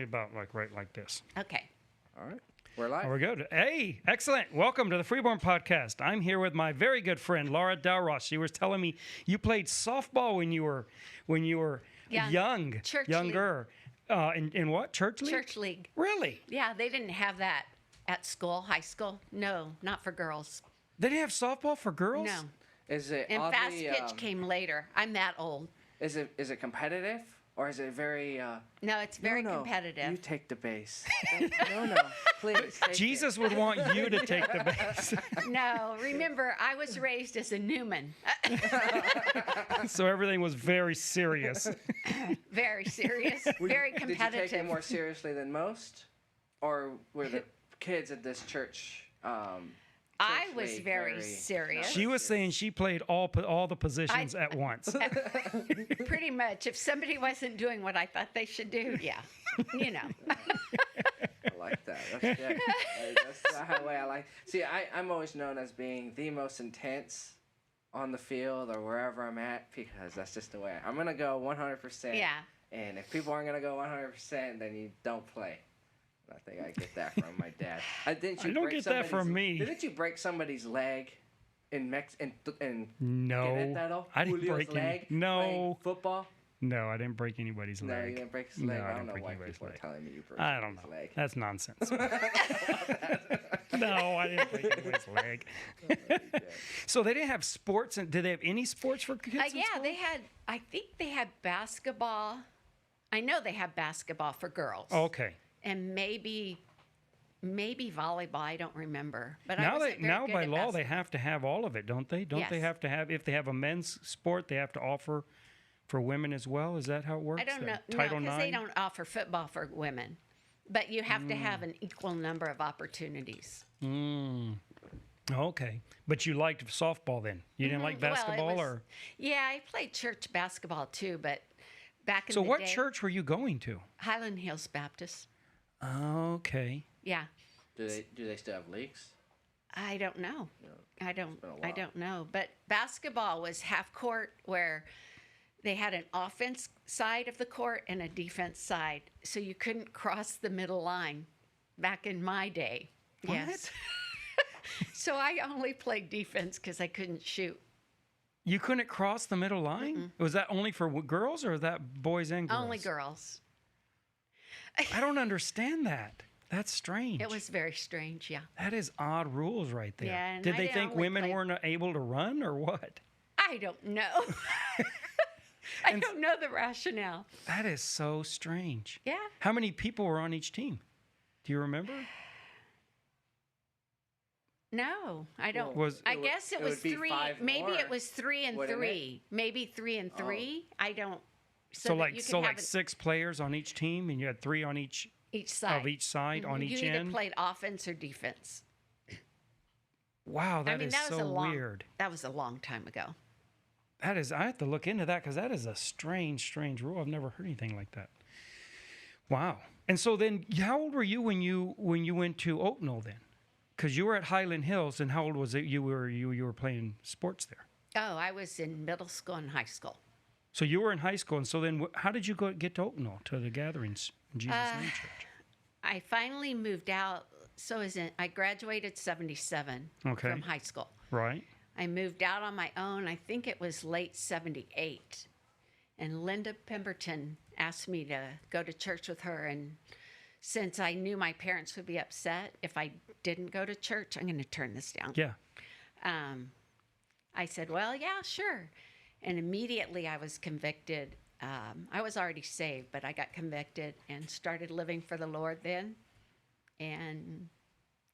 About right like this. Okay. All right. We're live. There we go. Hey, excellent. Welcome to the Freeborn Podcast. I'm here with my very good friend, Laura Dalros. She was telling me you played softball when you were younger. In what? Church league? Church league. Really? Yeah, they didn't have that at school, high school. No, not for girls. They didn't have softball for girls? No. Is it And oddly, fast pitch came later. I'm that old. Is it competitive or is it very? No, it's very no, competitive. You take the base. no, please. Take Jesus would want you to take the base. No, remember, I was raised as a Newman. So everything was very serious. Very serious, very competitive. Did you take it more seriously than most, or were the kids at this church? I was very serious. She was saying she played all the positions at once. Pretty much. If somebody wasn't doing what I thought they should do, yeah, you know. I like that. That's good. That's the way I like. See, I'm always known as being the most intense on the field or wherever I'm at because that's just the way I'm gonna go 100%. Yeah. And if people aren't gonna go 100%, then you don't play. I think I get that from my dad. I don't get that from me. Didn't you break somebody's leg in No, Querétaro? I didn't Julio's break leg any. No. playing football. No, I didn't break anybody's No, leg. you didn't break his leg. No, I I don't didn't know break why anybody's people leg. are telling me you broke I don't his know. leg. That's nonsense. No, I didn't break anybody's leg. So they didn't have sports, and did they have any sports for kids? in Yeah, school? they had. I think they had basketball. I know they have basketball for girls. Okay. And maybe volleyball. I don't remember. But Now now by law they have to have all of it, don't they? Don't they Yes. have to have, if they have a men's sport, they have to offer for women as well? Is that how it works? I don't know. Title because IX? they don't offer football for women. But you have to have an equal number of opportunities. Okay. But you liked softball then? You didn't like basketball or? Yeah, I played church basketball too, but back in So the what day, church were you going to? Highland Hills Baptist. Okay. Yeah. Do they still have leagues? I don't know. I been a while. don't know. But basketball was half court where they had an offense side of the court and a defense side. So you couldn't cross the middle line back in my day. What? Yes. So I only played defense because I couldn't shoot. You couldn't cross the middle line? Was that only for girls or was that boys and girls? Only girls. I don't understand that. That's strange. It was very strange, yeah. That is odd rules right there. Yeah, and Did I they didn't think only women play- weren't able to run or what? I don't know. I don't know the rationale. That is so strange. Yeah. How many people were on each team? Do you remember? No, I don't. I it guess it would was be 3. five Maybe more, it was 3 and wouldn't it? 3. Maybe 3 and 3. I don't. So that you could have like 6 players on each team, and you had 3 on each each side. of each side on each you either end. played offense or defense. Wow, that is that was so weird. That was a long time ago. That is. I have to look into that because that is a strange rule. I've never heard anything like that. Wow. And so then, how old were you when you went to Oaknall then? Because you were at Highland Hills, and how old was it you were playing sports there? Oh, I was in middle school and high school. So you were in high school, and so then how did you get to Oaknall, to the gatherings in Jesus' Name Church? I finally moved out. So I graduated 77 from high school. Right. I moved out on my own. I think it was late 78. And Linda Pemberton asked me to go to church with her. And since I knew my parents would be upset if I didn't go to church, I'm going to turn this down. Yeah. I said, well, yeah, sure. And immediately I was convicted. I was already saved, but I got convicted and started living for the Lord then. And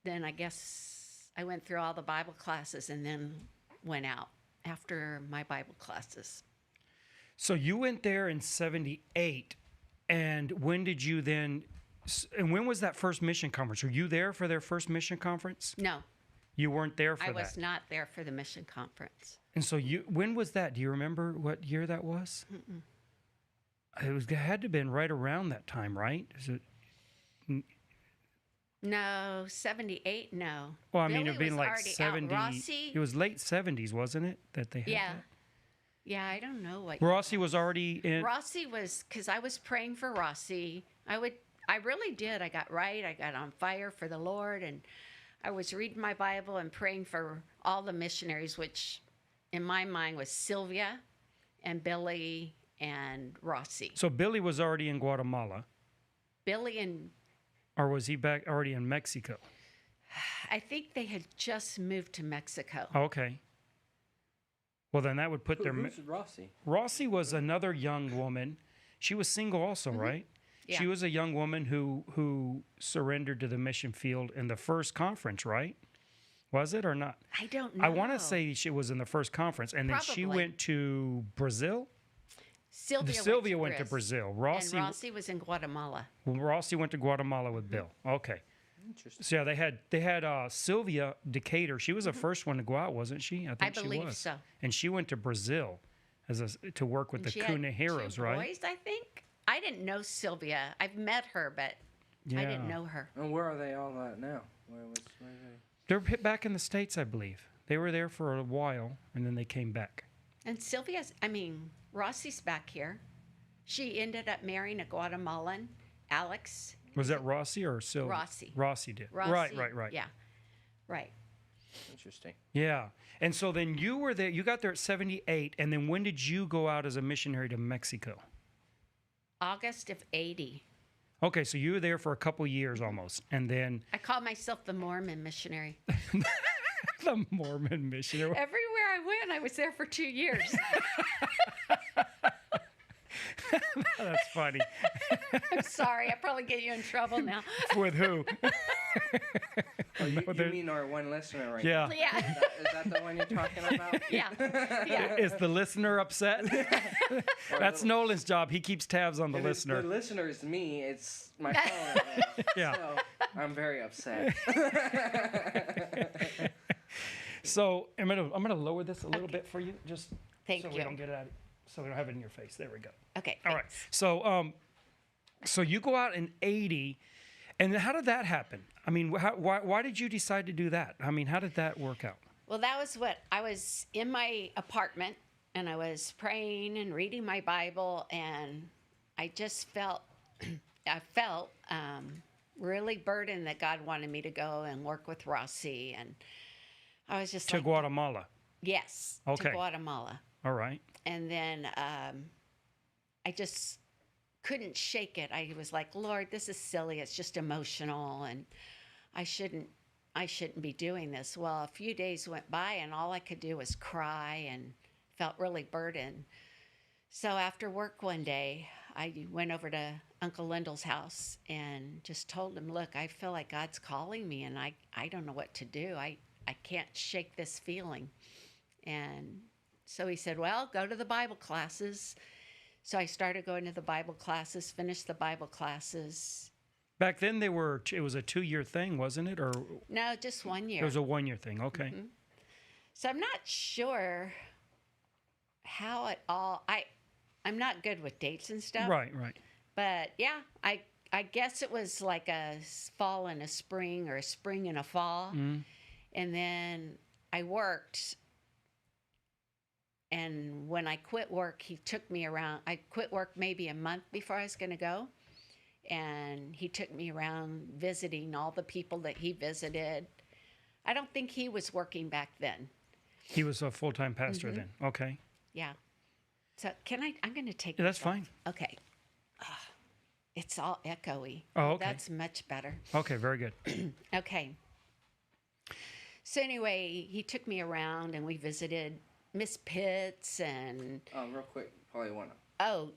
then I guess I went through all the Bible classes and then went out after my Bible classes. So you went there in 78, and when did you then, and when was that first mission conference? Were you there for their first mission conference? No, You weren't there for I that? was not there for the mission conference. And so when was that? Do you remember what year that was? It had to have been right around that time, right? Is it? No, 78, no. Well, I mean, Billy it'd been was like already out. 70. Rossi, It was late 70s, wasn't it? That they had yeah. that? Yeah, I don't know what. Rossi was already in. Rossi was, because I was praying for Rossi. I I really did. I got right. I got on fire for the Lord, and I was reading my Bible and praying for all the missionaries, which in my mind was Sylvia and Billy and Rossi. So Billy was already in Guatemala, Billy and or was he back already in Mexico? I think they had just moved to Mexico. Okay. Well, then that would put their... Who's Rossi? Rossi was another young woman. She was single also, right? Yeah. She was a young woman who surrendered to the mission field in the first conference, right? Was it or not? I don't know. I want to say she was in the first conference, and then she Probably. went to Brazil. Sylvia went to Brazil. And Rossi was in Guatemala. Rossi went to Guatemala with Bill. Okay. Interesting. So yeah, they had Sylvia Decatur. She was the first one to go out, wasn't she? I think I she believe was. so. And she went to Brazil to work with And the she had Cunejeros, two right? boys, I think. I didn't know Sylvia. I've met her, but I didn't know her. And where are they all at now? Where are they? They're back in the States, I believe. They were there for a while, and then they came back. And Rossi's back here. She ended up marrying a Guatemalan, Alex. Was that Rossi or Sylvia? Rossi. Rossi did. Rossi, Right. Yeah, right. Interesting. Yeah. And so then you were there. You got there at 78, and then when did you go out as a missionary to Mexico? August of 80. Okay, so you were there for a couple years almost, and then I call myself the Mormon missionary. the Mormon missionary. Everywhere I went, I was there for 2 years. That's funny. I'm sorry. I probably get you in trouble now. With who? You mean our one listener right Yeah. now? Yeah. Is that the one you're talking about? Yeah. Yeah. Is the listener upset? That's Nolan's job. He keeps tabs on the If it's listener. the listener is me. It's my phone. Right now. Yeah. So I'm very upset. So I'm gonna lower this a little bit for you, just Thank so you. we don't get it out. So we don't have it in your face. There we go. Okay. All right. thanks. So so you go out in 80, and how did that happen? I mean, why did you decide to do that? I mean, how did that work out? Well, that was what I was in my apartment, and I was praying and reading my Bible, and I just felt, really burdened that God wanted me to go and work with Rossi, and I was just To like, Guatemala. yes, Okay. to Guatemala. All right. And then I just couldn't shake it. I was like, Lord, this is silly. It's just emotional, and I shouldn't be doing this. Well, a few days went by, and all I could do was cry and felt really burdened. So after work one day, I went over to Uncle Lindell's house and just told him, look, I feel like God's calling me, and I don't know what to do. I can't shake this feeling. And so he said, well, go to the Bible classes. So I started going to the Bible classes, finished the Bible classes. Back then it was a 2-year thing, wasn't it? Or No, just 1 year. it was a 1-year thing. Okay. Mm-hmm. So I'm not sure how it all, I'm not good with dates and stuff. Right. But yeah, I guess it was like a fall and a spring, or a spring and a fall. Mm. And then I worked. And when I quit work, he took me around. I quit work maybe a month before I was going to go. And he took me around visiting all the people that he visited. I don't think he was working back then. He was a full-time pastor Mm-hmm. then. Okay. Yeah. So I'm going to take Yeah, that's this off. fine. Okay. It's all echoey. Oh, okay. That's much better. Okay, very good. Okay. So anyway, he took me around and we visited Miss Pitts and, Real quick, probably want to. oh,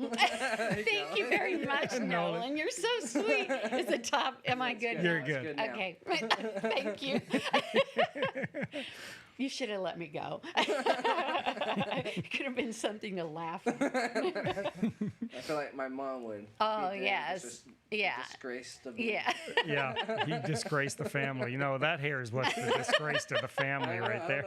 thank you very much, Nolan. You're so sweet. Is the top, am I good You're now? good. now. Okay. Thank you. You should have let me go. It could have been something to laugh at. I feel like my mom would. Oh, be there, yes. just Yeah. disgraced of Yeah. Yeah, he disgraced the family. You know, that hair is what's the disgrace to the family right there.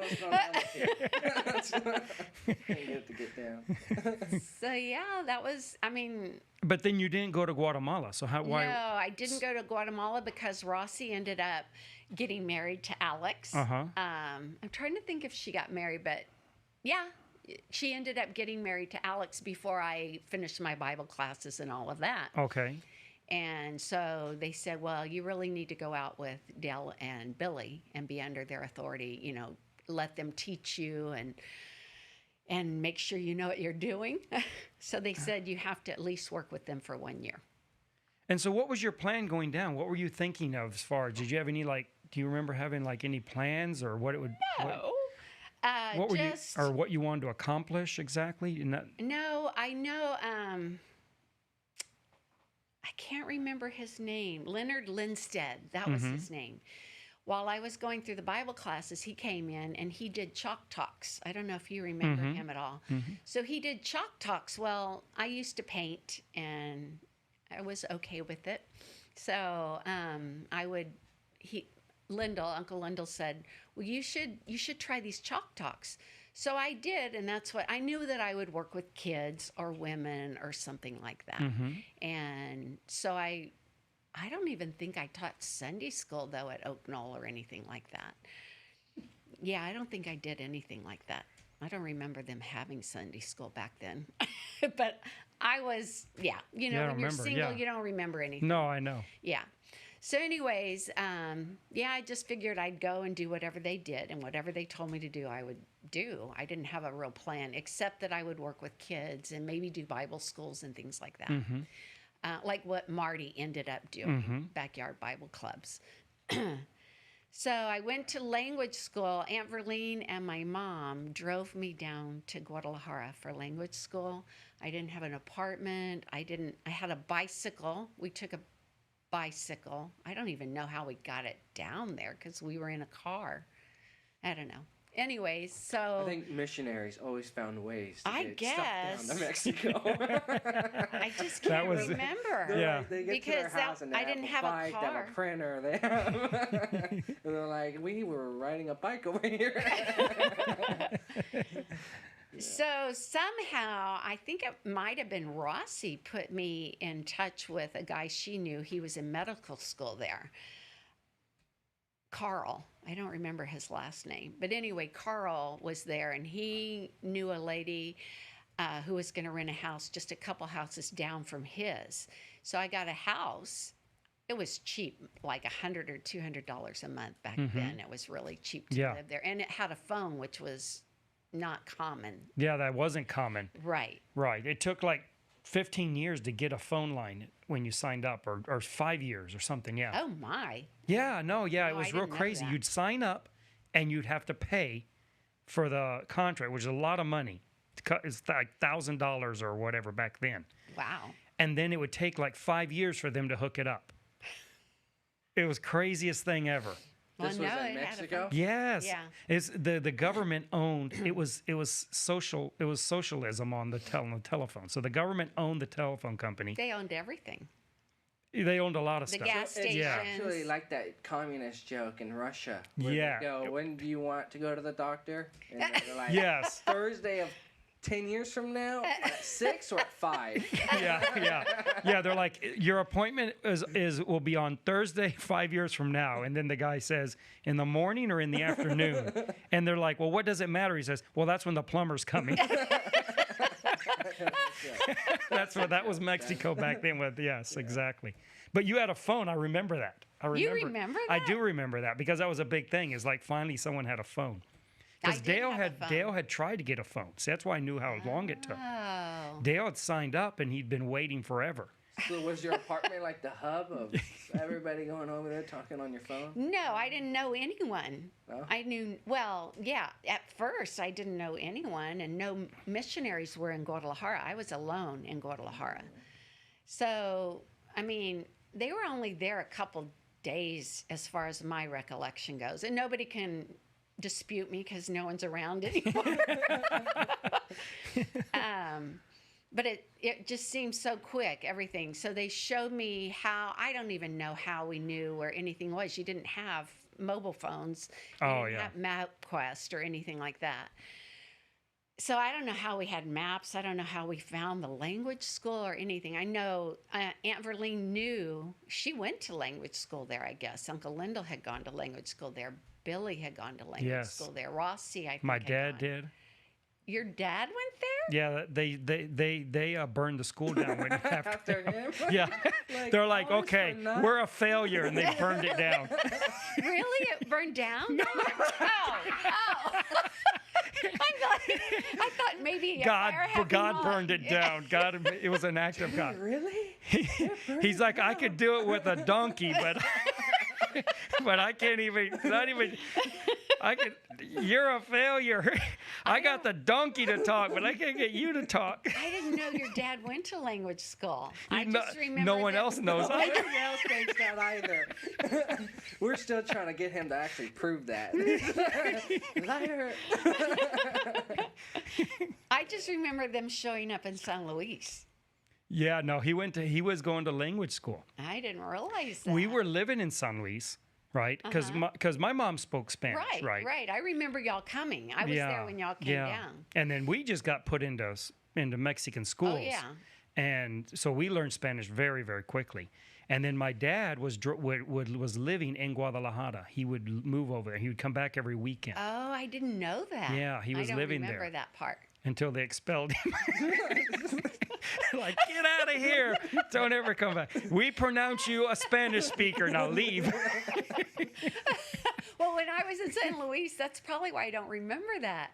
Can't get to get down. So yeah, that was, I mean, But then you didn't go to Guatemala. So why? no, I didn't go to Guatemala because Rossi ended up getting married to Alex. Uh-huh. I'm trying to think if she got married, but yeah, she ended up getting married to Alex before I finished my Bible classes and all of that. Okay. And so they said, well, you really need to go out with Dale and Billy and be under their authority, you know, let them teach you and make sure you know what you're doing. So they said you have to at least work with them for 1 year. And so what was your plan going down? What were you thinking of as far as, did you have any, like, do you remember having like any plans or what it would, what were Just, you, or what you wanted to accomplish exactly? no, I know, I can't remember his name. Leonard Lindstedt, that was his name. While I was going through the Bible classes, he came in and he did chalk talks. I don't know if you remember him at all. So he did chalk talks. Well, I used to paint and I was okay with it. So Uncle Lyndall said, well, you should try these chalk talks. So I did, and that's what I knew, that I would work with kids or women or something like that. And so I don't even think I taught Sunday school, though, at Oak Knoll or anything like that. Yeah, I don't think I did anything like that. I don't remember them having Sunday school back then. But I was, yeah, you know, when you're single, you don't remember anything. No, I know. Yeah. So anyways, yeah, I just figured I'd go and do whatever they did, and whatever they told me to do, I would do. I didn't have a real plan, except that I would work with kids and maybe do Bible schools and things like that. Like what Marty ended up doing, backyard Bible clubs. So I went to language school. Aunt Verlene and my mom drove me down to Guadalajara for language school. I didn't have an apartment. I had a bicycle. We took a bicycle. I don't even know how we got it down there because we were in a car. I don't know. Anyways, so I think missionaries always found ways to I get guess. stuff down to Mexico. I just can't remember. Yeah. Like, they get Because to their house and they I didn't have bike, a they car. have a printer. They have, and they're like, we were riding a bike over here. So somehow, I think it might have been Rossi put me in touch with a guy she knew. He was in medical school there. Carl. I don't remember his last name. But anyway, Carl was there, and he knew a lady who was going to rent a house just a couple houses down from his. So I got a house. It was cheap, like $100 or $200 a month back then. It was really cheap to live there. And it had a phone, which was not common. Yeah, that wasn't common. Right. Right. It took like 15 years to get a phone line when you signed up, or 5 years or something. Yeah. Oh, my. Yeah, no, yeah, it No, was I real didn't know crazy. that. You'd sign up and you'd have to pay for the contract, which is a lot of money. It's like $1,000 or whatever back then. Wow. And then it would take like 5 years for them to hook it up. It was craziest thing ever. Well, This no, was in it had a Mexico? phone. Yes. Yeah. It's the government owned it was socialism on the telephone. So the government owned the telephone company. They owned everything. They owned a lot of The stuff. gas So it's stations. actually like that communist joke in Russia. Where Yeah. They go, when do you want to go to the doctor? And they're like, Yes. Thursday of 10 years from now at 6 or at 5? Yeah. They're like, your appointment will be on Thursday 5 years from now, and then the guy says, in the morning or in the afternoon, and they're like, well, what does it matter? He says, well, that's when the plumber's coming. That was Mexico back then. Exactly. But you had a phone. I remember that. You remember I that? do remember that because that was a big thing. Is like finally someone had a phone. Because I did have a phone. Dale had tried to get a phone. So that's why I knew how long it took. Oh. Dale had signed up and he'd been waiting forever. So was your apartment like the hub of everybody going over there talking on your phone? No, I didn't know anyone. No? At first I didn't know anyone, and no missionaries were in Guadalajara. I was alone in Guadalajara. So, I mean, they were only there a couple days as far as my recollection goes, and nobody can dispute me because no one's around anymore. But it just seemed so quick, everything. So they showed me how, I don't even know how we knew where anything was. You didn't have mobile phones. You didn't have MapQuest or anything like that. So I don't know how we had maps. I don't know how we found the language school or anything. I know Aunt Verlene knew. She went to language school there, I guess. Uncle Lyndall had gone to language school there. Billy had gone to language school there. Rossi, I think, My had dad gone. did. Your dad went there? Yeah, they burned the school down when after. After him? Yeah, Like, they're like, all this okay, for nothing? we're a failure, and they burned it down. Really? It burned down? Oh. I'm glad. I thought maybe a fire happened God on. burned it down. God, it was an act of God. Really? He's like, I could do it with a donkey, but but I can't even. Not even. I can. You're a failure. I got the donkey to talk, but I can't get you to talk. I didn't know your dad went to language school. I No- just remember no one that- else knows. Nobody else thinks that either. We're still trying to get him to actually prove that. Liar. I just remember them showing up in San Luis. Yeah, no, he was going to language school. I didn't realize that. We were living in San Luis, right? Because my mom spoke Spanish, Right. I remember y'all coming. I was there when y'all came down. And then we just got put into Mexican schools. Oh, yeah. And so we learned Spanish very, very quickly. And then my dad was living in Guadalajara. He would move over there. He would come back every weekend Oh, I didn't know that. Yeah, he was living there. I don't remember that part. until they expelled him. Like, get out of here. Don't ever come back. We pronounce you a Spanish speaker. Now leave. Well, when I was in San Luis, that's probably why I don't remember that.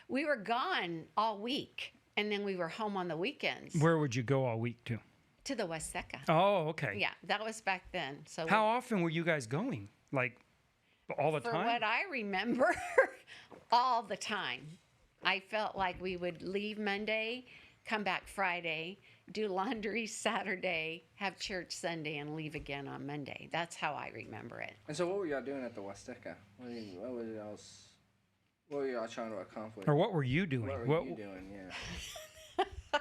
We were gone all week, and then we were home on the weekends Where would you go all week to? to the Huasteca. Oh, okay. Yeah, that was back then. So How often were you guys going? Like, all the for time? what I remember, all the time. I felt like we would leave Monday, come back Friday, do laundry Saturday, have church Sunday, and leave again on Monday. That's how I remember it. And so, what were y'all doing at the Huasteca? What were y'all trying to accomplish? Or what were you doing? What were you doing? Yeah.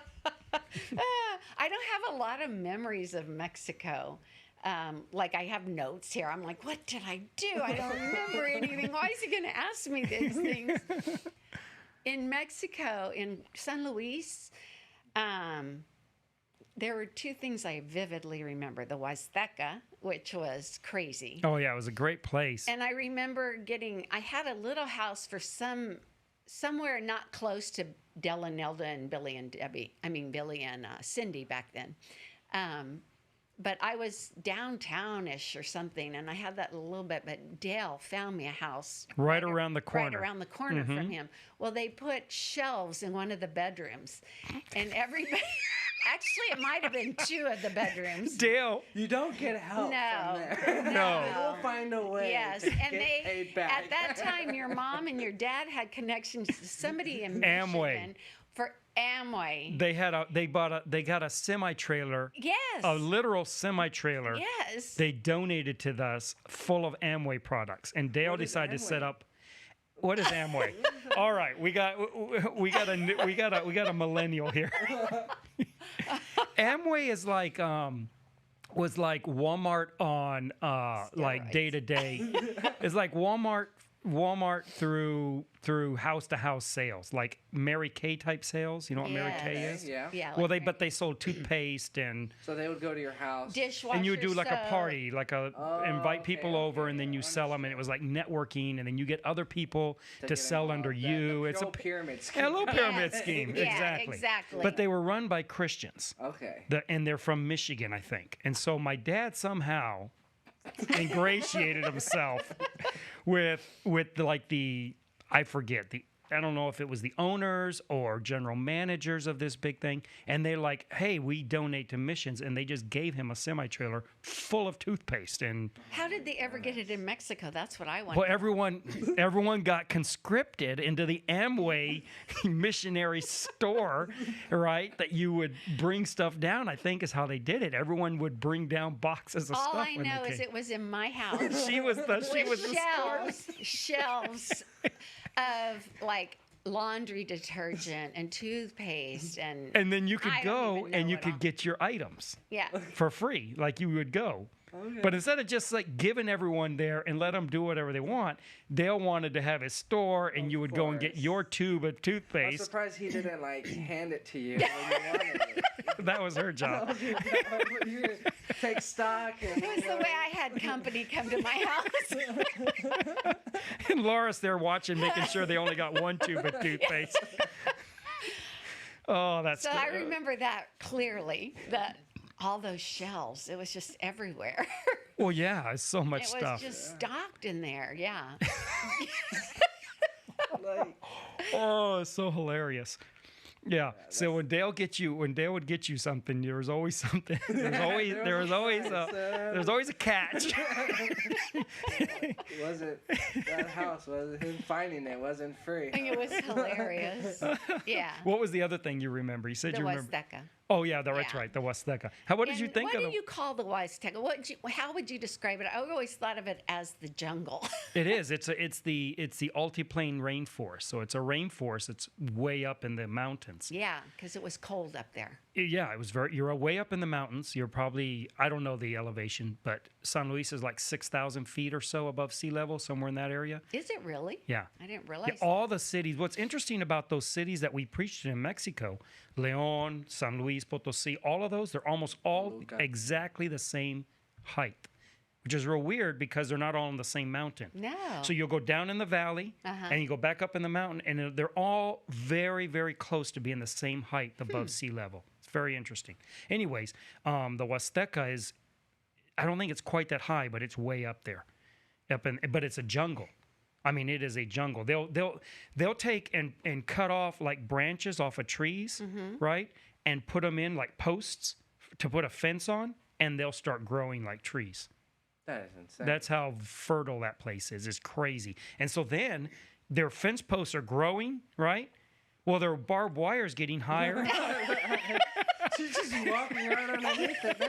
I don't have a lot of memories of Mexico. Like I have notes here. I'm like, what did I do? I don't remember anything. Why is he going to ask me these things? In Mexico, in San Luis, there were two things I vividly remember. The Huasteca, which was crazy. Oh, yeah, it was a great place. And I remember I had a little house for somewhere not close to Della, Nelda, and Billy and Debbie. I mean, Billy and Cindy back then. But I was downtown-ish or something, and I had that a little bit, but Dale found me a house. Right around the corner. Right around the corner from him. Well, they put shelves in one of the bedrooms, and everybody... Actually, it might have been two of the bedrooms. Dale. You don't get help No, from there. No. We'll find a way Yes, to and get they paid back. at that time, your mom and your dad had connections to somebody in Amway. Michigan for Amway. They got a semi-trailer, Yes. a literal semi-trailer. Yes. They donated to us full of Amway products, and Dale What is decided to set Amway? up. What is Amway? All right, we got a millennial here. Amway is like was like Walmart on like Steroids. day to day. It's like Walmart through house to house sales, like Mary Kay type sales. You know what Mary Kay Yes. is? Yeah. Yeah. Well, like they sold toothpaste and So they would go to your house. dishwasher. and you would do like a soap. party, like invite people over, and then you sell them, and it was like networking, and then you get other people to get sell under involved. you. The It's a pyramid scheme. a little pyramid Yes. scheme, Yeah, exactly. But they were run by Christians, Okay. and they're from Michigan, I think. And so my dad somehow ingratiated himself with I don't know if it was the owners or general managers of this big thing. And they're like, hey, we donate to missions. And they just gave him a semi-trailer full of toothpaste. And How did they ever get it in Mexico? That's what I want. well, everyone got conscripted into the Amway missionary store, right? That you would bring stuff down, I think is how they did it. Everyone would bring down boxes of All stuff. I when they know is came. it was in my house. She was the shelves of like laundry detergent and toothpaste and And then you could I don't go even know and you what could all- get your items yeah. for free, like you would go. Okay. But instead of just like giving everyone there and let them do whatever they want, Dale wanted to have his store, and you would go and get course. your tube of I'm toothpaste. surprised he didn't like hand it to you when you wanted it. That was her job. You take stock and It was the way I had company come to my house. And Laura's there watching, making sure they only got one tube of toothpaste. Oh, that's So I remember that clearly, that all those shells, it was just everywhere. Well, yeah, it's so much It stuff. was just stocked in there, yeah. Like, Oh, it's so hilarious. Yeah. So when Dale would get you something, there was always something. There's always a catch. wasn't that house? Wasn't him finding it? Wasn't free. I think it was hilarious. Yeah. What was the other thing you remember? You said The you remember. Huasteca. Oh yeah, that's Yeah. right, the Huasteca. What did you And think what of do you call the Huasteca? How would you describe it? I always thought of it as the jungle. It is. It's the altiplane rainforest. So it's a rainforest. It's way up in the mountains. Yeah, because it was cold up there. Yeah, it was very. You're way up in the mountains. You're probably, I don't know the elevation, but San Luis is like 6,000 feet or so above sea level, somewhere in that area. Is it really? Yeah. I didn't Yeah, realize. all the cities. What's interesting about those cities that we preached in Mexico, Leon, San Luis Potosí, all of those, they're almost all Toluca. exactly the same height, which is real weird because they're not all on the same mountain. No. So you'll go down in the valley and you go back up in the mountain, and they're all very, very close to being the same height above sea level. It's very interesting. Anyways, the Huasteca is, I don't think it's quite that high, but it's way up there. But it's a jungle. I mean, it is a jungle. They'll take and cut off like branches off of trees, right, and put them in like posts to put a fence on, and they'll start growing like trees. That is insane. That's how fertile that place is. It's crazy. And so then their fence posts are growing, right? Well, their barbed wire is getting higher. She's just walking right underneath it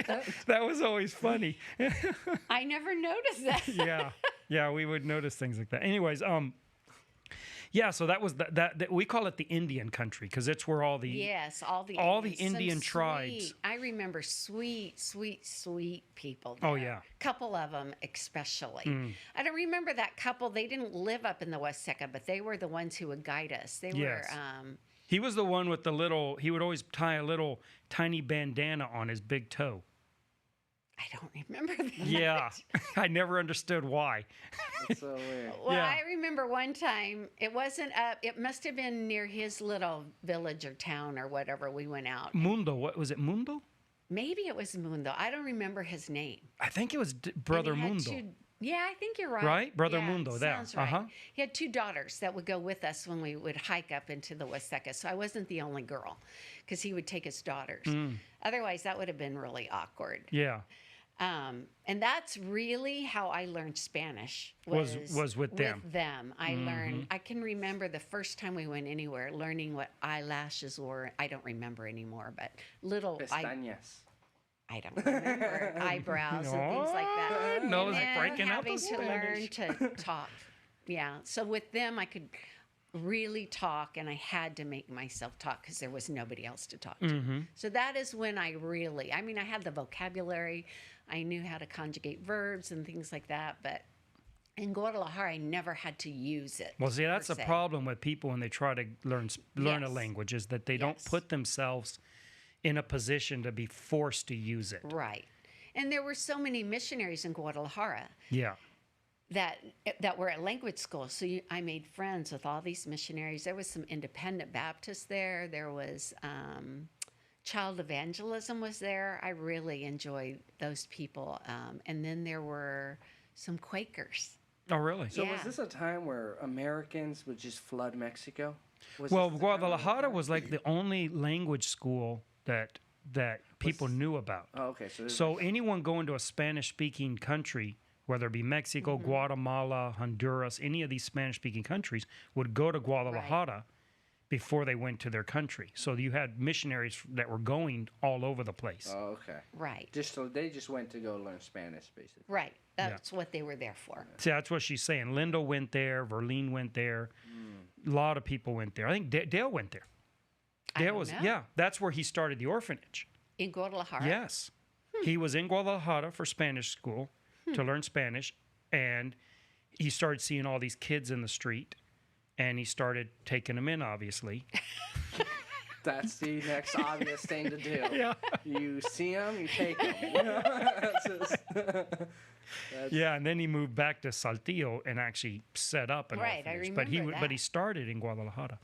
now. That was always funny. I never noticed that. Yeah, we would notice things like that. Anyways, yeah, so that was that we call it the Indian country because it's where all the Yes, all the Indian Indians. Some tribes. sweet- I remember sweet people. Oh, there. yeah. Couple of them especially. I don't remember that couple. They didn't live up in the Huasteca, but they were the ones who would guide us. They Yes. were. He was the one with the little. He would always tie a little tiny bandana on his big toe. I don't remember that. Yeah, I never understood why. That's so weird. Well, Yeah. I remember one time, it wasn't up, it must have been near his little village or town or whatever we went out. Mundo, what was it? Mundo? Maybe it was Mundo. I don't remember his name. I think it was And Brother he had Mundo. Yeah, I think you're right. Right? Brother Yeah, Mundo, there. sounds right. Uh-huh. He had two daughters that would go with us when we would hike up into the Huasteca. So I wasn't the only girl because he would take his daughters. Otherwise, that would have been really awkward. Yeah. And that's really how I learned Spanish. Was with them. With them, I learned. I can remember the first time we went anywhere, learning what eyelashes were. I don't remember anymore, but little Pestañas. I don't remember eyebrows and things like that. No, And it's then breaking out the having to learn Spanish. to talk. Yeah. So with them, I could really talk, and I had to make myself talk because there was nobody else to talk to. So that is when I mean, I had the vocabulary, I knew how to conjugate verbs and things like that, but in Guadalajara, I never had to use it. Well, see, that's per the se. problem with people when they try to learn a Yes. language is that they don't Yes. put themselves in a position to be forced to use it. Right. And there were so many missionaries in Guadalajara Yeah. that were at language school. So I made friends with all these missionaries. There was some independent Baptists there. There was child evangelism was there. I really enjoyed those people. And then there were some Quakers. Oh, really? So Yeah. was this a time where Americans would just flood Mexico? Was Well, this the time when- Guadalajara was like the only language school that people knew about. Oh, okay. So, So anyone going to a Spanish-speaking country, whether it be Mexico, Guatemala, Honduras, any of these Spanish-speaking countries, would go to Guadalajara before they went to their country. So you had missionaries that were going all over the place. Oh, okay. Right. They just went to go learn Spanish, basically. Right. That's what they were there for. See, that's what she's saying. Lindo went there. Verlene went there. A lot of people went there. I think Dale went there. I Dale don't was, know. yeah, that's where he started the orphanage. In Guadalajara? Yes. He was in Guadalajara for Spanish school to learn Spanish, and he started seeing all these kids in the street, and he started taking them in, obviously. That's the next obvious thing to do. Yeah. You see them, you take them. Yeah, and then he moved back to Saltillo and actually set up an Right, I orphanage. But remember but he that. started in Guadalajara.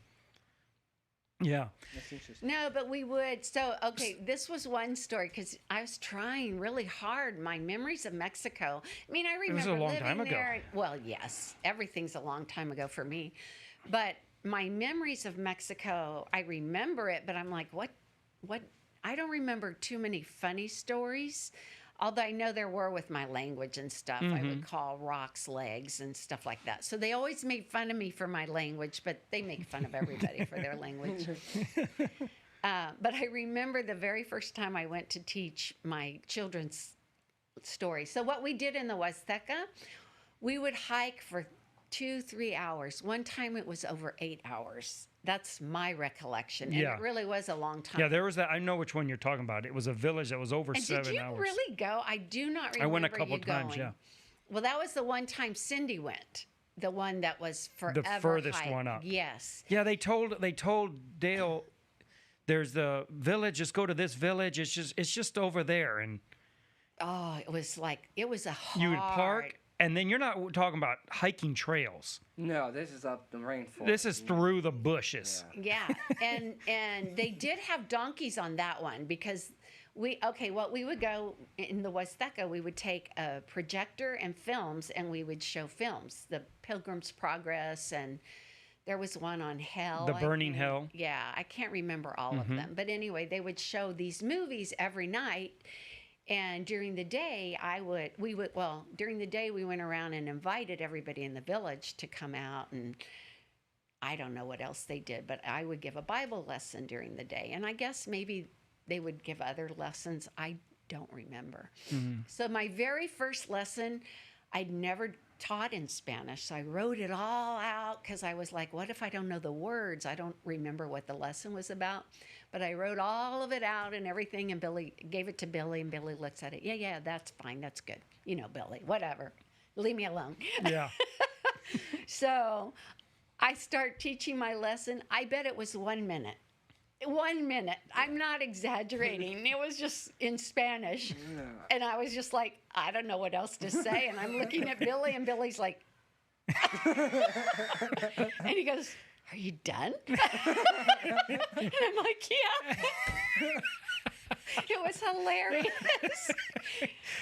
Yeah. That's interesting. No, but we would. So, okay, this was one story because I was trying really hard. My memories of Mexico. I mean, I remember was a long living time ago. there. Well, yes, everything's a long time ago for me. But my memories of Mexico, I remember it, but I'm like, what? I don't remember too many funny stories. Although I know there were with my language and stuff. I would call rocks legs and stuff like that. So they always made fun of me for my language, but they make fun of everybody for their language. But I remember the very first time I went to teach my children's story. So what we did in the Huasteca, we would hike for 2-3 hours. One time it was over 8 hours. That's my recollection. And Yeah. it really was a long time. Yeah, there was that. I know which one you're talking about. It was a village that was over And 7 did you hours. really go? I do not remember I went a couple you times, going. yeah. Well, that was the one time Cindy went. The one that was forever furthest hike. one up. Yes. Yeah, they told Dale, there's the village. Just go to this village. It's just over there, and Oh, it was a hard. you would park. And then you're not talking about hiking trails. No, this is up the rainforest. This is through the bushes. Yeah, and they did have donkeys on that one because what we would go in the Huasteca, we would take a projector and films, and we would show films, the Pilgrim's Progress, and there was one on Hell. The I Burning think. Hell. Yeah, I can't remember all of them, but anyway, they would show these movies every night. And during the day, during the day we went around and invited everybody in the village to come out, and I don't know what else they did, but I would give a Bible lesson during the day. And I guess maybe they would give other lessons. I don't remember. So my very first lesson, I'd never taught in Spanish. So I wrote it all out because I was like, what if I don't know the words? I don't remember what the lesson was about. But I wrote all of it out and everything, and Billy gave it to Billy, and Billy looks at it. Yeah, that's fine. That's good. You know, Billy, whatever. Leave me alone. Yeah. So I start teaching my lesson. I bet it was 1 minute. 1 minute. I'm not exaggerating. It was just in Spanish. And I was just like, I don't know what else to say. And I'm looking at Billy, and Billy's like, and he goes, are you done? And I'm like, yeah. It was hilarious.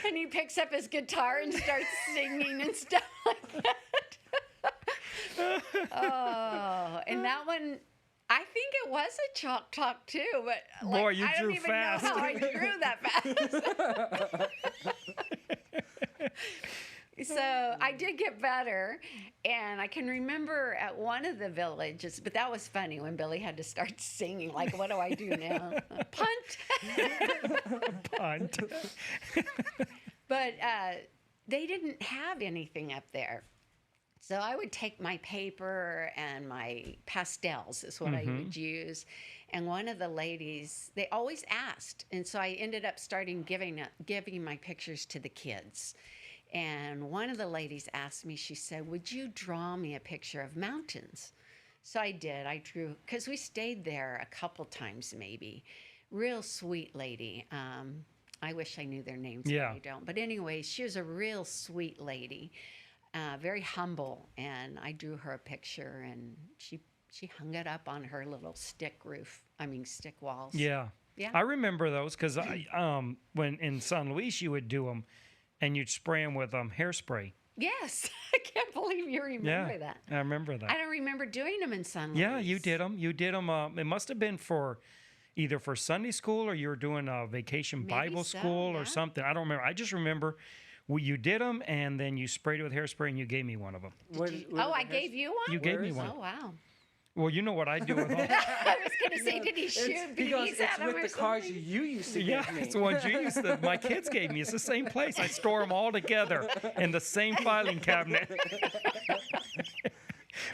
And he picks up his guitar and starts singing and stuff like that. Oh, and that one, I think it was a chalk talk too, but Boy, you I don't drew even fast. know how I drew that fast. So I did get better, and I can remember at one of the villages, but that was funny when Billy had to start singing, like, what do I do now? Punt. Punt. But they didn't have anything up there. So I would take my paper and my pastels is what I would use. And one of the ladies, they always asked. And so I ended up starting giving my pictures to the kids. And one of the ladies asked me, she said, would you draw me a picture of mountains? So I did. I drew, because we stayed there a couple times maybe. Real sweet lady. I wish I knew their names, but I don't. But anyway, she was a real sweet lady, very humble. And I drew her a picture, and she hung it up on her little stick walls. Yeah. Yeah. I remember those because when in San Luis you would do them, and you'd spray them with hairspray. Yes. I can't believe you remember that. I remember that. I don't remember doing them in San Luis. Yeah, you did them. You did them. It must have been either for Sunday school, or you were doing a vacation Maybe Bible so, school yeah. or something. I don't remember. I just remember you did them, and then you sprayed it with hairspray, and you gave me one of them. I gave you one? You gave me one. Oh, wow. Well, you know what I do with them. I was going to say, did he shoot bees at him or with the cards something? you used to Yeah, give me. it's the ones you used to. My kids gave me. It's the same place. I store them all together in the same filing cabinet.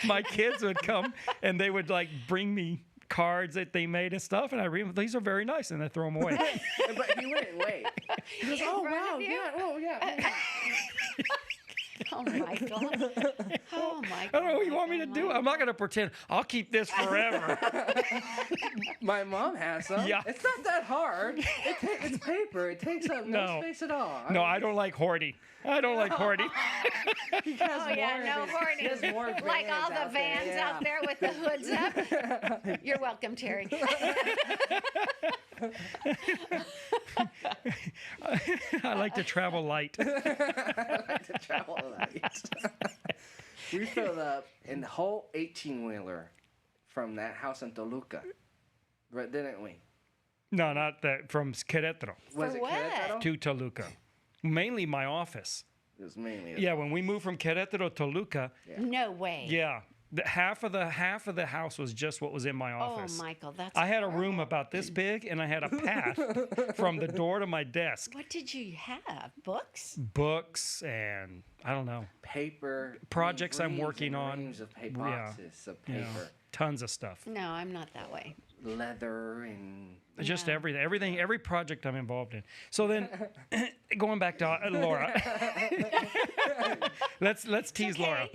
My kids would come, and they would bring me cards that they made and stuff, and I read them. These are very nice, and I throw them away. But he wouldn't wait. He goes, oh, wow, yeah, oh, yeah. Oh, Michael. Oh, Michael. I don't know what you want me to do. I'm not going to pretend I'll keep this forever. My mom has some. Yeah. It's not that hard. It's paper. It takes up no space at all. No, I don't like hoarding. I don't like hoarding. Oh, yeah, no hoarding. Like all the vans out there with the hoods up. You're welcome, Terry. I like to travel light. I like to travel light. We filled up in the whole 18-wheeler from that house in Toluca, didn't we? No, not that. From Querétaro Was For it what? Querétaro? to Toluca. Mainly my office. It was mainly. Yeah, when we moved from Querétaro to Toluca, No way. yeah, half of the house was just what was in my Oh, office. Michael, that's I had a room horrible. about this big, and I had a path from the door to my desk. What did you have? Books? Books and I don't know, Paper. Projects I'm reams working and on. reams of paper, Yeah. boxes of you know, paper, tons of stuff. No, I'm not that way. leather, and Just Yeah. everything, every project I'm involved in. So then, going back to Laura, let's tease Laura.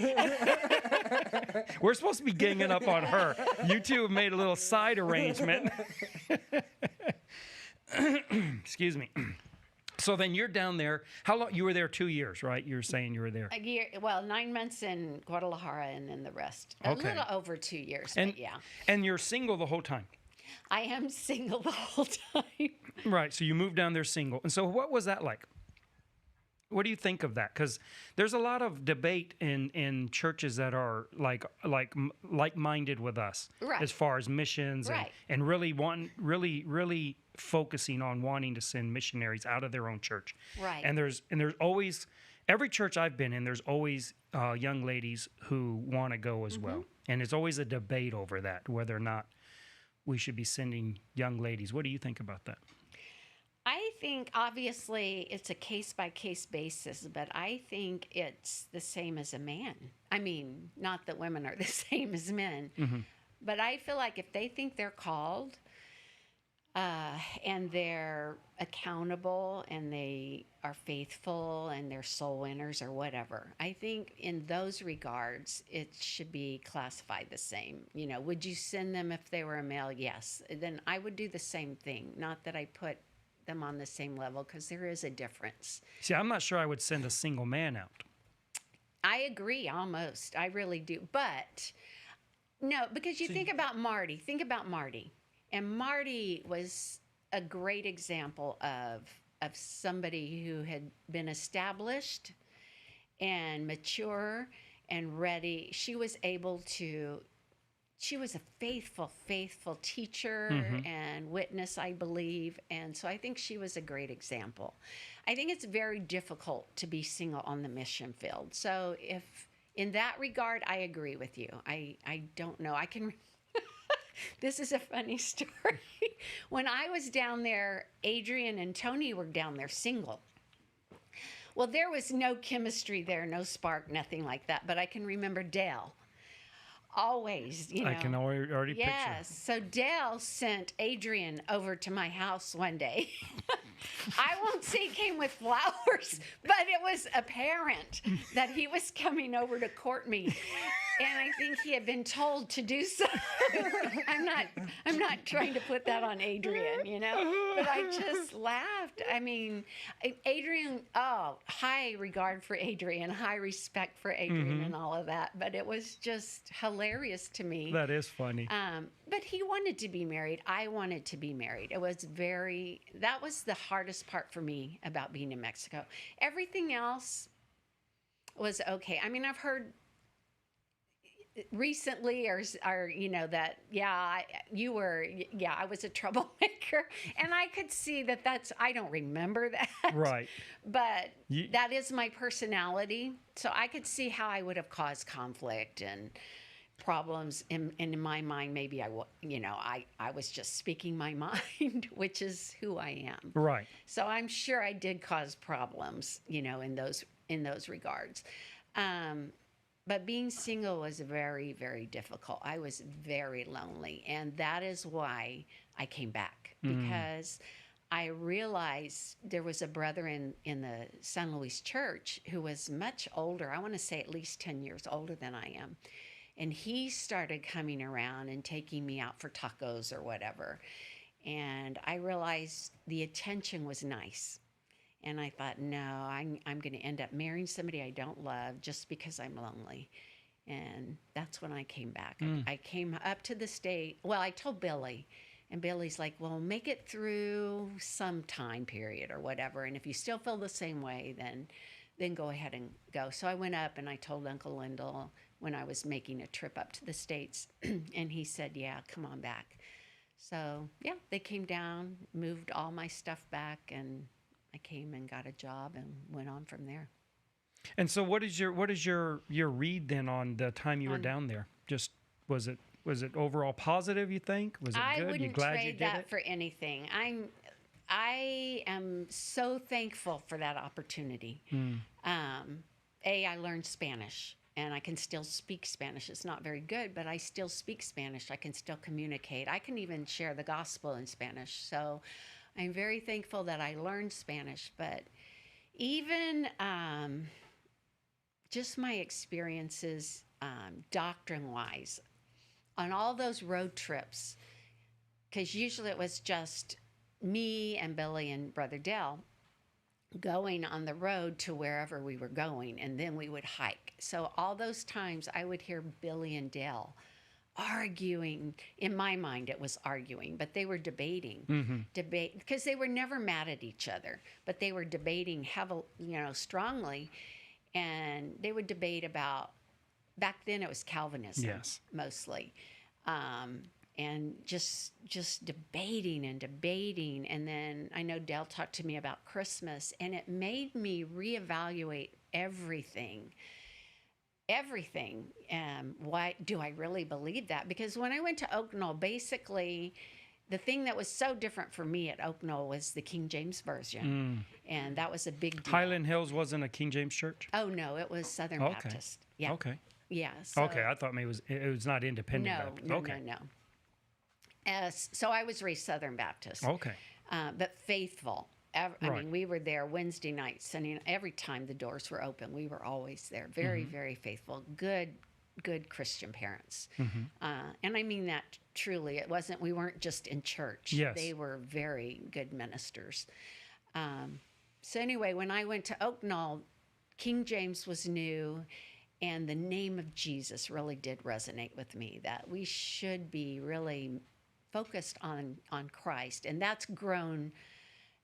We're supposed to be ganging up on her. You two have made a little side arrangement. Excuse me. So then you're down there. How long? You were there 2 years, right? You were saying you were there. A year, well, 9 months in Guadalajara and then the rest. Okay. A little over 2 years, And but yeah. and you're single the whole time. I am single the whole time. Right. So you moved down there single. And so what was that like? What do you think of that? Because there's a lot of debate in churches that are like-minded with us, Right. as far as missions Right. and really focusing on wanting to send missionaries out of their own church. Right. And there's always, every church I've been in, there's always young ladies who want to go as well, and it's always a debate over that, whether or not we should be sending young ladies. What do you think about that? I think obviously it's a case by case basis, but I think it's the same as a man. I mean, not that women are the same as men, but I feel like if they think they're called and they're accountable and they are faithful and they're soul winners or whatever, I think in those regards it should be classified the same. You know, would you send them if they were a male? Yes. Then I would do the same thing. Not that I put them on the same level, because there is a difference. See, I'm not sure I would send a single man out. I agree almost. I really do. But no, because you think about Marty. Think about Marty. And Marty was a great example of somebody who had been established and mature and ready. She was a faithful teacher and witness, I believe. And so I think she was a great example. I think it's very difficult to be single on the mission field. So if in that regard, I agree with you. I don't know. I can, this is a funny story. When I was down there, Adrian and Tony were down there single. Well, there was no chemistry there, no spark, nothing like that. But I can remember Dale. Always, you know. I can already picture. Yes. So Dale sent Adrian over to my house one day. I won't say he came with flowers, but it was apparent that he was coming over to court me. And I think he had been told to do so. I'm not trying to put that on Adrian, you know, but I just laughed. I mean, Adrian, high regard for Adrian, high respect for Adrian and all of that. But it was just hilarious to me. That is funny. But he wanted to be married. I wanted to be married. That was the hardest part for me about being in Mexico. Everything else was okay. I mean, I've heard recently or you know that I was a troublemaker, and I could see I don't remember that, Right. but that is my personality, so I could see how I would have caused conflict and problems in my mind. Maybe I was just speaking my mind, which is who I am. Right. So I'm sure I did cause problems, you know, in those regards. But being single was very, very difficult. I was very lonely, and that is why I came back, because I realized there was a brother in the San Luis church who was much older. I want to say at least 10 years older than I am. And he started coming around and taking me out for tacos or whatever. And I realized the attention was nice. And I thought, no, I'm going to end up marrying somebody I don't love just because I'm lonely. And that's when I came back. I came up to the state. Well, I told Billy. And Billy's like, well, make it through some time period or whatever. And if you still feel the same way, then go ahead and go. So I went up and I told Uncle Lyndall when I was making a trip up to the States. And he said, yeah, come on back. So, yeah, they came down, moved all my stuff back, and I came and got a job and went on from there. And so what is your read then on the time you were down there? Just was it overall positive, you think? Was it good? I wouldn't You glad trade you did that it? for anything. I am so thankful for that opportunity. I learned Spanish, and I can still speak Spanish. It's not very good, but I still speak Spanish. I can still communicate. I can even share the gospel in Spanish. So I'm very thankful that I learned Spanish. But even just my experiences doctrine-wise, on all those road trips, because usually it was just me and Billy and Brother Dell going on the road to wherever we were going, and then we would hike. So all those times I would hear Billy and Dell arguing. In my mind, it was arguing, but they were debating, because they were never mad at each other, but they were debating strongly, and they would debate about. Back then, it was Calvinism, Yes. mostly, and just debating and debating. And then I know Dell talked to me about Christmas, and it made me reevaluate everything. Why do I really believe that? Because when I went to Oak Knoll, basically, the thing that was so different for me at Oak Knoll was the King James Version, and that was a big deal. Highland Hills wasn't a King James church? Oh no, it was Southern Okay. Baptist. Yeah. Okay. Yeah. So, Okay, I thought maybe it was not independent Baptist. No, Okay. no. So I was raised Southern Baptist. Okay. But faithful. I Right. mean, we were there Wednesday night, Sunday, every time the doors were open. We were always there. Very, very faithful. Good Christian parents. And I mean that truly. We weren't just in church. Yes. They were very good ministers. So anyway, when I went to Oak Knoll, King James was new, and the name of Jesus really did resonate with me, that we should be really focused on Christ. And that's grown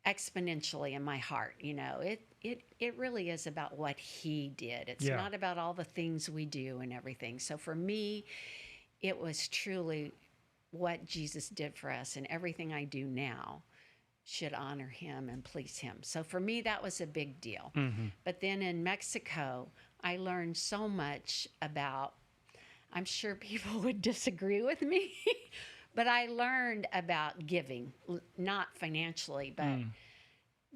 exponentially in my heart. It really is about what he did. It's not about all the things we do and everything. So for me, it was truly what Jesus did for us, and everything I do now should honor him and please him. So for me, that was a big deal. But then in Mexico, I learned so much about, I'm sure people would disagree with me, but I learned about giving, not financially, but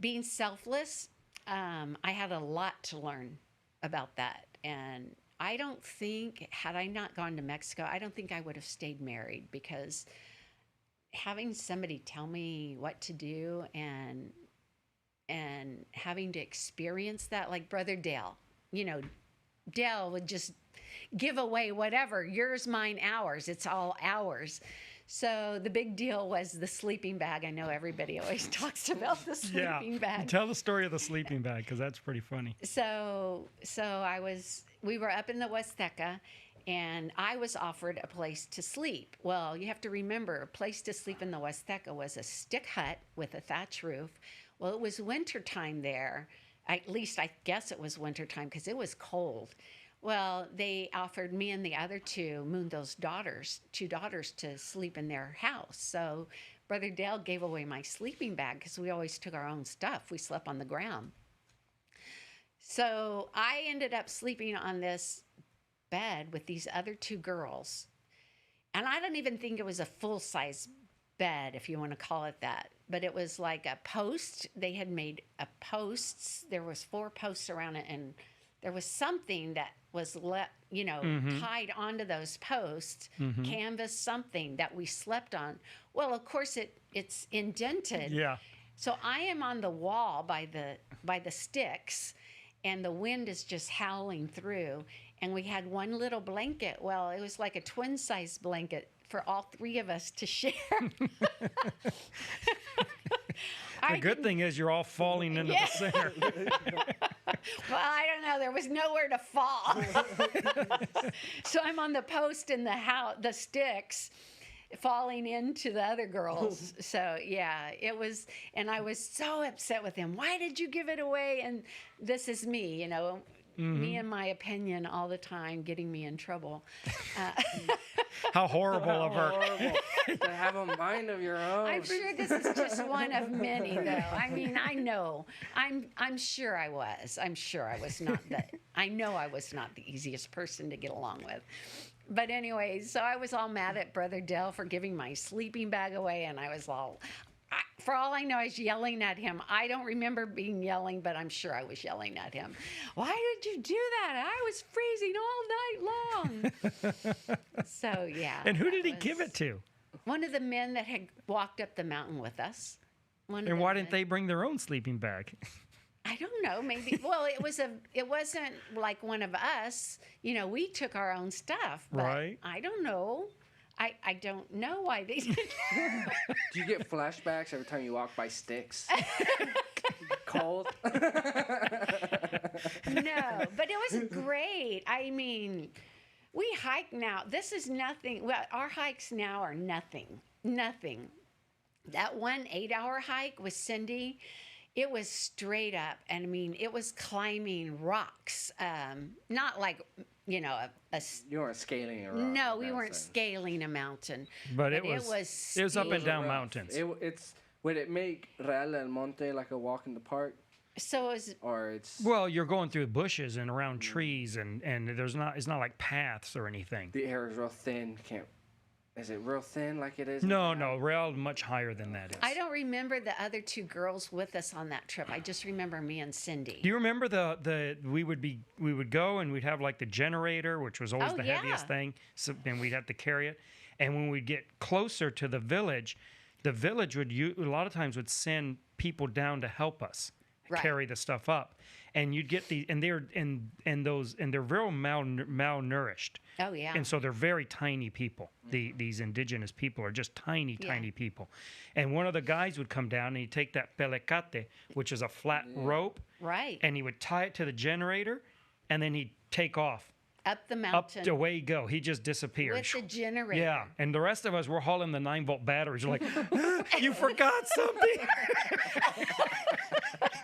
being selfless. I had a lot to learn about that. And I don't think, had I not gone to Mexico, I don't think I would have stayed married, because having somebody tell me what to do and having to experience that, like Brother Dale, Dale would just give away whatever, yours, mine, ours. It's all ours. So the big deal was the sleeping bag. I know everybody always talks about the sleeping bag. Tell the story of the sleeping bag, because that's pretty funny. So we were up in the Huasteca, and I was offered a place to sleep. Well, you have to remember, a place to sleep in the Huasteca was a stick hut with a thatch roof. Well, it was wintertime there. At least I guess it was wintertime, because it was cold. Well, they offered me and the other two daughters, to sleep in their house. So Brother Dale gave away my sleeping bag, because we always took our own stuff. We slept on the ground. So I ended up sleeping on this bed with these other two girls. And I don't even think it was a full-size bed, if you want to call it that. But it was like a post. They had made posts. There was 4 posts around it, and there was something that was tied onto those posts, canvas, something that we slept on. Well, of course, it's indented. Yeah. So I am on the wall by the sticks, and the wind is just howling through. And we had one little blanket. Well, it was like a twin-size blanket for all three of us to share. The good thing is you're all falling into the center. Well, I don't know. There was nowhere to fall. So I'm on the post in the house, the sticks, falling into the other girls. So yeah, it was, and I was so upset with him. Why did you give it away? And this is me, me and my opinion all the time, getting me in trouble. How horrible of her. Horrible to have a mind of your own. I'm sure this is just one of many, though. I mean, I know. I'm sure I was. I'm sure I was not I know I was not the easiest person to get along with. But anyway, so I was all mad at Brother Dell for giving my sleeping bag away, and I was for all I know, I was yelling at him. I don't remember being yelling, but I'm sure I was yelling at him. Why did you do that? I was freezing all night long. So, yeah. And who did he give it to? One of the men that had walked up the mountain with us. And why didn't they bring their own sleeping bag? I don't know. Maybe. Well, it wasn't like one of us. We took our own stuff. But right. I don't know. I don't know why they did. Do you get flashbacks every time you walk by sticks? Cold? No, but it was great. I mean, we hike now. This is nothing. Well, our hikes now are nothing. Nothing. That one 8-hour hike with Cindy, it was straight up. And I mean, it was climbing rocks. Not like, you weren't scaling a rock. No, we weren't scaling a mountain. But it was up and down mountains. Would it make Real del Monte like a walk in the park? So is or it's well, you're going through bushes and around trees, and it's not like paths or anything. The air is real thin. Is it real thin like it is? No, Real much higher than that is. I don't remember the other two girls with us on that trip. I just remember me and Cindy. Do you remember we would go and we'd have like the generator, which was always the heaviest thing, and we'd have to carry it. And when we'd get closer to the village would a lot of times would send people down to help us carry the stuff up. And you'd get and they're real malnourished. Oh yeah. And so they're very tiny people. These indigenous people are just tiny people. And one of the guys would come down and he'd take that pelecate, which is a flat rope, right? And he would tie it to the generator, and then he'd take off. Up the mountain. Up away he go. He just disappeared. With the generator. Yeah. And the rest of us were hauling the 9-volt batteries. We're like, you forgot something.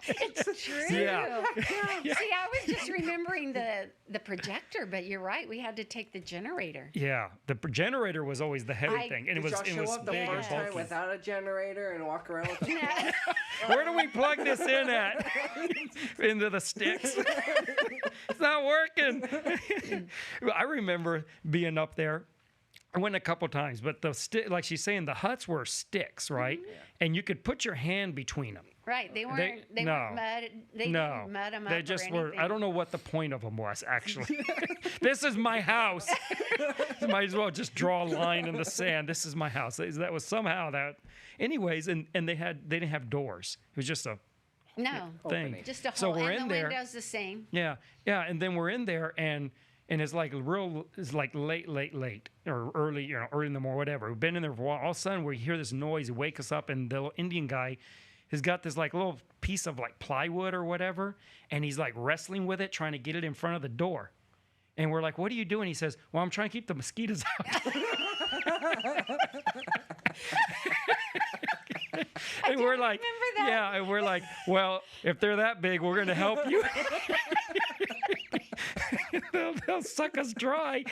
It's true. Yeah. See, I was just remembering the projector, but you're right. We had to take the generator. Yeah. The generator was always the heavy thing. And Did y'all it show was up the big and first time bulky. without a generator and walk around with it? Where do we plug this in at? Into the sticks? It's not working. I remember being up there. I went a couple times, but like she's saying, the huts were sticks, right? Yeah. And you could put your hand between them. Right. They weren't mud. They didn't mud them up. They just or were. anything. I don't know what the point of them was, actually. This is my house. Might as well just draw a line in the sand. This is my house. That was somehow that. Anyways, and they didn't have doors. It was just a thing. Just a hole. So we're and in the there. window's the same. Yeah. And then we're in there, and it's like late or early, early in the morning, whatever. We've been in there for a while. All of a sudden, we hear this noise, wake us up, and the little Indian guy has got this like little piece of like plywood or whatever, and he's like wrestling with it, trying to get it in front of the door. And we're like, "What are you doing?" He says, "Well, I'm trying to keep the mosquitoes out." And we're like, "Yeah," and we're like, "Well, if they're that big, we're going to help you." They'll suck us dry.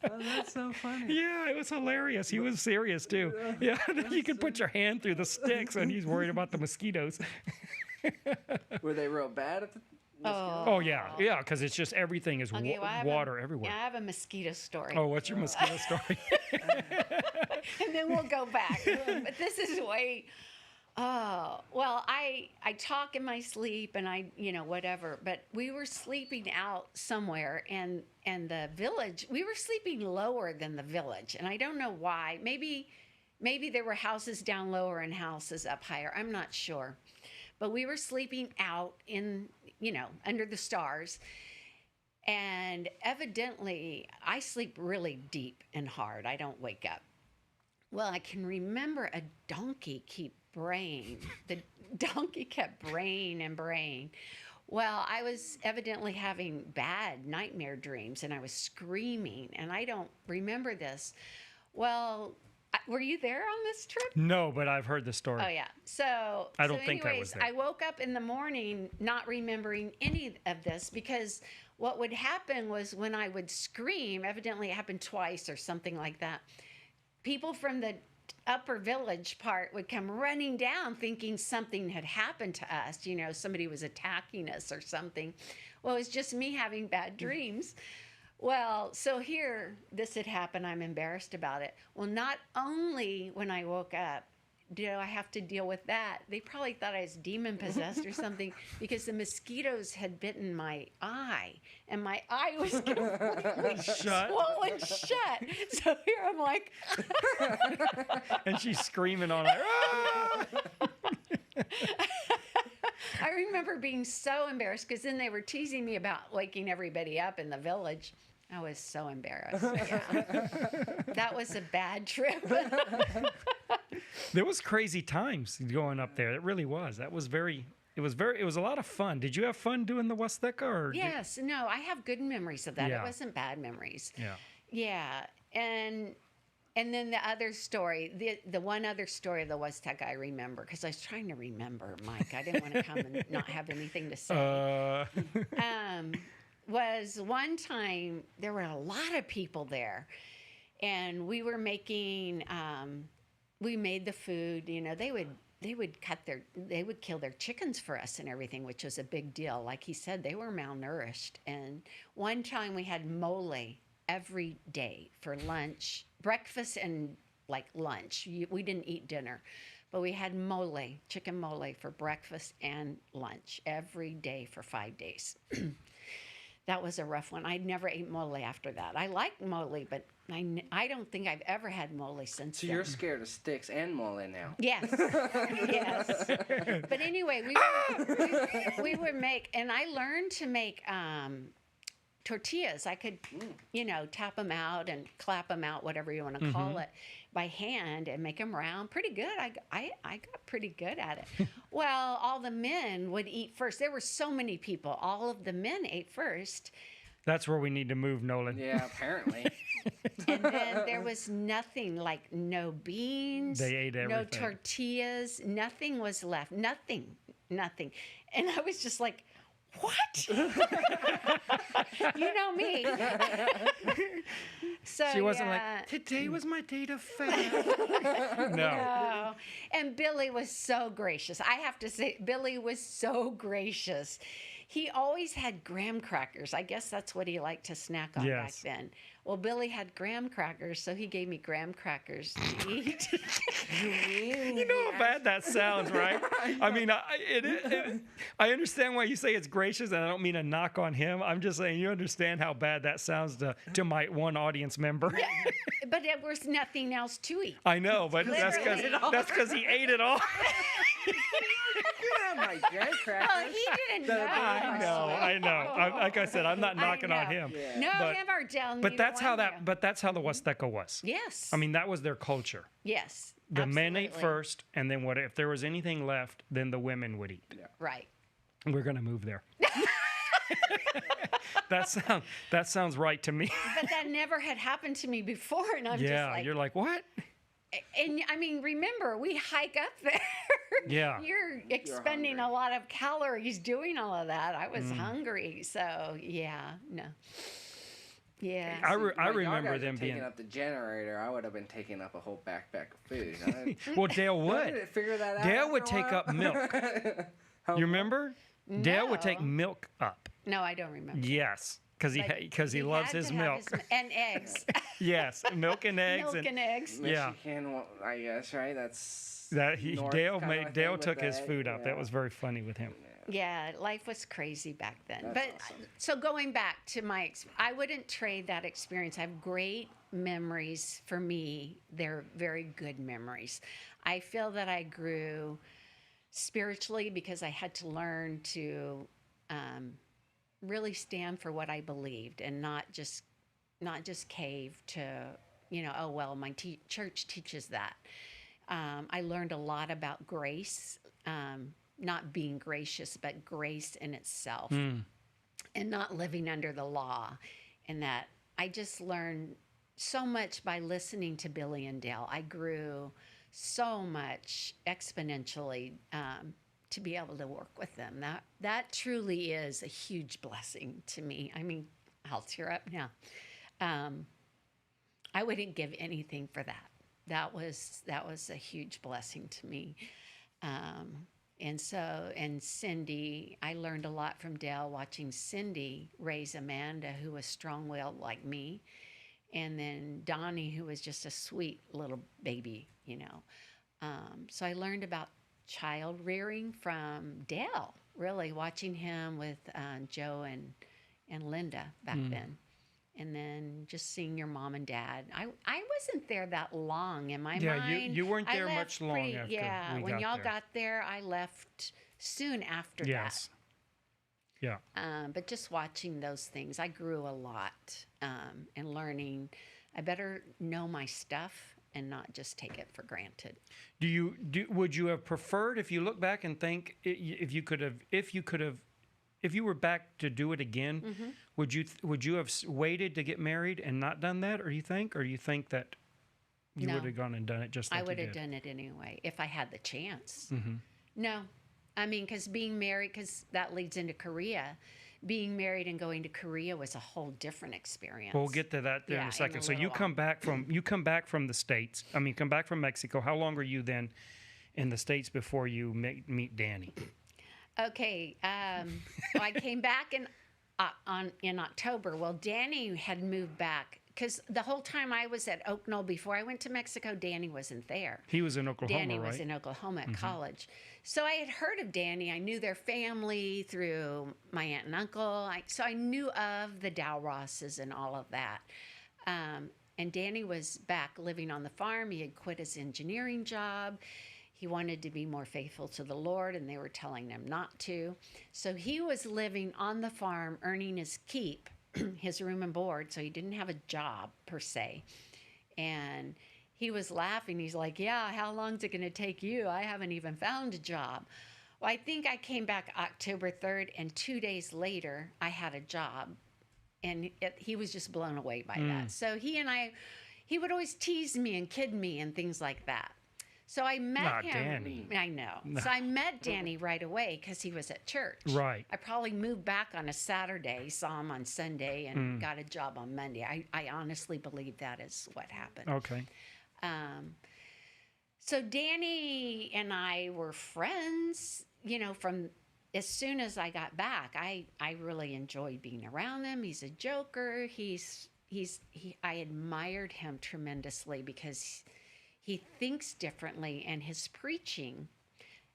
Oh, that's so funny. Yeah, it was hilarious. He was serious too. Yeah, you could put your hand through the sticks, and he's worried about the mosquitoes. Were they real bad at the mosquitoes? Oh yeah, because it's just everything is water everywhere. Yeah, I have a mosquito story. Oh, what's your mosquito story? And then we'll go back. But this is way. Oh, well, I talk in my sleep and I, whatever, but we were sleeping out somewhere and the village, we were sleeping lower than the village. And I don't know why. Maybe Maybe there were houses down lower and houses up higher. I'm not sure. But we were sleeping out in, under the stars. And evidently, I sleep really deep and hard. I don't wake up. Well, I can remember a donkey keep braying. The donkey kept braying and braying. Well, I was evidently having bad nightmare dreams, and I was screaming, and I don't remember this. Well, were you there on this trip? No, but I've heard the story. Oh, yeah. So, I don't think I was there. I woke up in the morning not remembering any of this, because what would happen was when I would scream, evidently it happened twice or something like that, people from the upper village part would come running down thinking something had happened to us. Somebody was attacking us or something. Well, it was just me having bad dreams. Well, so here, this had happened. I'm embarrassed about it. Well, not only when I woke up do I have to deal with that, they probably thought I was demon possessed or something, because the mosquitoes had bitten my eye, and my eye was completely swollen shut. So here I'm like, and she's screaming on her. Ah! I remember being so embarrassed, because then they were teasing me about waking everybody up in the village. I was so embarrassed. Yeah. That was a bad trip. There was crazy times going up there. It really was. It was a lot of fun. Did you have fun doing the Huasteca? Or yes. No, I have good memories of that. Yeah. It wasn't bad memories. Yeah. Yeah. And then the other story, the one other story of the Huasteca I remember, because I was trying to remember, Mike. I didn't want to come and not have anything to say. Was one time there were a lot of people there, and we were making, we made the food. They would kill their chickens for us and everything, which was a big deal. Like he said, they were malnourished. And one time we had mole every day for lunch, breakfast, and like lunch. We didn't eat dinner, but we had chicken mole for breakfast and lunch every day for 5 days. That was a rough one. I never ate mole after that. I liked mole, but I don't think I've ever had mole since So then. you're scared of sticks and mole now. Yes. Yes. But anyway, we would make, and I learned to make tortillas. I could, tap them out and clap them out, whatever you want to call it, by hand, and make them round. Pretty good. I got pretty good at it. Well, all the men would eat first. There were so many people. All of the men ate first. That's where we need to move, Nolan. Yeah, apparently. And then there was nothing, like no beans. They ate everything. No tortillas. Nothing was left. Nothing. And I was just like, what? You know me. So she wasn't like, today was my day to fast. No. No. And Billy was so gracious. I have to say, Billy was so gracious. He always had graham crackers. I guess that's what he liked to snack on back then. Well, Billy had graham crackers, so he gave me graham crackers to eat. You know how bad that sounds, right? I mean, I understand why you say it's gracious, and I don't mean a knock on him. I'm just saying you understand how bad that sounds to my one audience member. Yeah, but there was nothing else to eat. I know, but that's because he ate it all. Yeah, my graham crackers. Oh, he didn't know. I know. Like I said, I'm not knocking on him. Yeah. No, But- never tell me. But that's how the Huasteca was. Yes. I mean, that was their culture. Yes. The men ate absolutely. first, and then if there was anything left, then the women would eat. Yeah. Right. We're gonna move there. That sounds right to me. But that never had happened to me before, and I'm just like, you're like, what? and I mean, remember, we hike up there. Yeah. You're expending a lot of calories doing all of that. I was hungry, so yeah, no. Yeah. I My remember guys them were taking being. up the generator. I would have been taking up a whole backpack of food. Well, Dale I would. didn't figure that out. Dale would after a take while. up milk. You remember? Dale would take No. milk up. No, I don't remember. Yes, because he He loves had his to have milk. and eggs. Yes, milk and eggs. Milk and eggs. Yeah. Michigan, well, I guess, right? That's north Dale kinda thing Dale with took his that, food up. yeah. That was very funny with him. Yeah, life was crazy back then. That's But awesome. so going back to I wouldn't trade that experience. I have great memories for me, they're very good memories. I feel that I grew spiritually because I had to learn to really stand for what I believed and not just cave to, oh well, my church teaches that. I learned a lot about grace, not being gracious, but grace in itself, and not living under the law. And that I just learned so much by listening to Billy and Dale. I grew so much exponentially to be able to work with them. That truly is a huge blessing to me. I mean, I'll tear up now. I wouldn't give anything for that. That was a huge blessing to me. And Cindy, I learned a lot from Dale watching Cindy raise Amanda, who was strong-willed like me, and then Donnie, who was just a sweet little baby, So I learned about child rearing from Dale, really watching him with Joe and Linda back then. And then just seeing your mom and dad. I wasn't there that long in my mind. You weren't there much long after we when got y'all there. got there, I left soon after Yes. Yeah. But just watching those things, I grew a lot and learning. I better know my stuff and not just take it for granted. Would you have preferred, if you look back and think, if you were back to do it again, would you have waited to get married and not done that, or do you think that you No. would have gone and done it just like I would you have did? done it anyway if I had the chance. No, I mean, because being married, because that leads into Korea. Being married and going to Korea was a whole different experience. We'll get to that there in Yeah, a second. So little you come back from the States. I mean, come back from Mexico. How long are you then in the States before you meet Danny? Okay, I came back in October. Well, Danny had moved back because the whole time I was at Oak Knoll before I went to Mexico, Danny wasn't there. He was in Oklahoma, Danny right? was in Oklahoma at college. So I had heard of Danny. I knew their family through my aunt and uncle. So I knew of the Dalroses and all of that. And Danny was back living on the farm. He had quit his engineering job. He wanted to be more faithful to the Lord, and they were telling him not to. So he was living on the farm, earning his keep, his room and board, so he didn't have a job per se. And he was laughing. He's like, yeah, how long is it going to take you? I haven't even found a job. Well, I think I came back October 3rd, and 2 days later, I had a job. And he was just blown away by that. So he would always tease me and kid me and things like that. So I met him. Danny. I know. So I met Danny right away because he was at church. Right. I probably moved back on a Saturday, saw him on Sunday, and got a job on Monday. I honestly believe that is what happened. Okay. So Danny and I were friends, from as soon as I got back. I really enjoyed being around him. He's a joker. I admired him tremendously because he thinks differently, and his preaching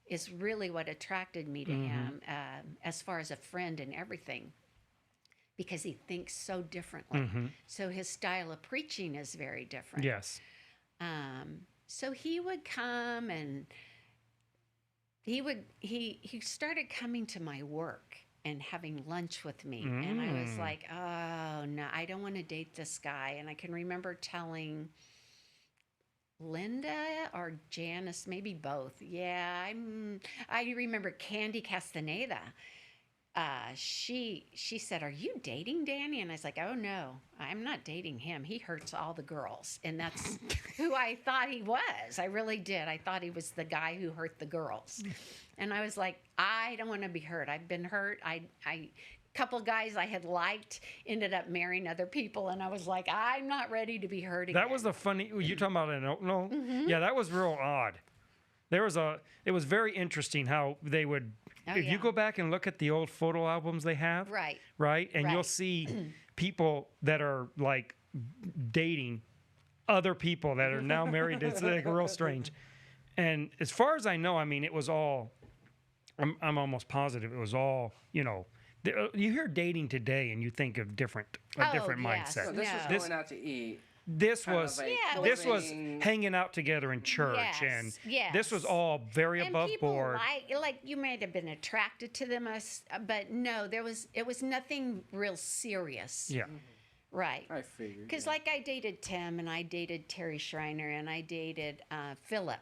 is really what attracted me to him as far as a friend and everything, because he thinks so differently. So his style of preaching is very different. Yes. So he would come and he started coming to my work and having lunch with me. And I was like, oh, no, I don't want to date this guy. And I can remember telling Linda or Janice, maybe both. Yeah, I remember Candy Castaneda. She said, "Are you dating Danny?" And I was like, "Oh no, I'm not dating him. He hurts all the girls." And that's who I thought he was. I really did. I thought he was the guy who hurt the girls. And I was like, I don't want to be hurt. I've been hurt. Couple guys I had liked ended up marrying other people, and I was like, I'm not ready to be hurt again. That was the funny. You're talking about an Oak Knoll? Yeah, that was real odd. It was very interesting how they would. If you go back and look at the old photo albums they have, right, and you'll see people that are like dating other people that are now married. It's like real strange. And as far as I know, I mean, it was all. I'm almost positive it was all. You hear dating today, and you think of different mindset. So this was going out to eat. this kind of was a Yeah, it this was living- hanging out together in church, and this was yes. all very And above people board. like you might have been attracted to them, but no, it was nothing real serious. Yeah. Right. I figured. Because yeah. like I dated Tim and I dated Terry Schreiner and I dated Philip.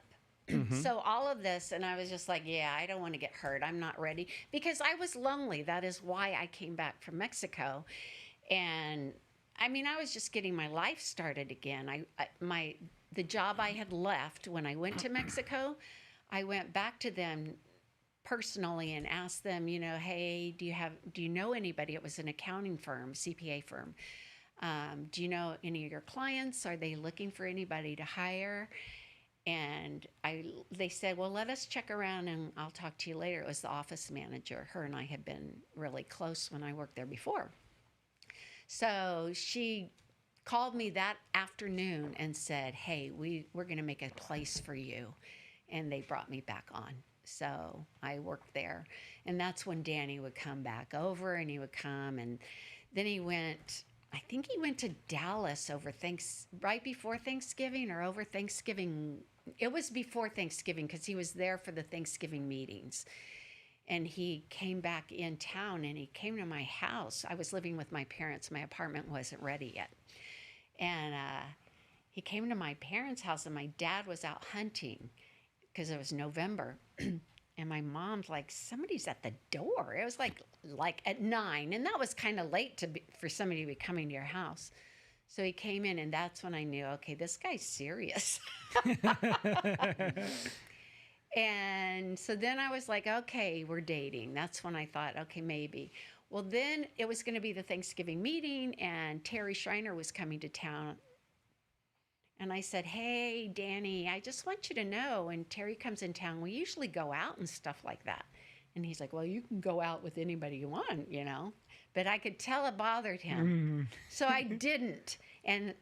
Mm-hmm. So all of this, and I was just like, yeah, I don't want to get hurt. I'm not ready because I was lonely. That is why I came back from Mexico, and I mean, I was just getting my life started again. The job I had left when I went to Mexico, I went back to them personally and asked them, you know, hey, do you know anybody? It was an accounting firm, CPA firm. Do you know any of your clients? Are they looking for anybody to hire? And they said, well, let us check around and I'll talk to you later. It was the office manager. Her and I had been really close when I worked there before. So she called me that afternoon and said, hey, we're going to make a place for you. And they brought me back on. So I worked there. And that's when Danny would come back over and he would come. And then I think he went to Dallas right before Thanksgiving or over Thanksgiving. It was before Thanksgiving because he was there for the Thanksgiving meetings. And he came back in town and he came to my house. I was living with my parents. My apartment wasn't ready yet. And he came to my parents' house and my dad was out hunting because it was November. And my mom's like, somebody's at the door. It was like at 9. And that was kind of late for somebody to be coming to your house. So he came in and that's when I knew, okay, this guy's serious. And so then I was like, okay, we're dating. That's when I thought, okay, maybe. Well, then it was going to be the Thanksgiving meeting, and Terry Schreiner was coming to town. And I said, hey, Danny, I just want you to know when Terry comes in town, we usually go out and stuff like that. And he's like, well, you can go out with anybody you want, you know. But I could tell it bothered him. So I didn't. And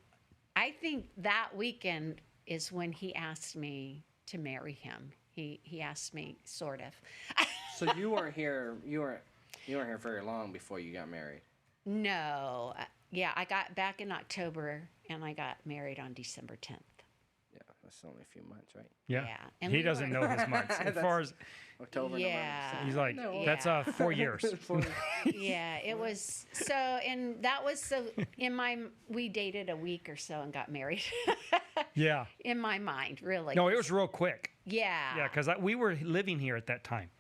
I think that weekend is when he asked me to marry him. He asked me, sort of. So you weren't here. You weren't here very long before you got married. No. Yeah, I got back in October, and I got married on December 10th. Yeah, that's only a few months, right? Yeah. Yeah, and He we doesn't know his months. As far as October, Yeah. November. he's like, No. that's 4 years. Yeah, it was so, and that was so. We dated a week or so and got married. Yeah. In my mind, really. No, it was real quick. Yeah. Yeah, because we were living here at that time.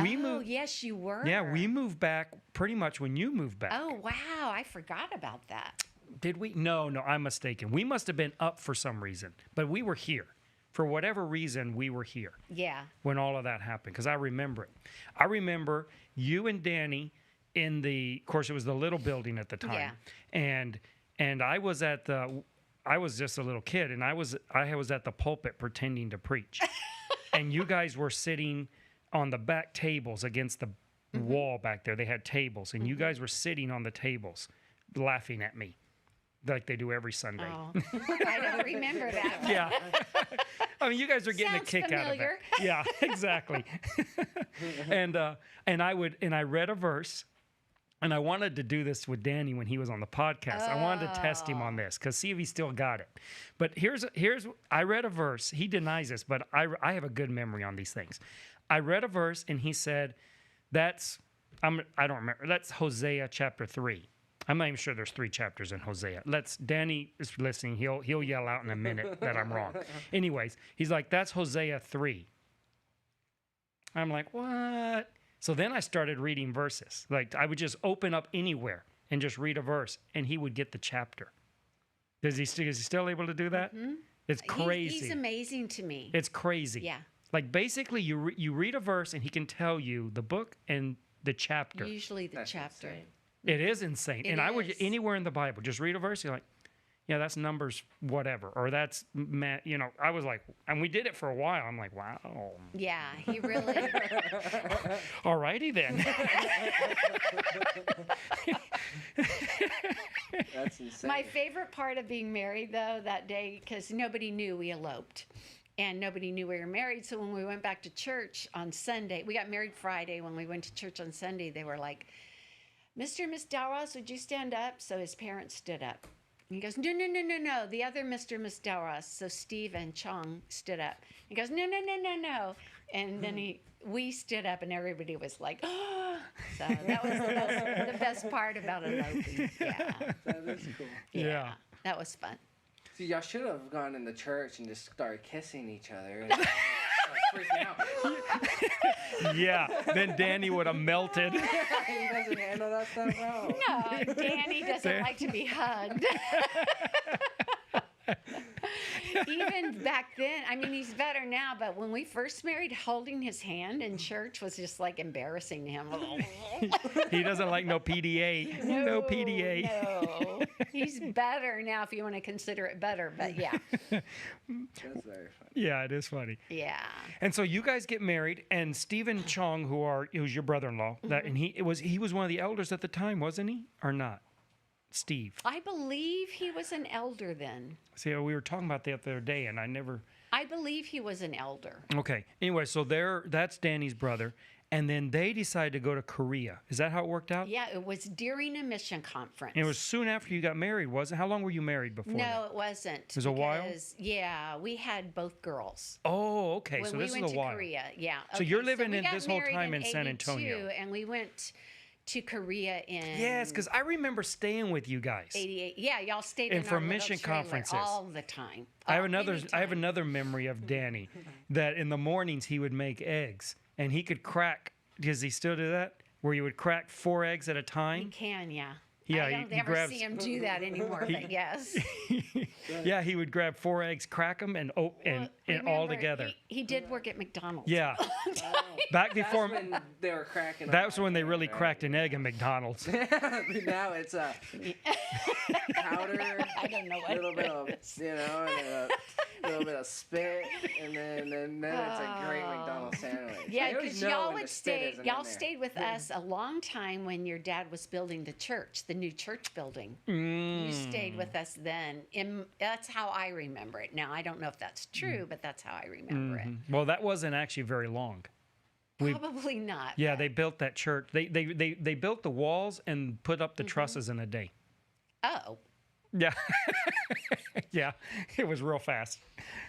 We Oh, moved. yes, you were. Yeah, we moved back pretty much when you moved back. Oh, wow, I forgot about that. Did we? No, I'm mistaken. We must have been up for some reason, but we were here. For whatever reason, we were here Yeah. when all of that happened, because I remember it. I remember you and Danny in of course, it was the little building at the time. Yeah. And I was just a little kid, and I was at the pulpit pretending to preach. And you guys were sitting on the back tables against the wall back there. They had tables, and you guys were sitting on the tables laughing at me like they do every Sunday. Oh, I don't remember that. Yeah. I mean, you guys are getting Sounds a kick familiar. out of it. Yeah, exactly. and I read a verse, and I wanted to do this with Danny when he was on the podcast. I wanted to test him on this because see if he still got it. But here's I read a verse. He denies this, but I have a good memory on these things. I read a verse, and he said, I don't remember. That's Hosea chapter 3. I'm not even sure there's 3 chapters in Hosea. Danny is listening. He'll yell out in a minute that I'm wrong. Anyways, he's like, that's Hosea 3. I'm like, what? So then I started reading verses. Like I would just open up anywhere and just read a verse, and he would get the chapter. Is he still able to do that? Mm-hmm. It's crazy. He's amazing to me. It's crazy. Yeah. Like basically, you read a verse, and he can tell you the book and the chapter. Usually the That's chapter. insane. It is insane. It And I would is. anywhere in the Bible, just read a verse, you're like, yeah, that's Numbers whatever, or that's, I was like, and we did it for a while. I'm like, wow. Yeah, he really. All righty then. That's insane. My favorite part of being married, though, that day, because nobody knew we eloped. And nobody knew we were married. So when we went back to church on Sunday, we got married Friday. When we went to church on Sunday, they were like, Mr. and Miss Dalros, would you stand up? So his parents stood up. He goes, no, no, no, no, no. The other Mr. and Miss Dalros. So Steve and Chong stood up. He goes, no, no, no, no, no. And then we stood up, and everybody was like, oh. So that was the best part about eloping. Yeah. That is cool. Yeah. That was fun. See, y'all should have gone in the church and just started kissing each other. And started freaking out. Yeah. Then Danny would have melted. He doesn't handle that stuff well. No, Danny doesn't like to be hugged. Even back then, I mean, he's better now, but when we first married, holding his hand in church was just like embarrassing to him. He doesn't like no PDA. No PDA. No. He's better now if you want to consider it better, but yeah. That's very funny. Yeah, it is funny. Yeah. And so you guys get married, and Stephen Chong, who's your brother-in-law, that and he was one of the elders at the time, wasn't he, or not? Steve. I believe he was an elder then. See, we were talking about that the other day, and I never. I believe he was an elder. Okay. Anyway, so that's Danny's brother, and then they decided to go to Korea. Is that how it worked out? Yeah, it was during a mission conference. And it was soon after you got married, wasn't it? How long were you married before? No, it wasn't. It was a while? Yeah, we had both girls. Oh, okay. When so we this went is a to while. Korea, yeah. So you're living we in got this whole married time in San Antonio. 82, and we went to Korea in Yes, because I remember staying with you guys. 88. Yeah, y'all stayed And in for our little mission trailer conferences. all the time. I have Anytime. another memory of Danny that in the mornings he would make eggs and he could crack. Does he still do that? Where you would crack 4 eggs at a You time? can, yeah. Yeah, I he don't ever grabs- see him do that anymore, but yes. Yeah, he would grab 4 eggs, crack them, and all Remember, together. He did work at McDonald's. Yeah, back before That's when they were cracking. that was when they really cracked an egg in McDonald's. Now it's a powder, I don't know what a little bit it of, is. and a little bit of spit, and then it's a great McDonald's sandwich. Yeah, I always because know y'all when the would spit stay. isn't Y'all in there. stayed with us a long time when your dad was building the church, the new church building. You Mm. stayed with us then. That's how I remember it. Now I don't know if that's true, but that's how I remember it. Well, that wasn't actually very long. Probably not. Yeah, but- they built that church. They built the walls and put up the trusses in a day. Oh, Yeah, yeah, it was real fast.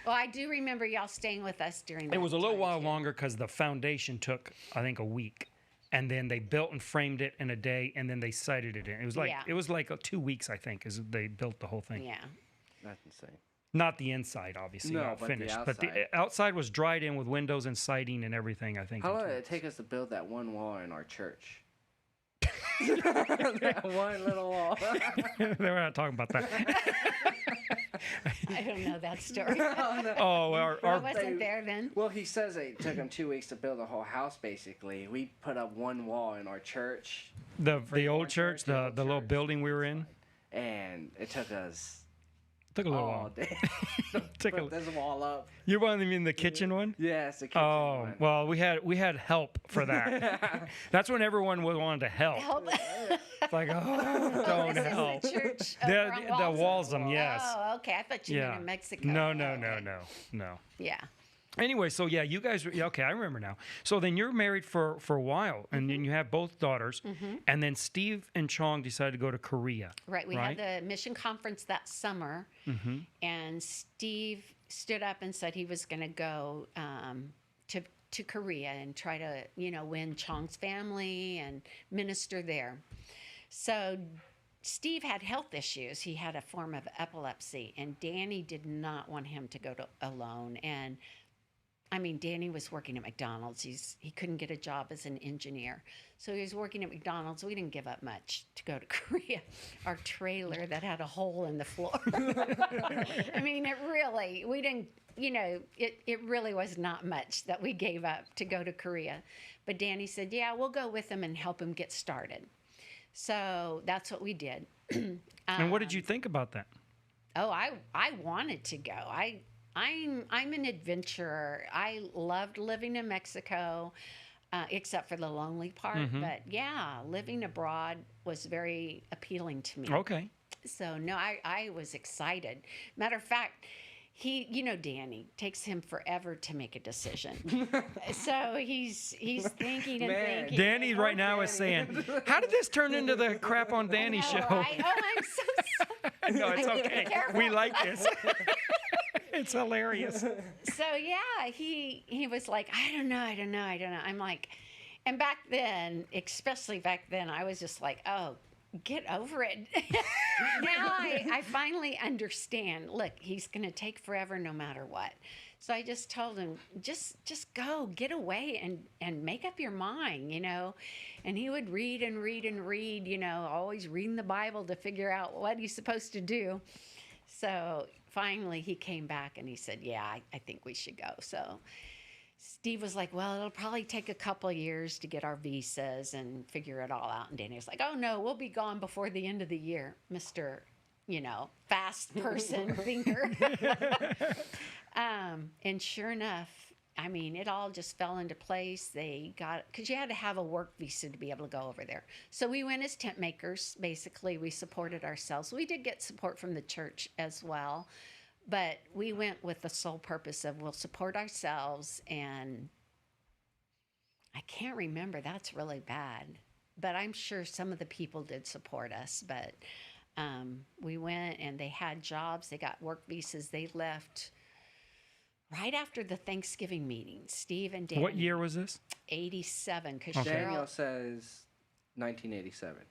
well, I do remember y'all staying with us during. That It was a little time, while too. longer because the foundation took, I think, a week, and then they built and framed it in a day, and then they sited it in. It was like Yeah. 2 weeks, I think, as they built the whole thing. Yeah. That's insane. Not the inside, obviously, No, not but the finished, but the outside. outside was dried in with windows and siding and everything. I think. How in long 2 did it weeks. take us to build that one wall in our church? That one little wall. We're not talking about that. I don't know that story. Oh, I our wasn't there then. Well, he says it took him 2 weeks to build a whole house. Basically, we put up one wall in our church, the old One church, the the old little church. building we were in. and it took us Took a little all while. day. Took a- Put this wall up. You want them in the kitchen one? Yes, the kitchen Oh, one. well, we had help for that. That's when everyone wanted to help. Help. It's like, oh, don't This help. is the church The, over on the Walsham, yes. Oh, okay. I thought you Yeah. meant in Mexico. No, Okay. no. Yeah. Anyway, so yeah, you guys. Yeah, okay, I remember now. So then you're married for a while, and then you have both daughters, and then Steve and Chong decided to go to Korea. Right. We Right. had the mission conference that summer, and Steve stood up and said he was going to go to Korea and try to, win Chong's family and minister there. So Steve had health issues. He had a form of epilepsy, and Danny did not want him to go alone. And I mean, Danny was working at McDonald's. He couldn't get a job as an engineer. So he was working at McDonald's. We didn't give up much to go to Korea. Our trailer that had a hole in the floor. I mean, we didn't, it really was not much that we gave up to go to Korea. But Danny said, yeah, we'll go with him and help him get started. So that's what we did. And what did you think about that? Oh, I wanted to go. I'm an adventurer. I loved living in Mexico, except for the lonely part. But yeah, living abroad was very appealing to me. Okay. So no, I was excited. Matter of fact, Danny takes him forever to make a decision. So he's thinking and Man. thinking. Danny right now is saying, "How did this turn into the crap on Danny I know, show?" right? Oh, I'm so sorry. No, it's I need to be okay. careful. We like this. It's hilarious. So yeah, he was like, I don't know. I'm like, and back then, especially back then, I was just like, oh, get over it. Now I finally understand. Look, he's going to take forever no matter what. So I just told him, just go, get away and make up your mind, you know. And he would read and read and read, you know, always reading the Bible to figure out what he's supposed to do. So finally he came back and he said, yeah, I think we should go. So Steve was like, well, it'll probably take a couple years to get our visas and figure it all out. And Danny was like, oh, no, we'll be gone before the end of the year, Mr., you know, fast person thinker. And sure enough, I mean, it all just fell into place. They got, because you had to have a work visa to be able to go over there. So we went as tent makers. Basically, we supported ourselves. We did get support from the church as well. But we went with the sole purpose of we'll support ourselves. And I can't remember. That's really bad. But I'm sure some of the people did support us. But we went and they had jobs. They got work visas. They left right after the Thanksgiving meeting. Steve and Danny. What year was this? 87. Because Okay. Daniel Cheryl. says 1987.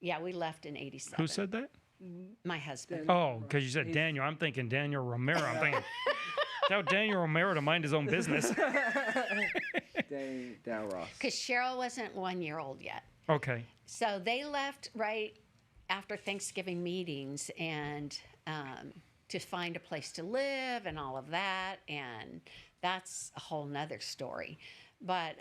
Yeah, we left in 87. Who said that? My husband. Oh, because you said Daniel. I'm thinking Daniel Romero. I'm thinking, tell Daniel Romero to mind his own business. Dalros. Because Cheryl wasn't 1 year old yet. Okay. So they left right after Thanksgiving meetings and to find a place to live and all of that. And that's a whole nother story. But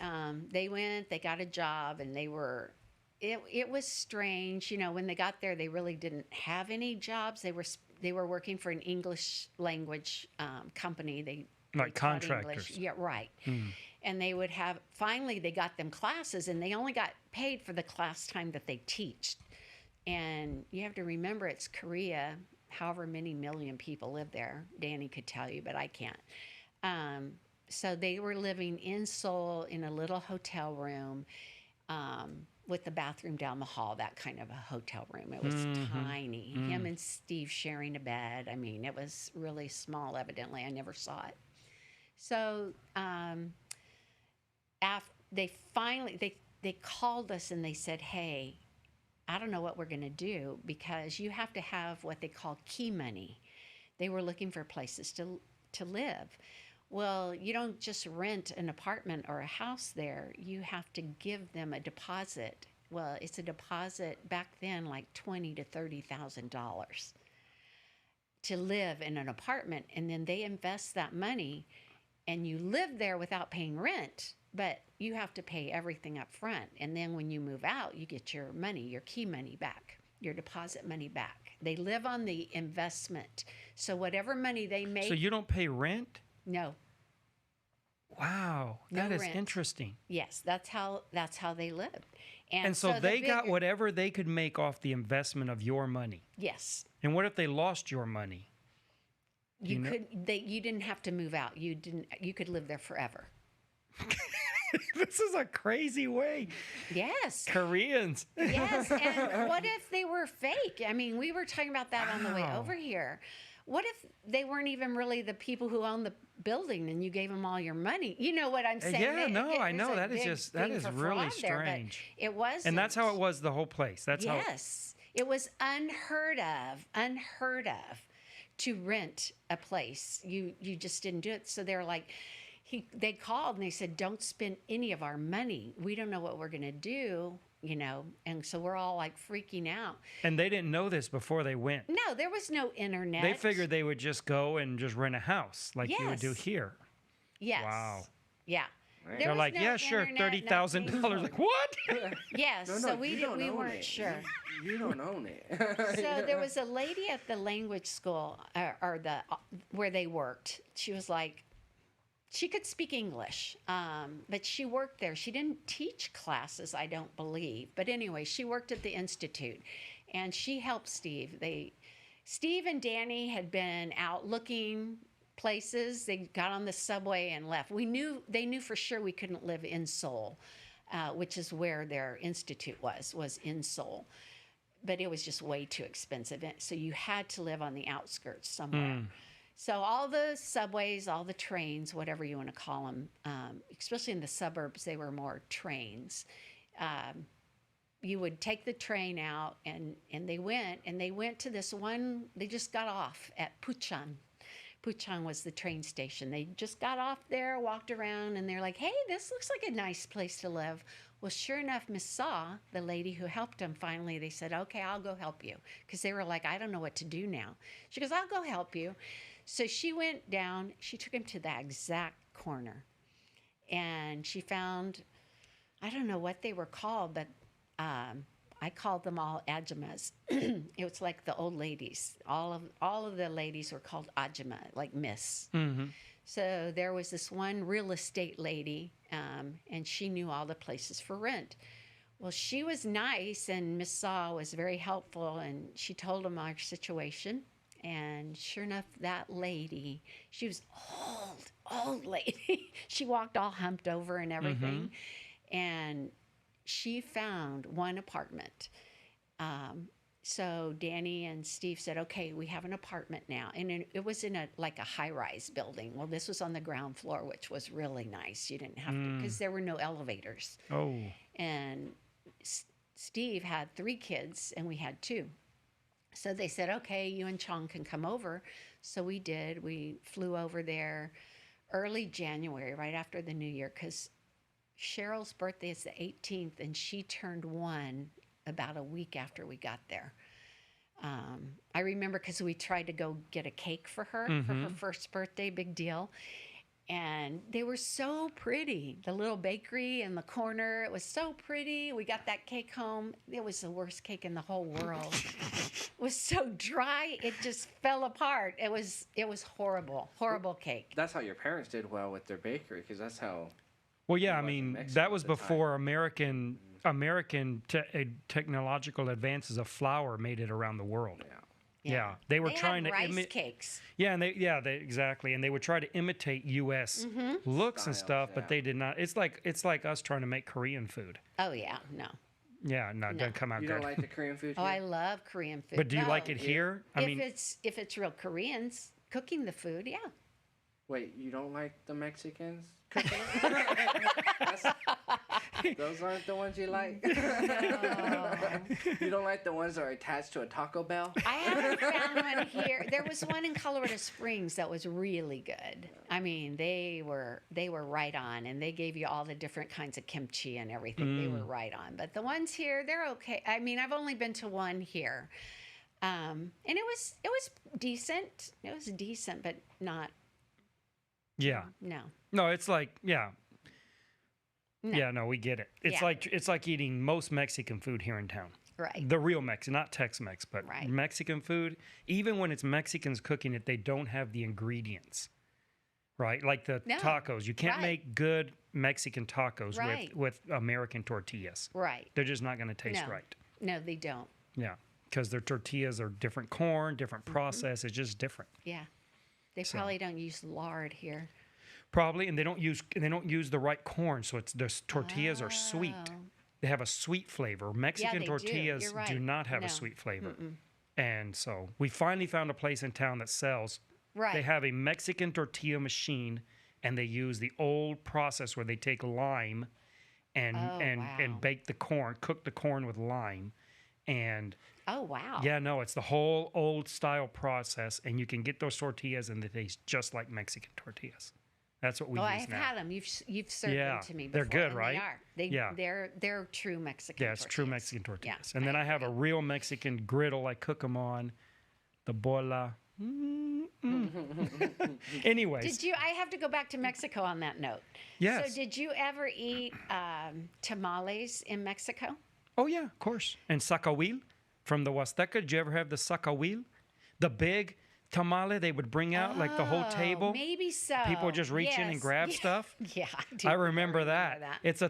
they went, they got a job, and they were, it was strange. You know, when they got there, they really didn't have any jobs. They were working for an English language company. They Like taught contractors. English. Yeah, right. And they would have, finally, they got them classes, and they only got paid for the class time that they teach. And you have to remember, it's Korea. However many million people live there. Danny could tell you, but I can't. So they were living in Seoul in a little hotel room with the bathroom down the hall, that kind of a hotel room. It was tiny. Him and Steve sharing a bed. I mean, it was really small, evidently. I never saw it. So after they finally, they called us and they said, hey, I don't know what we're going to do because you have to have what they call key money. They were looking for places to live. Well, you don't just rent an apartment or a house there. You have to give them a deposit. Well, it's a deposit back then like $20,000 to $30,000 to live in an apartment, and then they invest that money, and you live there without paying rent. But you have to pay everything up front. And then when you move out, you get your money, your key money back, your deposit money back. They live on the investment. So whatever money they make. So you don't pay rent? No. Wow. No That is rent. interesting. Yes, that's how they lived. And so the they got bigger- whatever they could make off the investment of your money. Yes. And what if they lost your money? You know- you didn't have to move out. You could live there forever. This is a crazy way. Yes. Koreans. Yes, and what if they were fake? I mean, we were talking about that on the way Wow. over here. What if they weren't even really the people who own the building and you gave them all your money? You know what I'm saying? Yeah, no, I there's know. a That is big just, that thing is for really fraud there, but strange. It was. And that's how it was the whole place. That's how. Yes. It was unheard of to rent a place. You just didn't do it. So they're like, they called and they said, don't spend any of our money. We don't know what we're going to do, you know. And so we're all like freaking out. And they didn't know this before they went. No, there was no internet. They figured they would just go and just rent a house like you would do Yes. here. Yes. Wow. Yeah. Right. There They're was like, no yeah, sure, internet, $30,000. nothing. Like, what? Yes. No, so you don't we own weren't it. sure. You don't own it. So there was a lady at the language school or the where they worked. She was like, she could speak English, but she worked there. She didn't teach classes, I don't believe. But anyway, she worked at the institute, and she helped Steve. Steve and Danny had been out looking places. They got on the subway and left. They knew for sure we couldn't live in Seoul, which is where their institute was in Seoul. but it was just way too expensive. So you had to live on the outskirts somewhere. So all the subways, all the trains, whatever you want to call them, especially in the suburbs, they were more trains. You would take the train out, and they went to this one. They just got off at Puchang. Puchang was the train station. They just got off there, walked around, and they're like, "Hey, this looks like a nice place to live." Well, sure enough, Miss Saw, the lady who helped them, finally, they said, "Okay, I'll go help you," because they were like, "I don't know what to do now." She goes, "I'll go help you." So she went down. She took him to that exact corner, and she found, I don't know what they were called, but I called them all ajumas. It was like the old ladies. All of the ladies were called ajuma, like Miss. So there was this one real estate lady, and she knew all the places for rent. Well, she was nice, and Miss Saw was very helpful, and she told them our situation. And sure enough, that lady, she was old lady. She walked all humped over and everything. And she found one apartment. So Danny and Steve said, "Okay, we have an apartment now." And it was in a high-rise building. Well, this was on the ground floor, which was really nice. You didn't have to, because there were no elevators. Oh. And Steve had 3 kids, and we had 2. So they said, "Okay, you and Chong can come over." So we did. We flew over there early January, right after the New Year, because Cheryl's birthday is the 18th, and she turned 1 about a week after we got there. I remember because we tried to go get a cake for her first birthday, big deal. And they were so pretty. The little bakery in the corner, it was so pretty. We got that cake home. It was the worst cake in the whole world. It was so dry, it just fell apart. It was horrible cake. That's how your parents did well with their bakery, because that's how. Well, yeah, I was in mean, Mexico that at was the time. before American technological advances of flour made it around the world. Yeah, they were trying had to rice cakes. Yeah, and they exactly, and they would try to imitate U.S. looks and Styles, stuff, but yeah. they did not. It's like us trying to make Korean food. Oh yeah, no. Yeah, no, it doesn't come out You good. don't like the Korean food Oh, here? I love Korean food. But do you No. like it here? I mean, if it's real Koreans cooking the food, yeah. Wait, you don't like the Mexicans cooking it? Those aren't the ones you like? You don't like the ones that are attached to a Taco Bell? I haven't found one here. There was one in Colorado Springs that was really good. I mean, they were right on, and they gave you all the different kinds of kimchi and everything. They were right on. But the ones here, they're okay. I mean, I've only been to one here, and it was decent. It was decent, but not. yeah. No. It's like, yeah. No. Yeah, no, we get it. It's like eating most Mexican food here in town. Right. The real Mexican, not Tex-Mex, but Right. Mexican food. Even when it's Mexicans cooking it, they don't have the ingredients, right? Like the No. tacos. You can't Right. make good Mexican tacos Right. with American tortillas. Right. They're just not going to taste No. right. No, they don't. Yeah, because their tortillas are different corn, different process. It's just different. Yeah. They So. probably don't use lard here. Probably, and they don't use the right corn, so it's their tortillas are sweet. Oh. They have a sweet flavor. Mexican they do. tortillas You're right. do not have No. a sweet flavor. And so we finally found a place in town that sells. Right. They have a Mexican tortilla machine, and they use the old process where they take lime and wow. bake the corn, cook the corn with lime, and Oh, wow. yeah, no, it's the whole old style process, and you can get those tortillas, and they taste just like Mexican tortillas. That's what we Oh, use I've now. had them. You've served Yeah, them to me before. they're good, and right? They are. Yeah. They're true Mexican. Yeah, it's true tortillas. Mexican tortillas. Yeah, And then I have a real Mexican griddle I cook them on, the bola. Anyways, I have to go back to Mexico on that note. Yes. So did you ever eat tamales in Mexico? oh yeah, of course. And sacahuil from the Huasteca. Did you ever have the sacahuil? The big tamale they would bring out, like the whole Oh, table. Maybe so. People just reach in and Yes. grab Yeah. stuff. Yeah, I remember that.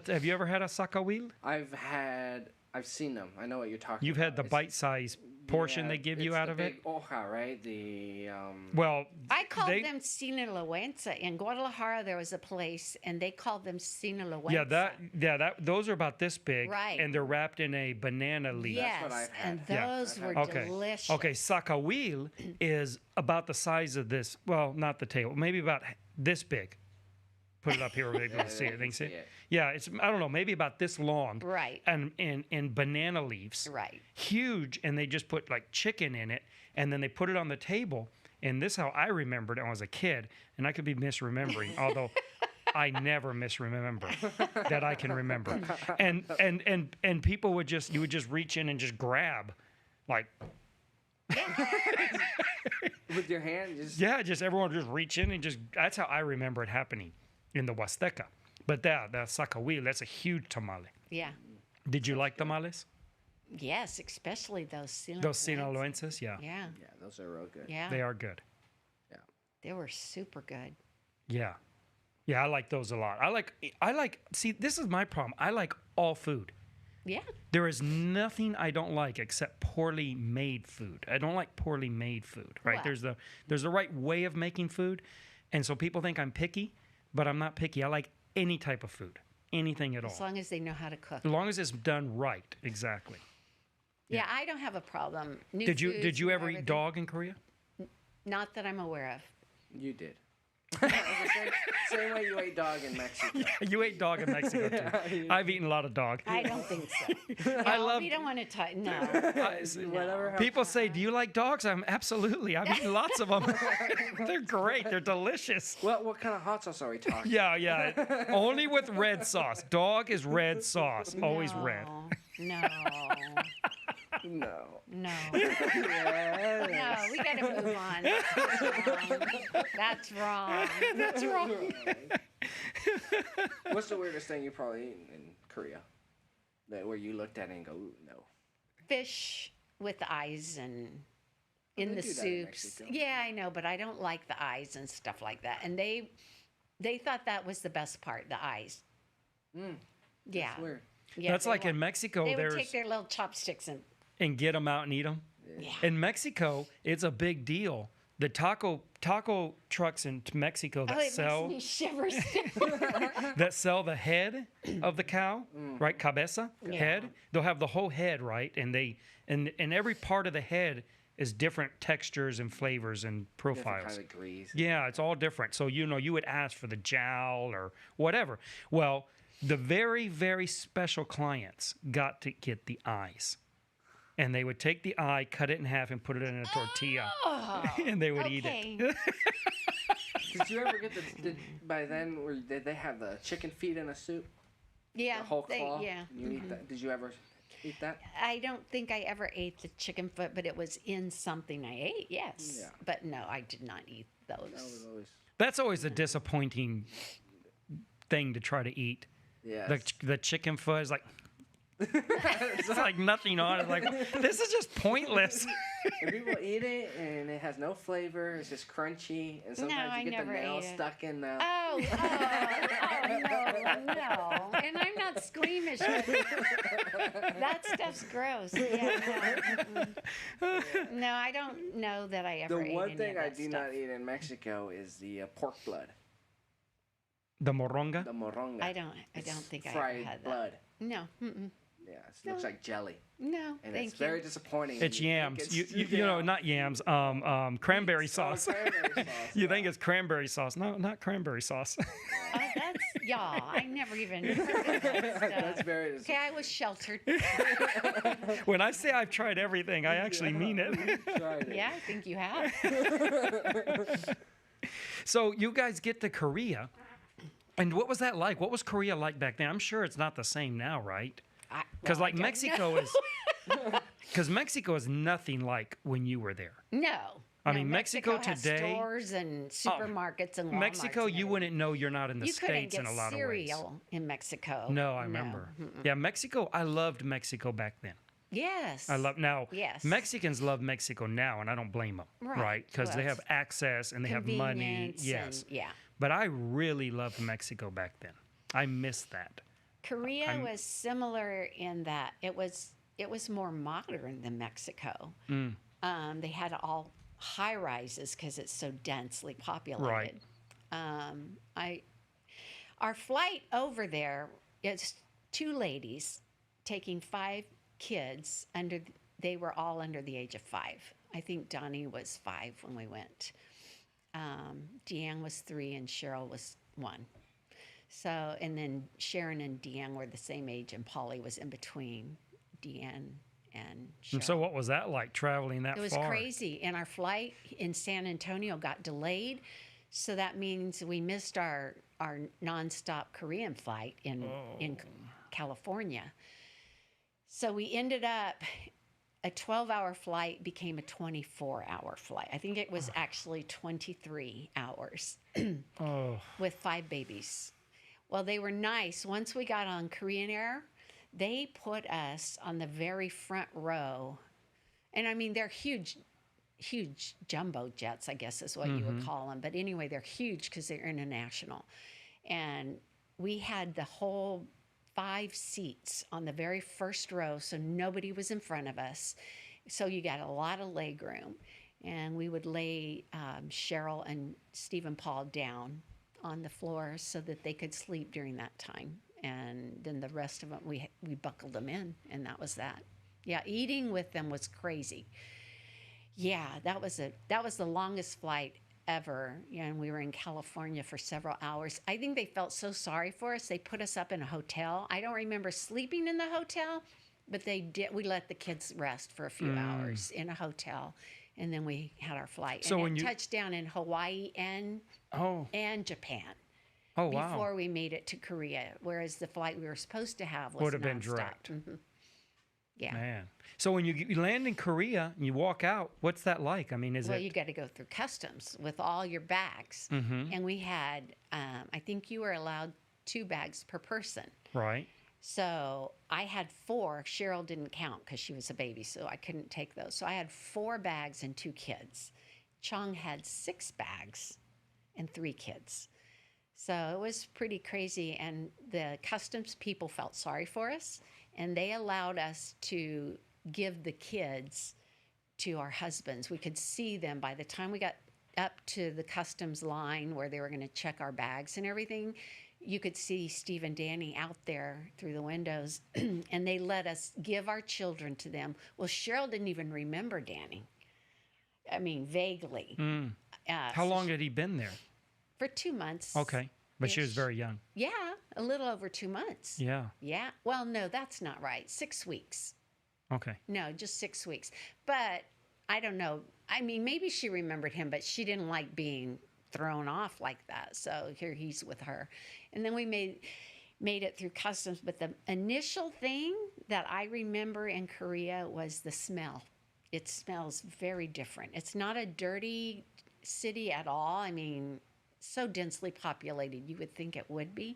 Have you ever had a sacahuil? I've seen them. I know what you're talking You've about. had the It's bite-sized portion Yeah, they give you it's out the of it. big hoja, right? The Well, I called they- them sinaloenza. In Guadalajara, there was a place, and they called them sinaloenza. those are about this big, Right. and they're wrapped in a banana leaf. Yes, what I've had. and Yeah. those were Okay. delicious. Okay, sacahuil is about the size of this. Well, not the table, maybe about this big. Put it up here where they can see you it. They can can see see it. it. Yeah, it's I don't know, maybe about this long. Right. And in banana leaves. Right. Huge, and they just put like chicken in it, and then they put it on the table. And this is how I remembered it when I was a kid, and I could be misremembering, although I never misremember that I can remember. And people would just you would just reach in and just grab, like with your hand, just yeah, just everyone would just reach in and just that's how I remember it happening in the Huasteca. But the sacahuil, that's a huge tamale. Yeah. Did you like tamales? Yes, especially those sinaloenza. Those sinaloenses, yeah. Yeah. yeah, those are real good. Yeah. They are good. They were super good. Yeah. Yeah, I like those a lot. I like see, this is my problem. I like all food. Yeah. There is nothing I don't like except poorly made food. I don't like poorly made food, right? Well- There's the right way of making food. And so people think I'm picky, but I'm not picky. I like any type of food. Anything at As all. long as they know how to cook. As long as it's done right. Exactly. Yeah, I don't have a problem. New Did you foods, ever everything. eat dog in Korea? Not that I'm aware of. You did. same way you ate dog in Mexico. You ate dog in Mexico too. I've eaten a lot of dog. I don't think so. I No, love we don't want to talk. No. Whatever. people say, "Do you like dogs?" I'm absolutely. I've eaten lots of them. They're great. They're delicious. What kind of hot sauce are we talking? Yeah. Only with red sauce. Dog is red sauce. Always red. No. No. No. Yes. No, we got to move on. That's wrong. That's wrong. What's the weirdest thing you probably eaten in Korea? That where you looked at it and go, ooh, no. Fish with eyes and in they the do that in soups. Mexico. Yeah, I know, but I don't like the eyes and stuff like that. And they thought that was the best part, the eyes. Yeah. It's weird. Yeah, That's they like wa- in Mexico. They would There's take their little chopsticks and get them out and eat them. yeah. In Mexico, it's a big deal. The taco trucks in Mexico that Oh, it sell makes me shiver. that sell the head of the cow, right? Cabeza, Yeah. head. They'll have the whole head, right? And every part of the head is different textures and flavors and Different profiles. kind of grease. Yeah, it's all different. So you would ask for the jowl or whatever. Well, the very, very special clients got to get the eyes. And they would take the eye, cut it in half, and put it in a tortilla. Oh, And they would eat okay. it. Did you ever get by then, did they have the chicken feet in a soup? Yeah. The whole claw? yeah. You eat that? Did you ever eat that? I don't think I ever ate the chicken foot, but it was in something I ate, yes. Yeah. But no, I did not eat those. That was always. That's always a disappointing thing to try to eat. Yeah. The chicken foot is like, it's like nothing on it. Like, this is just pointless. And people eat it and it has no flavor. It's just crunchy, and sometimes I you get the never nail ate it. stuck in the. Oh, no. And I'm not squeamish. But that stuff's gross. Yeah, no. No, I don't know that I ever The ate one any thing of I that do stuff. not eat in Mexico is the pork blood, The moronga. the moronga. I don't think I fried ever had that. blood. No, mm-mm. Yeah, it looks like jelly, No, and thank it's you. very disappointing. It's You think yams. it's- You know, not yams. Cranberry Oh, sauce. cranberry sauce, You yeah. think it's cranberry sauce? No, not cranberry sauce. Oh, that's y'all. I never even heard of that stuff. That's very Okay, I was sheltered. When I say I've tried everything, I actually mean it. Tried it. Yeah, I think you have. So you guys get to Korea, and what was that like? What was Korea like back then? I'm sure it's not the same now, right? Because Well, I like don't Mexico know. is, because Mexico is nothing like when you were there. No. I No, mean, Mexico has today- stores and supermarkets and Walmarts Mexico, and you everything. wouldn't know you're not in the You couldn't States get in a lot of ways. cereal in Mexico. No, I remember. Yeah, Mexico. I loved Mexico back then. Yes. I love now. Yes. Mexicans love Mexico now, and I don't blame them. Right. Because they Well, have access and they have money. Convenience Yes. and- yeah. But I really loved Mexico back then. I miss that. Korea was similar in that it was it was more modern than Mexico. Mm. They had all high rises because it's so densely populated. Right. Our flight over there, it's two ladies taking 5 kids they were all under the age of 5. I think Donnie was 5 when we went. Deanne was 3 and Cheryl was 1. So, and then Sharon and Deanne were the same age, and Polly was in between Deanne and Cheryl. And so what was that like, traveling that far? It was crazy. And our flight in San Antonio got delayed. So that means we missed our nonstop Korean flight in California. So we ended up, a 12-hour flight became a 24-hour flight. I think it was actually 23 hours with 5 babies. Well, they were nice. Once we got on Korean Air, they put us on the very front row. And I mean, they're huge jumbo jets, I guess is what you would call them. But anyway, they're huge because they're international. And we had the whole 5 seats on the very first row, so nobody was in front of us. So you got a lot of leg room. And we would lay Cheryl and Steve and Paul down on the floor so that they could sleep during that time. And then the rest of them, we buckled them in, and that was that. Yeah, eating with them was crazy. Yeah, that was the longest flight ever. And we were in California for several hours. I think they felt so sorry for us. They put us up in a hotel. I don't remember sleeping in the hotel, but they did. We let the kids rest for a few hours in a hotel, and then we had our flight. So and when it you touched down in Hawaii and Japan. Oh, wow. Before we made it to Korea, whereas the flight we were supposed to have was would have been nonstop. direct. Yeah. Man. So when you land in Korea and you walk out, what's that like? I mean, Well, you got to go through customs with all your bags. And we had, I think you were allowed 2 bags per person. Right. So I had 4. Cheryl didn't count because she was a baby, so I couldn't take those. So I had 4 bags and 2 kids. Chong had 6 bags and 3 kids. So it was pretty crazy. And the customs people felt sorry for us, and they allowed us to give the kids to our husbands. We could see them by the time we got up to the customs line where they were going to check our bags and everything. You could see Steve and Danny out there through the windows, and they let us give our children to them. Well, Cheryl didn't even remember Danny. I mean, vaguely. How long had he been there? For 2 months. Okay. But she was very young. Yeah, a little over 2 months. Yeah. Yeah. Well, no, that's not right. 6 weeks. Okay. No, just 6 weeks. But I don't know. I mean, maybe she remembered him, but she didn't like being thrown off like that. So here he's with her. And then we made it through customs. But the initial thing that I remember in Korea was the smell. It smells very different. It's not a dirty city at all. I mean, so densely populated, you would think it would be.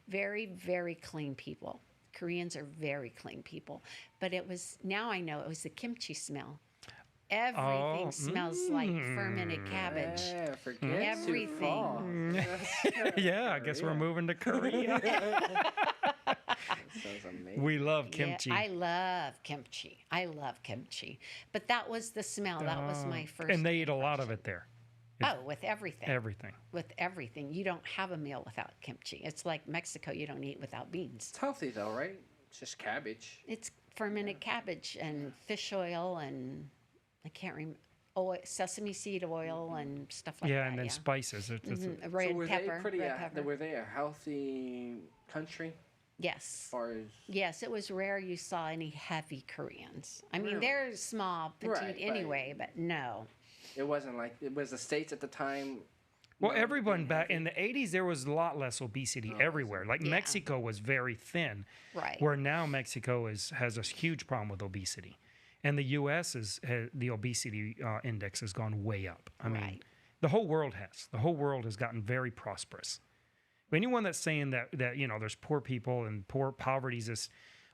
Very, very clean people. Koreans are very clean people. But it was, now I know, it was the kimchi smell. Everything smells like fermented cabbage. Yeah, forget Everything. Yeah, I guess we're moving to Korea. Sounds amazing. We love kimchi. Yeah, I love kimchi. I love kimchi. But that was the smell. That was my first. And they eat a lot of it there. Oh, with everything. Everything. With everything. You don't have a meal without kimchi. It's like Mexico, you don't eat without beans. It's healthy though, right? It's just cabbage. It's fermented cabbage and fish oil and I can't remember. Sesame seed oil and stuff like that. Yeah, and then spices. Red So were pepper. they pretty? Red pepper. Were they a healthy country Yes. as far as? Yes, it was rare you saw any heavy Koreans. I mean, Really? they're small, petite Right, but- anyway, but no. It wasn't like it was the States at the time. Well, not everyone being back healthy? in the 80s, there was a lot less obesity everywhere. Like Yeah. Mexico was very thin, Right. where now Mexico has a huge problem with obesity. And the U.S. the obesity index has gone way up. I mean, Right. the whole world has. The whole world has gotten very prosperous. Anyone that's saying that there's poor people and poverty is this,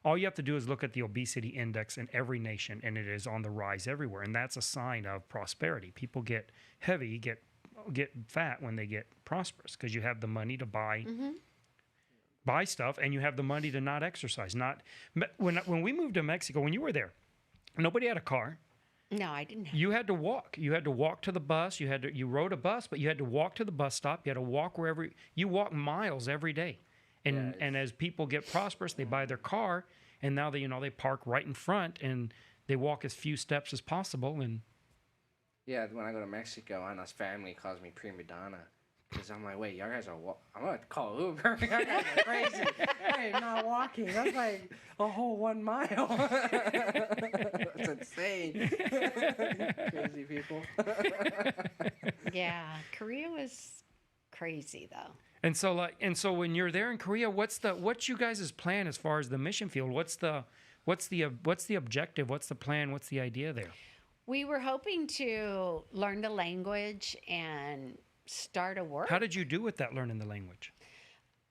all you have to do is look at the obesity index in every nation, and it is on the rise everywhere. And that's a sign of prosperity. People get heavy, get fat when they get prosperous because you have the money to buy buy stuff, and you have the money to not exercise. Not when we moved to Mexico, when you were there, nobody had a car. No, I didn't have. You had to walk. You had to walk to the bus. You rode a bus, but you had to walk to the bus stop. You had to walk wherever you walk miles every day. And as people get prosperous, they buy their car, and now they park right in front and they walk as few steps as possible. And yeah, when I go to Mexico, Anna's family calls me prima donna. Because I'm like, wait, y'all guys are I'm going to call Uber. Y'all guys are crazy. Hey, not walking. That's like a whole 1 mile. That's insane. Crazy people. Yeah, Korea was crazy, though. And so when you're there in Korea, what's you guys' plan as far as the mission field? What's the objective? What's the plan? What's the idea there? We were hoping to learn the language and start a work. How did you do with that, learning the language?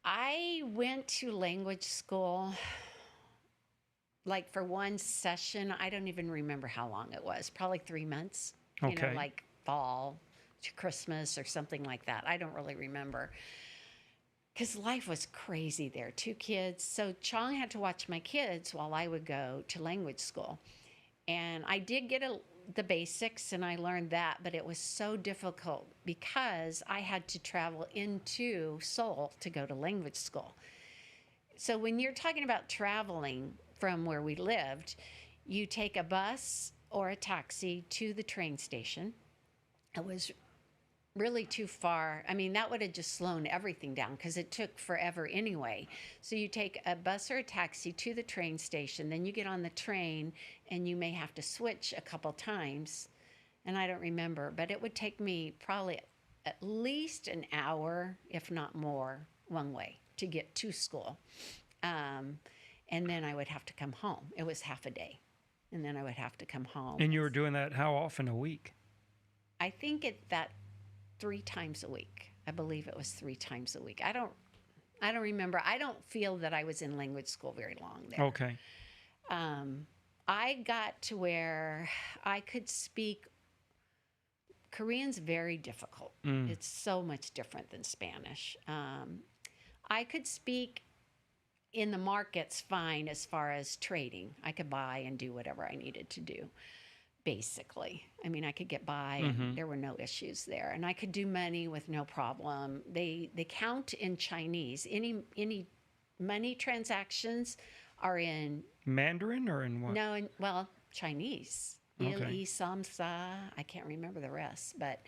I went to language school like for one session. I don't even remember how long it was. Probably 3 months. Okay. Like fall to Christmas or something like that. I don't really remember. Because life was crazy there. 2 kids. So Chong had to watch my kids while I would go to language school. And I did get the basics, and I learned that, but it was so difficult because I had to travel into Seoul to go to language school. So when you're talking about traveling from where we lived, you take a bus or a taxi to the train station. It was really too far. I mean, that would have just slowed everything down because it took forever anyway. So you take a bus or a taxi to the train station, then you get on the train, and you may have to switch a couple times. And I don't remember, but it would take me probably at least an hour, if not more, one way to get to school. And then I would have to come home. It was half a day. And then I would have to come home. And you were doing that how often a week? I think 3 times a week. I believe it was 3 times a week. I don't remember. I don't feel that I was in language school very long there. Okay. I got to where I could speak. Korean's very difficult. It's so much different than Spanish. I could speak in the markets fine as far as trading. I could buy and do whatever I needed to do. Basically, I mean, I could get by, and there were no issues there, and I could do money with no problem. They count in Chinese. Any money transactions are in Mandarin or in what? No, Chinese. Okay. Ili, Samsa. I can't remember the rest, but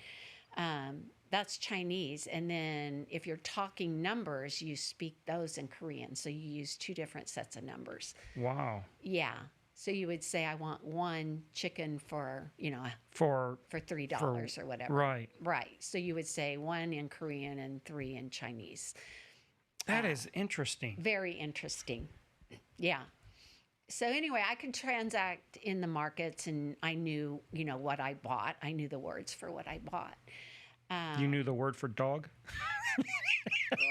that's Chinese. And then if you're talking numbers, you speak those in Korean. So you use 2 different sets of numbers. Wow. Yeah. So you would say, I want 1 chicken for $3 or whatever. Right. Right. So you would say 1 in Korean and 3 in Chinese. That is interesting. Very interesting. Yeah. So anyway, I could transact in the markets, and I knew, what I bought. I knew the words for what I bought. You knew the word for dog?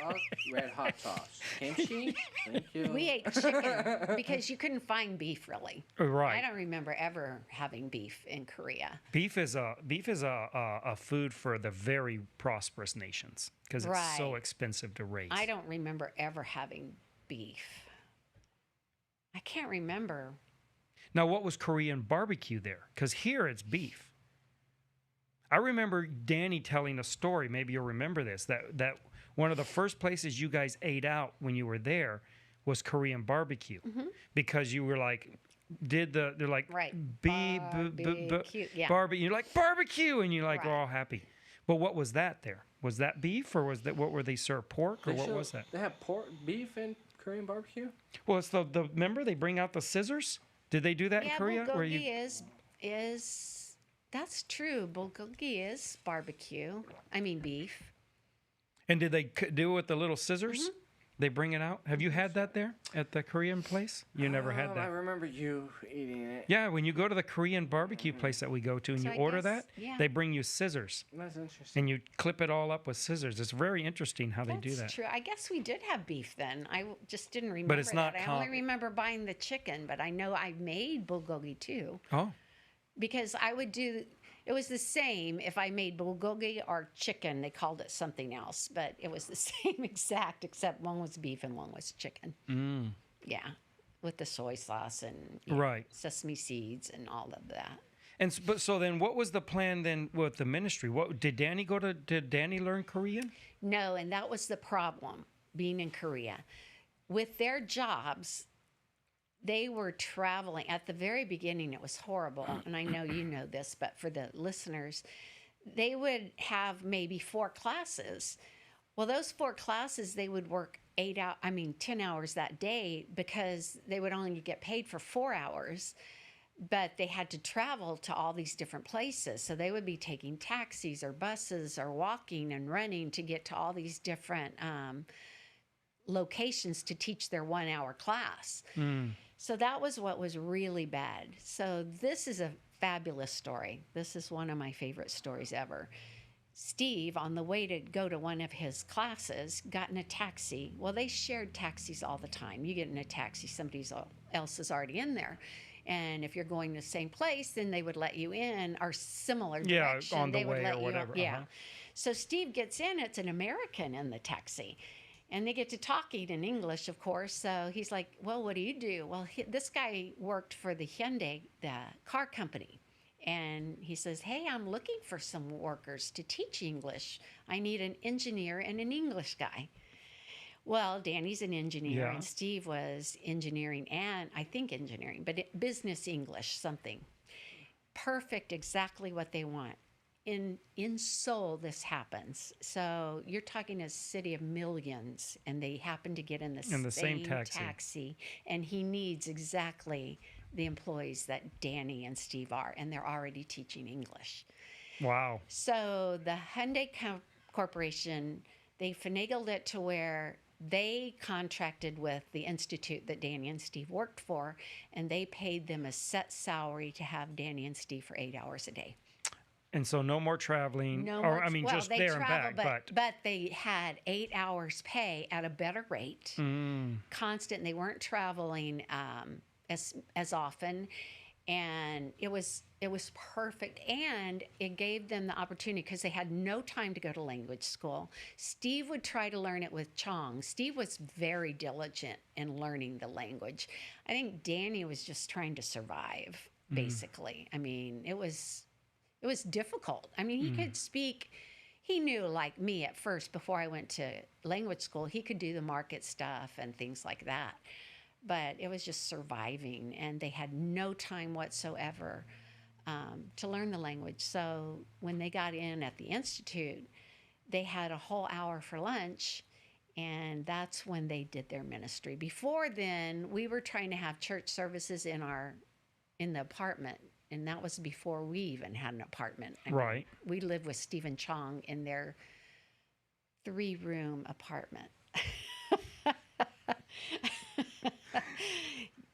Dog, red hot sauce. Kimchi? Thank you. We ate chicken because you couldn't find beef really. Right. I don't remember ever having beef in Korea. Beef is a food for the very prosperous nations because it's so expensive to raise. I don't remember ever having beef. I can't remember. Now, what was Korean barbecue there? Because here it's beef. I remember Danny telling a story, maybe you'll remember this, that one of the first places you guys ate out when you were there was Korean barbecue. Because you were like, they're like, right. barbecue. Yeah. Barbecue. You're like, barbecue. And you're like, Right. we're all happy. But what was that there? Was that beef or what were they served? Pork or what was that? They have beef in Korean barbecue? Well, it's the remember they bring out the scissors? Did they do that in Korea? Bulgogi is that's true. Bulgogi is barbecue. I mean beef. And did they do it with the little scissors? They bring it out. Have you had that there at the Korean place? You never had I that. remember you eating it. Yeah, when you go to the Korean barbecue place that we go to and So you I order guess- that, yeah. they bring you scissors That's interesting. and you clip it all up with scissors. It's very interesting how they do that. That's true. I guess we did have beef then. I just didn't remember. it's not that. I only remember buying the chicken, but I know I made bulgogi too. Oh, Because I would do, It was the same if I made bulgogi or chicken. They called it something else, but it was the same exact, except one was beef and one was chicken. Yeah, with the soy sauce and Right. sesame seeds and all of that. And but so then, what was the plan then with the ministry? What did Danny go to? Did Danny learn Korean? No, and that was the problem being in Korea. With their jobs, they were traveling. At the very beginning, it was horrible. And I know you know this, but for the listeners, they would have maybe 4 classes. Well, those 4 classes, they would work 10 hours that day because they would only get paid for 4 hours. But they had to travel to all these different places. So they would be taking taxis or buses or walking and running to get to all these different locations to teach their 1-hour class. So that was what was really bad. So this is a fabulous story. This is one of my favorite stories ever. Steve, on the way to go to one of his classes, got in a taxi. Well, they shared taxis all the time. You get in a taxi, somebody else is already in there. And if you're going to the same place, then they would let you in, or similar direction. Yeah, on the they would way let or you whatever. Yeah. So Steve gets in. It's an American in the taxi. And they get to talking in English, of course. So he's like, well, what do you do? Well, this guy worked for the Hyundai, the car company. And he says, hey, I'm looking for some workers to teach English. I need an engineer and an English guy. Well, Danny's an engineer, and Steve was engineering and I think engineering, but business English, something. Perfect, exactly what they want. In Seoul, this happens. So you're talking a city of millions, and they happen to get in the same taxi, and he needs exactly the employees that Danny and Steve are, and they're already teaching English. Wow. So the Hyundai Corporation, they finagled it to where they contracted with the institute that Danny and Steve worked for, and they paid them a set salary to have Danny and Steve for 8 hours a day. And so no more traveling, just they there and back. But they had 8 hours pay at a better rate, constant. They weren't traveling as often, and it was perfect. And it gave them the opportunity because they had no time to go to language school. Steve would try to learn it with Chong. Steve was very diligent in learning the language. I think Danny was just trying to survive, basically. I mean, it was difficult. I mean, he could speak. He knew, like me at first, before I went to language school, he could do the market stuff and things like that. But it was just surviving, and they had no time whatsoever to learn the language. So when they got in at the Institute, they had a whole hour for lunch, and that's when they did their ministry. Before then, we were trying to have church services in the apartment. And that was before we even had an apartment. Right. We lived with Stephen Chong in their 3-room apartment.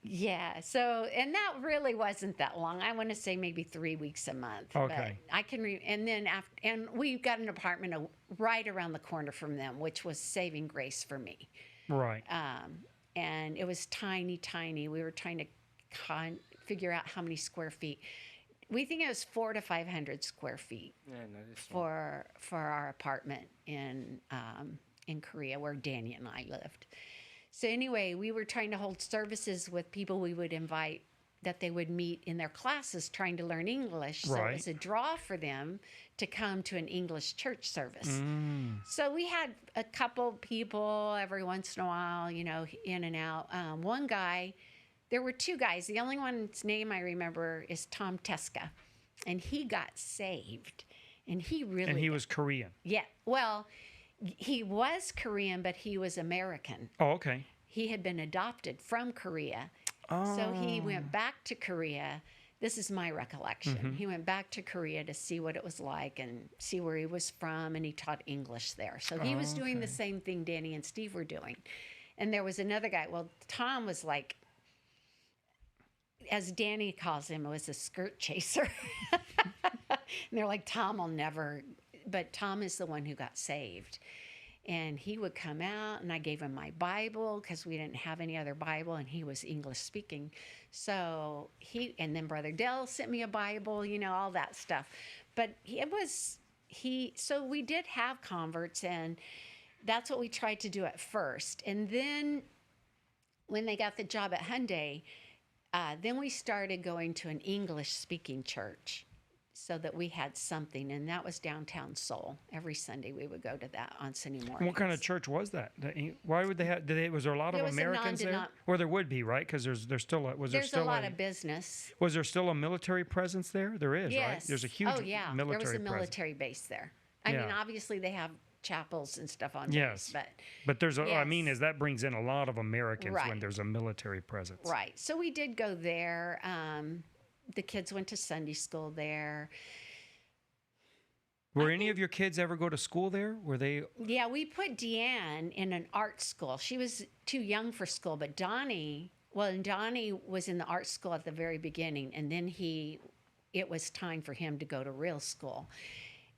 Yeah. So, and that really wasn't that long. I want to say maybe 3 weeks a month. Okay. But I can, and then and we got an apartment right around the corner from them, which was saving grace for me. Right. And it was tiny, tiny. We were trying to figure out how many square feet. We think it was 400 to 500 square feet for our apartment in Korea, where Danny and I lived. So anyway, we were trying to hold services with people we would invite that they would meet in their classes trying to learn English. So it was a draw for them to come to an English church service. So we had a couple people every once in a while, in and out. One guy, there were 2 guys. The only one's name I remember is Tom Teska, and he got saved. And he was Korean. Yeah. Well, he was Korean, but he was American. Oh, okay. He had been adopted from Korea. Oh. So he went back to Korea. This is my recollection. He went back to Korea to see what it was like and see where he was from, and he taught English there. So he was doing the same thing Danny and Steve were doing. And there was another guy. Well, Tom was like, as Danny calls him, was a skirt chaser. And they're like, Tom will never, but Tom is the one who got saved. And he would come out, and I gave him my Bible because we didn't have any other Bible, and he was English speaking. So and then Brother Dell sent me a Bible, all that stuff. but so we did have converts, and that's what we tried to do at first. And then when they got the job at Hyundai, then we started going to an English-speaking church so that we had something, and that was downtown Seoul. Every Sunday we would go to that on Sunday mornings. And what kind of church was that? Why would they have? Was there a lot of Americans there? Or there would be, right? Because there's still there's a lot of business. Was there still a military presence there? There is, yes. Right? There's a huge military presence. There was a military base there. I mean, obviously they have chapels and stuff on base, but there's I mean, as that brings in a lot of Americans right. when there's a military presence. Right. So we did go there. The kids went to Sunday school there. Were any of your kids ever go to school there? Were they? Yeah, we put Deanne in an art school. She was too young for school, but Donnie was in the art school at the very beginning, and then it was time for him to go to real school.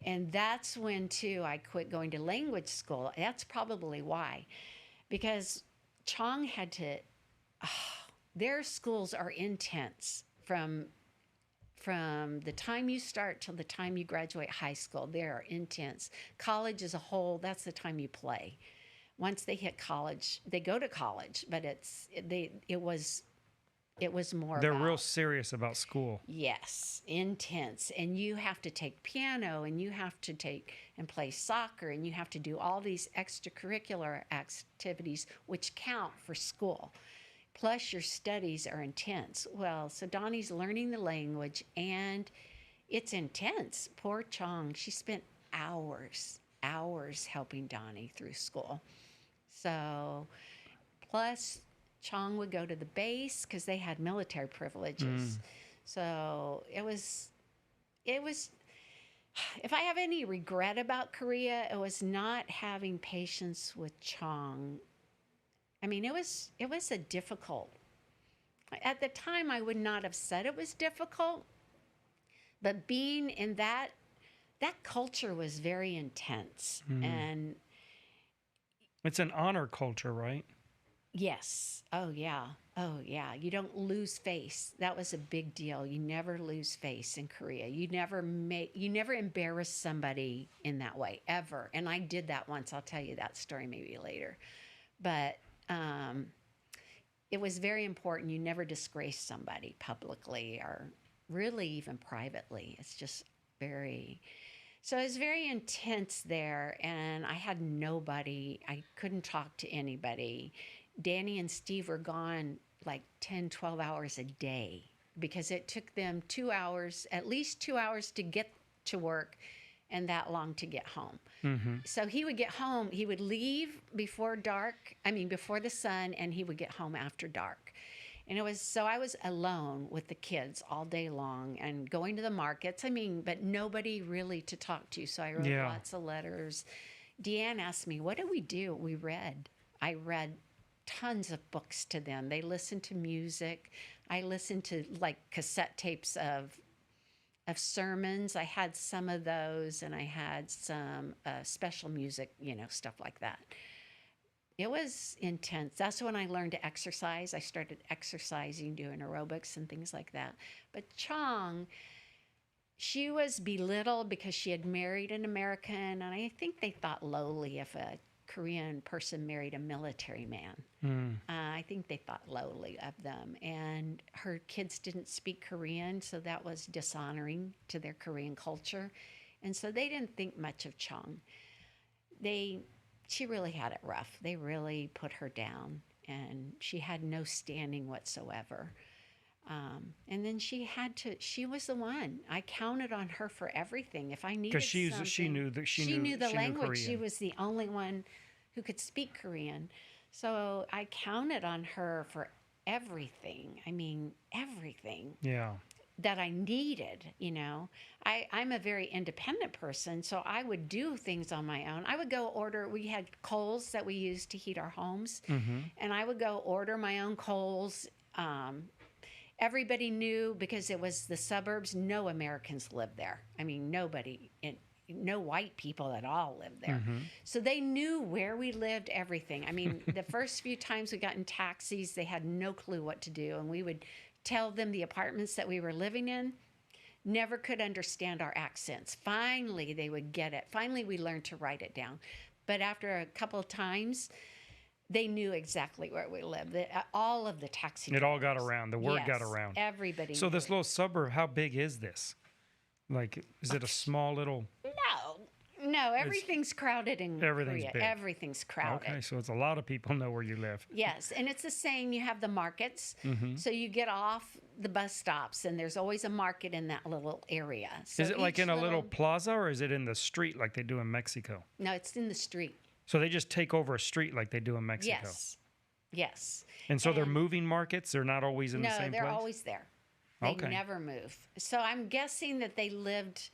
And that's when, too, I quit going to language school. That's probably why. Because Chong had to, their schools are intense from the time you start till the time you graduate high school. They are intense. College as a whole, that's the time you play. Once they hit college, they go to college, but it was more They're real serious about school. Yes, intense. And you have to take piano, and you have to take and play soccer, and you have to do all these extracurricular activities which count for school. Plus your studies are intense. Well, so Donnie's learning the language, and it's intense. Poor Chong, she spent hours helping Donnie through school. So, plus Chong would go to the base because they had military privileges. So it was, if I have any regret about Korea, it was not having patience with Chong. I mean, it was a difficult, at the time I would not have said it was difficult, but being in that culture was very intense. And it's an honor culture, right? Yes. Oh, yeah. You don't lose face. That was a big deal. You never lose face in Korea. You never embarrass somebody in that way, ever. And I did that once. I'll tell you that story maybe later. But it was very important. You never disgrace somebody publicly or really even privately. It's just so it was very intense there, and I had nobody. I couldn't talk to anybody. Danny and Steve were gone like 10, 12 hours a day because it took them 2 hours, at least 2 hours to get to work and that long to get home. So he would get home, he would leave before the sun, and he would get home after dark. And I was alone with the kids all day long and going to the markets. But nobody really to talk to. So I wrote lots of letters. Deanne asked me, what do we do? We read. I read tons of books to them. They listened to music. I listened to like cassette tapes of sermons. I had some of those, and I had some special music, stuff like that. It was intense. That's when I learned to exercise. I started exercising, doing aerobics and things like that. But Chong, she was belittled because she had married an American, and I think they thought lowly if a Korean person married a military man. I think they thought lowly of them. And her kids didn't speak Korean, so that was dishonoring to their Korean culture. And so they didn't think much of Chong. She really had it rough. They really put her down, and she had no standing whatsoever. And then she was the one. I counted on her for everything. If I needed something. She knew the language. Korean. She was the only one who could speak Korean. So I counted on her for everything. Everything. Yeah. That I needed, I'm a very independent person, so I would do things on my own. I would go order, we had coals that we used to heat our homes, and I would go order my own coals. Everybody knew, because it was the suburbs, no Americans lived there. Nobody, no white people at all lived there. So they knew where we lived, everything. The first few times we got in taxis, they had no clue what to do, and we would tell them the apartments that we were living in. never could understand our accents. Finally, they would get it. Finally, we learned to write it down. But after a couple of times, they knew exactly where we lived. All of the taxi It all got drivers. around. The word got Yes, around. Everybody So knew this it. little suburb, how big is this? Like, is it a small little? No, everything's crowded in Everything's Korea. big. Everything's crowded. Okay, so it's a lot of people know where you live. Yes, and it's the same. You have the markets. Mm-hmm. So you get off the bus stops, and there's always a market in that little area. So Is it like each in a little plaza, or is it in the street like they do in Mexico? No, it's in the street. So they just take over a street like they do in Mexico. Yes. Yes. And so they're And- moving markets. They're not always in the No, same they're place. always there. They Okay. never move. So I'm guessing that they lived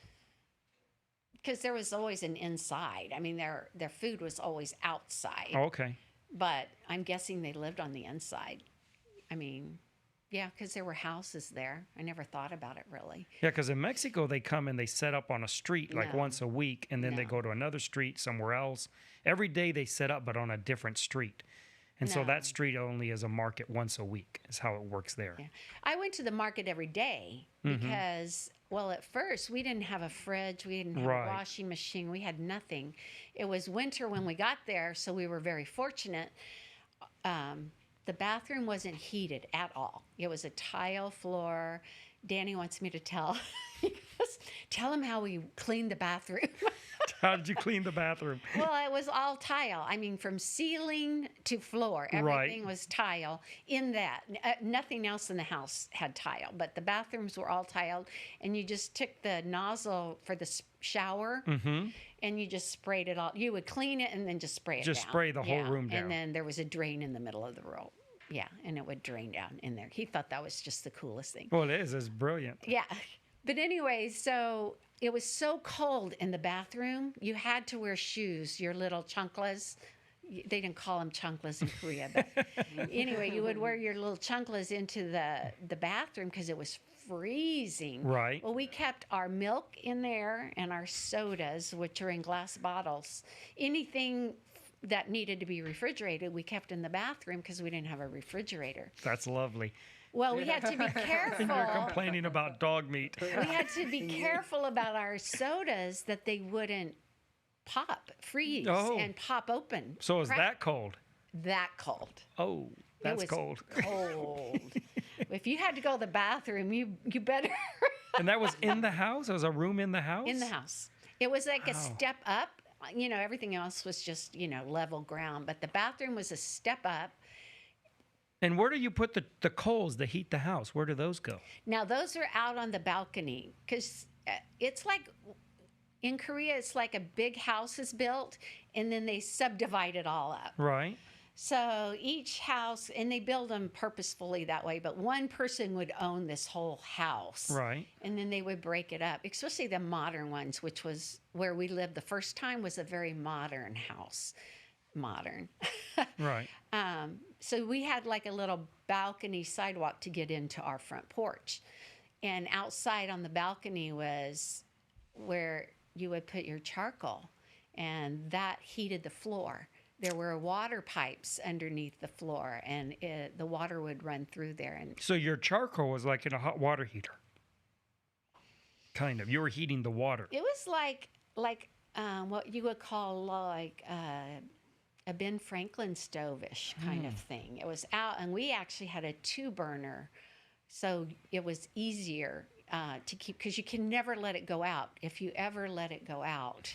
because there was always an inside. I mean, their food was always outside. Oh, okay. But I'm guessing they lived on the inside. I mean, yeah, because there were houses there. I never thought about it really. Yeah, because in Mexico they come and they set up on a street like No. once a week, and then they No. go to another street somewhere else. Every day they set up, but on a different street. And so No. that street only is a market once a week. Is how it works there. Yeah. I went to the market every day because, well, at first we didn't have a fridge, we didn't have Right. a washing machine, we had nothing. It was winter when we got there, so we were very fortunate. The bathroom wasn't heated at all. It was a tile floor. Danny wants me to tell him how we cleaned the bathroom. How did you clean the bathroom? Well, it was all tile. I mean, from ceiling to floor, everything was tile in that. Nothing else in the house had tile, but the bathrooms were all tiled. And you just took the nozzle for the shower and you just sprayed it all. You would clean it and then just spray it Just down. spray the whole room down. And then there was a drain in the middle of the room. Yeah, and it would drain down in there. He thought that was just the coolest thing. Well, it is. It's brilliant. Yeah. But anyway, so it was so cold in the bathroom. You had to wear shoes, your little chanclas. They didn't call them chanclas in Korea, but anyway, you would wear your little chanclas into the bathroom because it was freezing. Right. Well, we kept our milk in there and our sodas, which are in glass bottles. Anything that needed to be refrigerated, we kept in the bathroom because we didn't have a refrigerator. That's lovely. Well, we had to be careful. You're complaining about dog meat. We had to be careful about our sodas that they wouldn't freeze, Oh. and pop open. So is crack. that cold? That cold? Oh, It that's was cold. Cold. If you had to go to the bathroom, you better And that was in the house? There was a room in the house? in the house. It was like a Wow. step up. You know, everything else was just, level ground, but the bathroom was a step up. And where do you put the coals that heat the house? Where do those go? Now, those are out on the balcony because it's like in Korea, it's like a big house is built and then they subdivide it all up. Right. So each house, and they build them purposefully that way, but one person would own this whole house. Right. And then they would break it up, especially the modern ones, which was where we lived the first time, was a very modern house. Modern. Right. So we had like a little balcony sidewalk to get into our front porch. And outside on the balcony was where you would put your charcoal, and that heated the floor. There were water pipes underneath the floor, and the water would run through there. And So your charcoal was like in a hot water heater. Kind of. You were heating the water. it was like what you would call like a Ben Franklin stove-ish kind of thing. It was out, and we actually had a 2-burner, so it was easier to keep, because you can never let it go out. If you ever let it go out,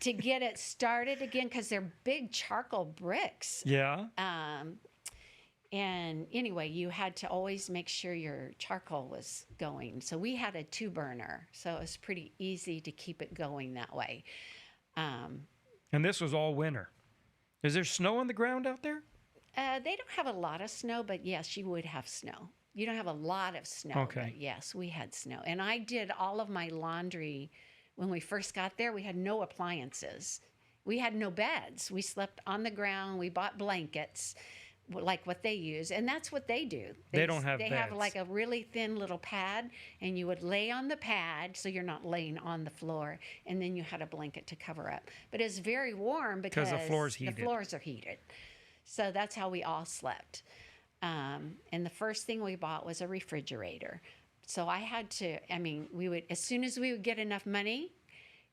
to get it started again, because they're big charcoal bricks. Yeah. And anyway, you had to always make sure your charcoal was going. So we had a 2-burner, so it was pretty easy to keep it going that way. And this was all winter. Is there snow on the ground out there? They don't have a lot of snow, but yes, you would have snow. You don't have a lot of snow, Okay. but yes, we had snow. And I did all of my laundry when we first got there. We had no appliances. We had no beds. We slept on the ground. We bought blankets, like what they use, and that's what they do. They don't have They have beds. like a really thin little pad, and you would lay on the pad so you're not laying on the floor, and then you had a blanket to cover up. But it's very warm because the floor's heated. The floors are heated. So that's how we all slept. And the first thing we bought was a refrigerator. So I had to, I mean, we would, as soon as we would get enough money,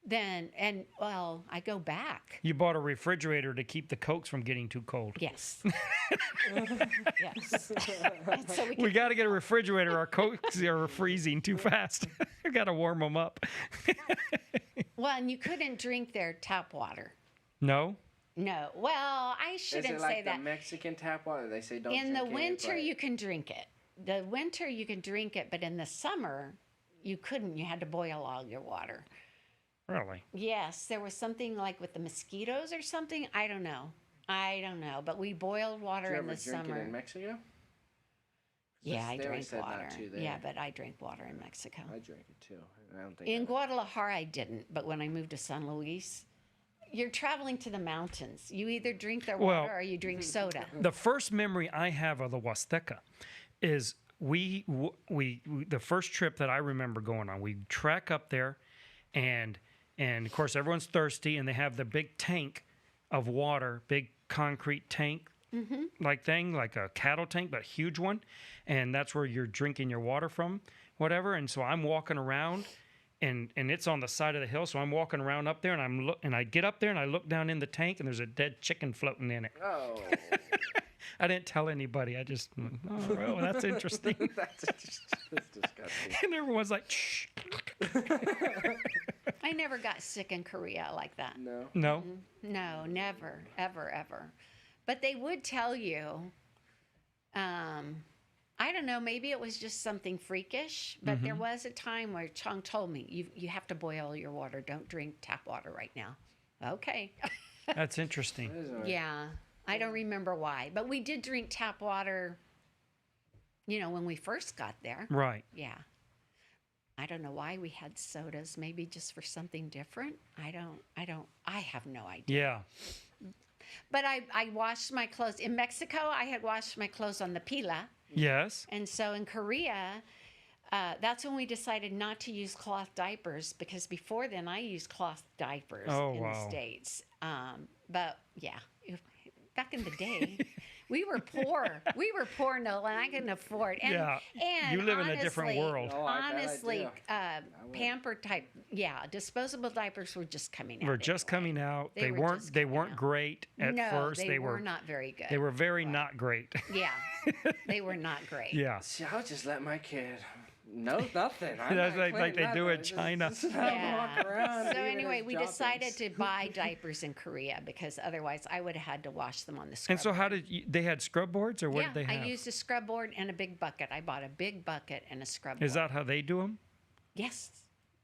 then, and well, I go back. You bought a refrigerator to keep the Cokes from getting too cold. Yes. Yes. And so We got to get a refrigerator. Our Cokes are freezing too fast. We got to warm them up. well, and you couldn't drink their tap water. No? No. Well, I Is shouldn't it like say the that. Mexican tap water? They say don't In drink the it, winter, but- you can drink it. The winter, you can drink it, but in the summer, you couldn't. You had to boil all your water. Really? Yes, there was something like with the mosquitoes or something. I don't know. But we boiled water Did you in ever the drink summer. it in Mexico? Yeah, I They drank always said not water. to there. Yeah, but I drank water in Mexico. I drank it too. I don't think In I- Guadalajara, I didn't. But when I moved to San Luis, you're traveling to the mountains. You either drink their Well- water or you drink soda. The first memory I have of the Huasteca is the first trip that I remember going on. We trek up there, and of course everyone's thirsty, and they have the big tank of water, big concrete tank like thing, like a cattle tank, but a huge one, and that's where you're drinking your water from, whatever. And so I'm walking around. And it's on the side of the hill, so I'm walking around up there, and I get up there and I look down in the tank, and there's a dead chicken floating in it. Oh, I didn't tell anybody. I just, oh, well, that's interesting. that's disgusting. And everyone's like, shh. I never got sick in Korea like that. No. No. No, never, ever, ever. But they would tell you, I don't know, maybe it was just something freakish, but there was a time where Chong told me, you have to boil your water. Don't drink tap water right now. Okay. That's interesting. That is all right. Yeah. I don't remember why, but we did drink tap water, when we first got there. Right. Yeah. I don't know why we had sodas, maybe just for something different. I have no idea. Yeah. But I washed my clothes. In Mexico, I had washed my clothes on the pila. Yes. And so in Korea, that's when we decided not to use cloth diapers, because before then I used cloth diapers Oh, in the wow. States. But yeah, back in the day, we were poor. We were poor, Nolan. I couldn't afford. And, Yeah. and You live in a different honestly- world. Oh, I bet I Honestly, do. pamper type, disposable diapers were just coming out. We're just anyway. coming out. They They were weren't. just They coming weren't out. great at No, first. they were not very good. They were very not great. Yeah, they were not great. Yeah. See, I'll just let my kid know nothing. That's like they do in China. Just let him walk around. So doing anyway, his we decided jobbings. to buy diapers in Korea, because otherwise I would have had to wash them on the scrub. And so, how did they had scrub boards, or what yeah, did they have? I used a scrub board and a big bucket. I bought a big bucket and a scrub board. Is that how they do them? Yes.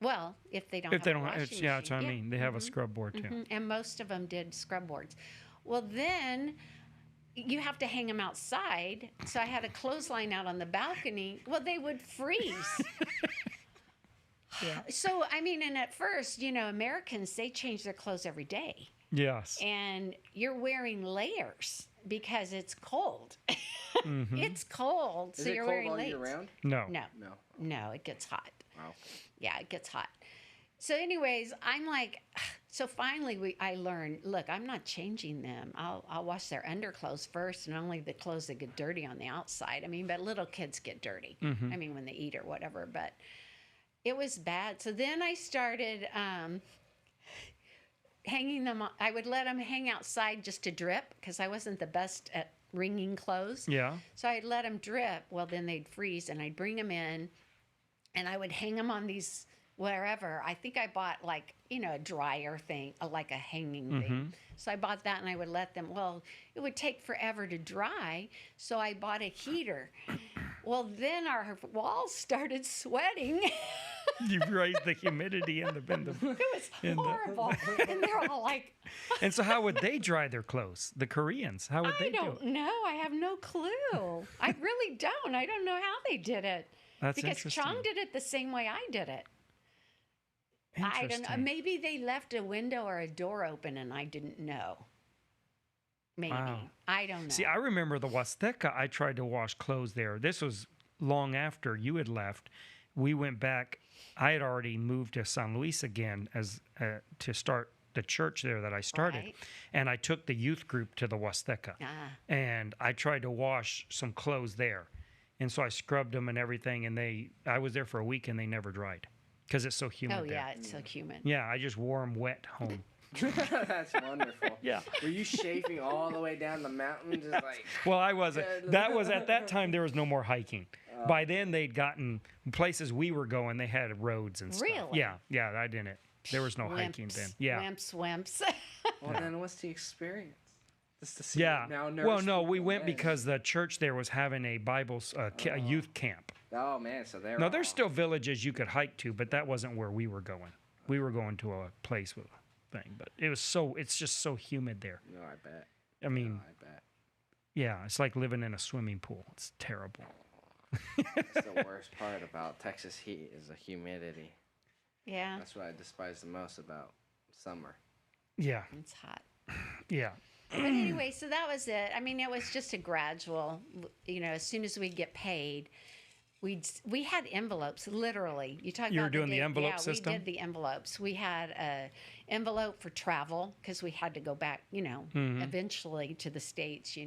Well, if they don't If have they a don't, washing it's, yeah, that's what I machine. mean. They have a scrub board too. Mhm. And most of them did scrub boards. Well, then you have to hang them outside. So I had a clothesline out on the balcony. Well, they would freeze. Yeah. So, I mean, and at first, Americans, they change their clothes every day. Yes. And you're wearing layers because it's cold. Mm-hmm. It's cold. Is So it you're cold wearing all layers. year round? No. No, No. no, it gets hot. Wow. Yeah, it gets hot. So, anyways, I'm like, so finally, I learned. Look, I'm not changing them. I'll wash their underclothes first, and only the clothes that get dirty on the outside. I mean, but little kids get dirty. Mm-hmm. I mean, when they eat or whatever. But it was bad. So then I started hanging them. I would let them hang outside just to drip, because I wasn't the best at wringing clothes. Yeah. So I'd let them drip. Well, then they'd freeze, and I'd bring them in, and I would hang them on these wherever. I think I bought a dryer thing, like a hanging thing. So I bought that, and I would let them. Well, it would take forever to dry, so I bought a heater. Well, then our walls started sweating. You've raised the humidity in the. It was In the- horrible, and they're all like, And so, how would they dry their clothes? The Koreans, how would I they do don't it? know. I have no clue. I really don't. I don't know how they did it. That's Because interesting. Chong did it the same way I did it. I don't know. Interesting. Maybe they left a window or a door open and I didn't know. Maybe. Wow. I don't know. See, I remember the Huasteca. I tried to wash clothes there. This was long after you had left. We went back. I had already moved to San Luis again as to start the church there that I started, Right. and I took the youth group to the Huasteca, Ah. and I tried to wash some clothes there. And so I scrubbed them and everything, and I was there for a week and they never dried because it's so humid Oh there. yeah, it's so humid. Yeah, I just wore them wet home. That's wonderful. Yeah. Were you chafing all the way down the mountain, just like? Well, I wasn't. That was at that time. There was no more hiking. By then, they'd gotten places we were going. They had roads and stuff. Really? Yeah. I didn't. There was no hiking then. Yeah. Wimps. Well, then what's the experience? Just to see Yeah. malnourished Well, no, we people went live. because the church there was having a a youth camp. Oh man, so they're No, there's still villages you could hike to, but that wasn't where we were going. We were going to a place with a thing, but it's just so humid there. No, I bet. I mean, I bet. yeah, it's like living in a swimming pool. It's terrible. That's the worst part about Texas heat is the humidity. Yeah, That's what I despise the most about summer. Yeah, it's hot. yeah. But anyway, so that was it. I mean, it was just a gradual, as soon as we'd get paid, we had envelopes, literally. You talk You were about doing the envelope yeah, system? we did the envelopes. We had a envelope for travel because we had to go back, Mm-hmm. eventually to the States,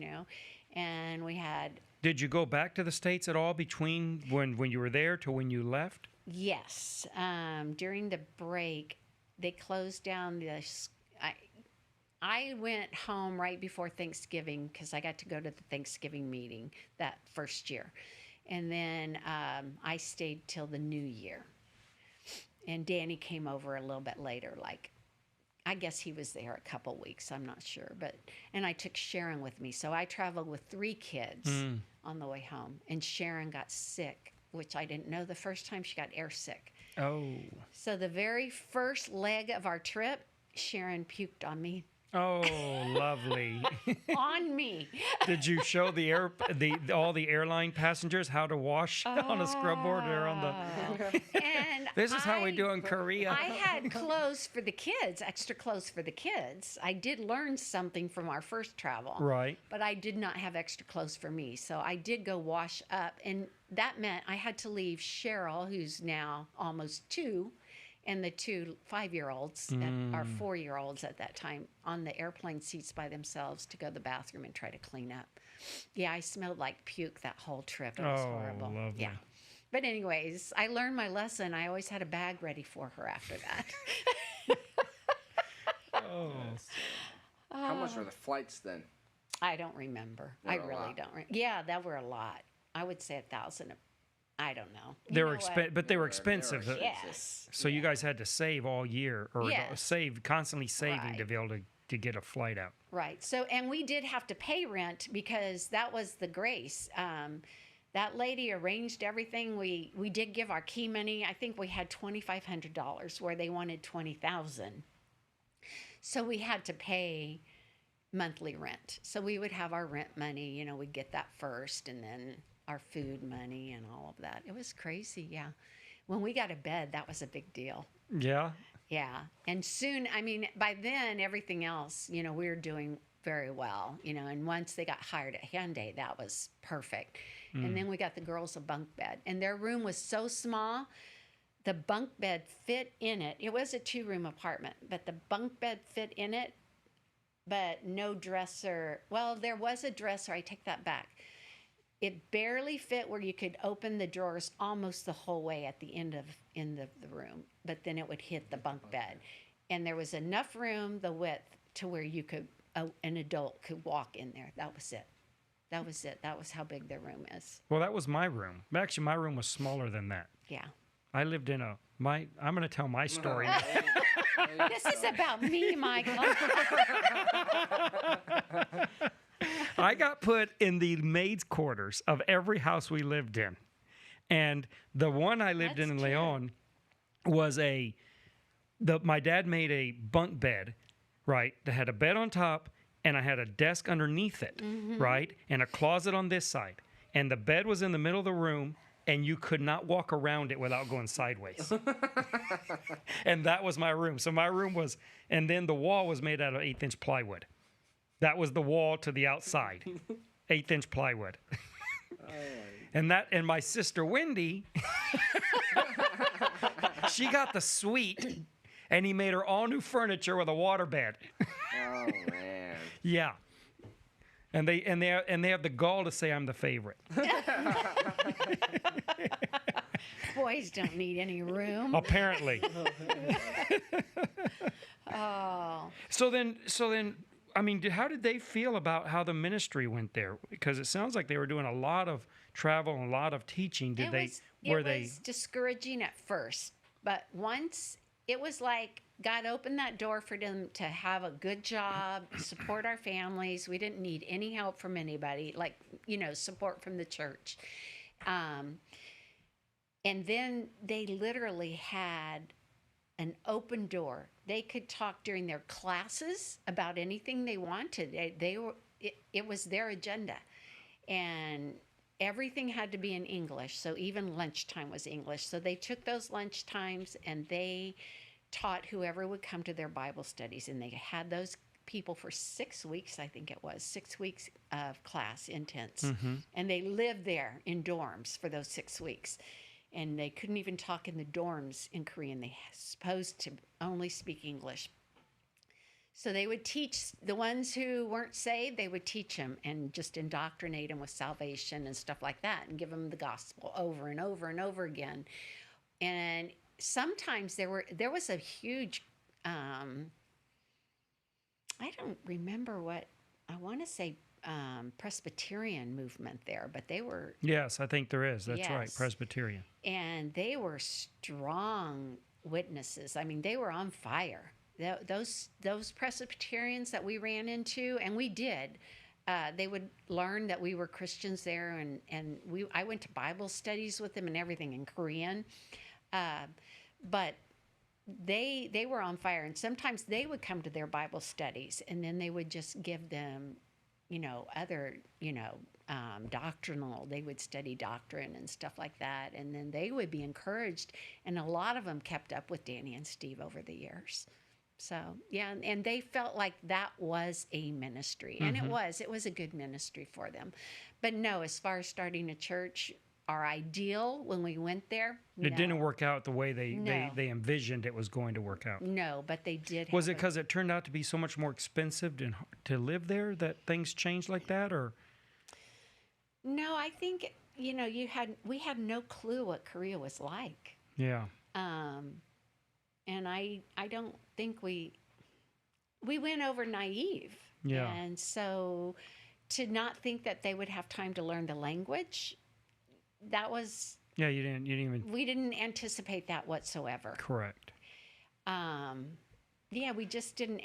and we had, Did you go back to the States at all between when you were there to when you left? yes, during the break, they closed down I went home right before Thanksgiving because I got to go to the Thanksgiving meeting that first year. And then I stayed till the new year. And Danny came over a little bit later, I guess he was there a couple weeks, I'm not sure. And I took Sharon with me. So I traveled with 3 kids on the way home. And Sharon got sick, which I didn't know the first time. She got air sick. Oh. So the very first leg of our trip, Sharon puked on me. Oh, lovely. On me. Did you show all the airline passengers how to wash on a scrub board or on the? And This is how we do in Korea. I had clothes for the kids, extra clothes for the kids. I did learn something from our first travel. Right. But I did not have extra clothes for me. So I did go wash up. And that meant I had to leave Cheryl, who's now almost 2, and the 2 5-year-olds, or 4-year-olds at that time, on the airplane seats by themselves to go to the bathroom and try to clean up. Yeah, I smelled like puke that whole trip. It was horrible. Lovely. Yeah. But anyways, I learned my lesson. I always had a bag ready for her after that. Oh. How much were the flights then? I don't remember. Were I a really lot. don't. Yeah, that were a lot. I would say 1,000. I don't know. They You were know what? but they were expensive. Yes. So you guys had to save all year, or Yes. constantly saving to Right. be able to get a flight out. Right. So, and we did have to pay rent because that was the grace. That lady arranged everything. We did give our key money. I think we had $2,500 where they wanted $20,000. So we had to pay monthly rent. So we would have our rent money. We'd get that first, and then our food money and all of that. It was crazy. Yeah. When we got a bed, that was a big deal. Yeah. Yeah. And soon, by then, everything else, we were doing very well, and once they got hired at Hyundai, that was perfect. And then we got the girls a bunk bed, and their room was so small, the bunk bed fit in it. It was a 2-room apartment, but the bunk bed fit in it, but no dresser. Well, there was a dresser. I take that back. It barely fit where you could open the drawers almost the whole way at the end of the room, but then it would hit the bunk bed. And there was enough room, the width, to where you could, an adult could walk in there. That was it. That was it. That was how big their room is. Well, that was my room. Actually, my room was smaller than that. Yeah. I lived in I'm going to tell my story. now. This is about me, Michael. I got put in the maid's quarters of every house we lived in. And the one I lived That's in cute. Leon was my dad made a bunk bed, right? That had a bed on top, and I had a desk underneath it, right? And a closet on this side. And the bed was in the middle of the room, and you could not walk around it without going sideways. And that was my room. So my room was, and then the wall was made out of 1/8-inch plywood. That was the wall to the outside, 1/8-inch plywood. And my sister Wendy, she got the suite, and he made her all new furniture with a water bed. Oh man. Yeah. And they have the gall to say I'm the favorite. Boys don't need any room. Apparently. Oh. So then, I mean, how did they feel about how the ministry went there? Because it sounds like they were doing a lot of travel and a lot of teaching. It was discouraging at first, but once it was like God opened that door for them to have a good job, support our families. We didn't need any help from anybody, like, support from the church. And then they literally had an open door. They could talk during their classes about anything they wanted. It was their agenda. And everything had to be in English. So even lunchtime was English. So they took those lunch times and they taught whoever would come to their Bible studies. And they had those people for 6 weeks, I think it was, 6 weeks of class intense. Mm-hmm. And they lived there in dorms for those 6 weeks. And they couldn't even talk in the dorms in Korean. They supposed to only speak English. So they would teach the ones who weren't saved, they would teach them and just indoctrinate them with salvation and stuff like that and give them the gospel over and over and over again. And sometimes there was a huge, I don't remember what, I want to say Presbyterian movement there, but they were... Yes, I think there is. That's yes. right, Presbyterian. And they were strong witnesses. I mean, they were on fire. Those Presbyterians that we ran into, and we did, they would learn that we were Christians there, and I went to Bible studies with them and everything in Korean, but they were on fire, and sometimes they would come to their Bible studies, and then they would just give them, other, doctrinal. They would study doctrine and stuff like that, and then they would be encouraged, and a lot of them kept up with Danny and Steve over the years. So, yeah, and they felt like that was a ministry, and Mm-hmm. it was a good ministry for them. But no, as far as starting a church, our ideal when we went there, It didn't work out the way they envisioned it was going to work out. No, but they did. Was it because it turned out to be so much more expensive to live there that things changed like that, or? No, I think, we had no clue what Korea was like. Yeah. And I don't think we went over naive. Yeah. And so to not think that they would have time to learn the language, that was... Yeah, you didn't even... We didn't anticipate that whatsoever. Correct. Yeah, we just didn't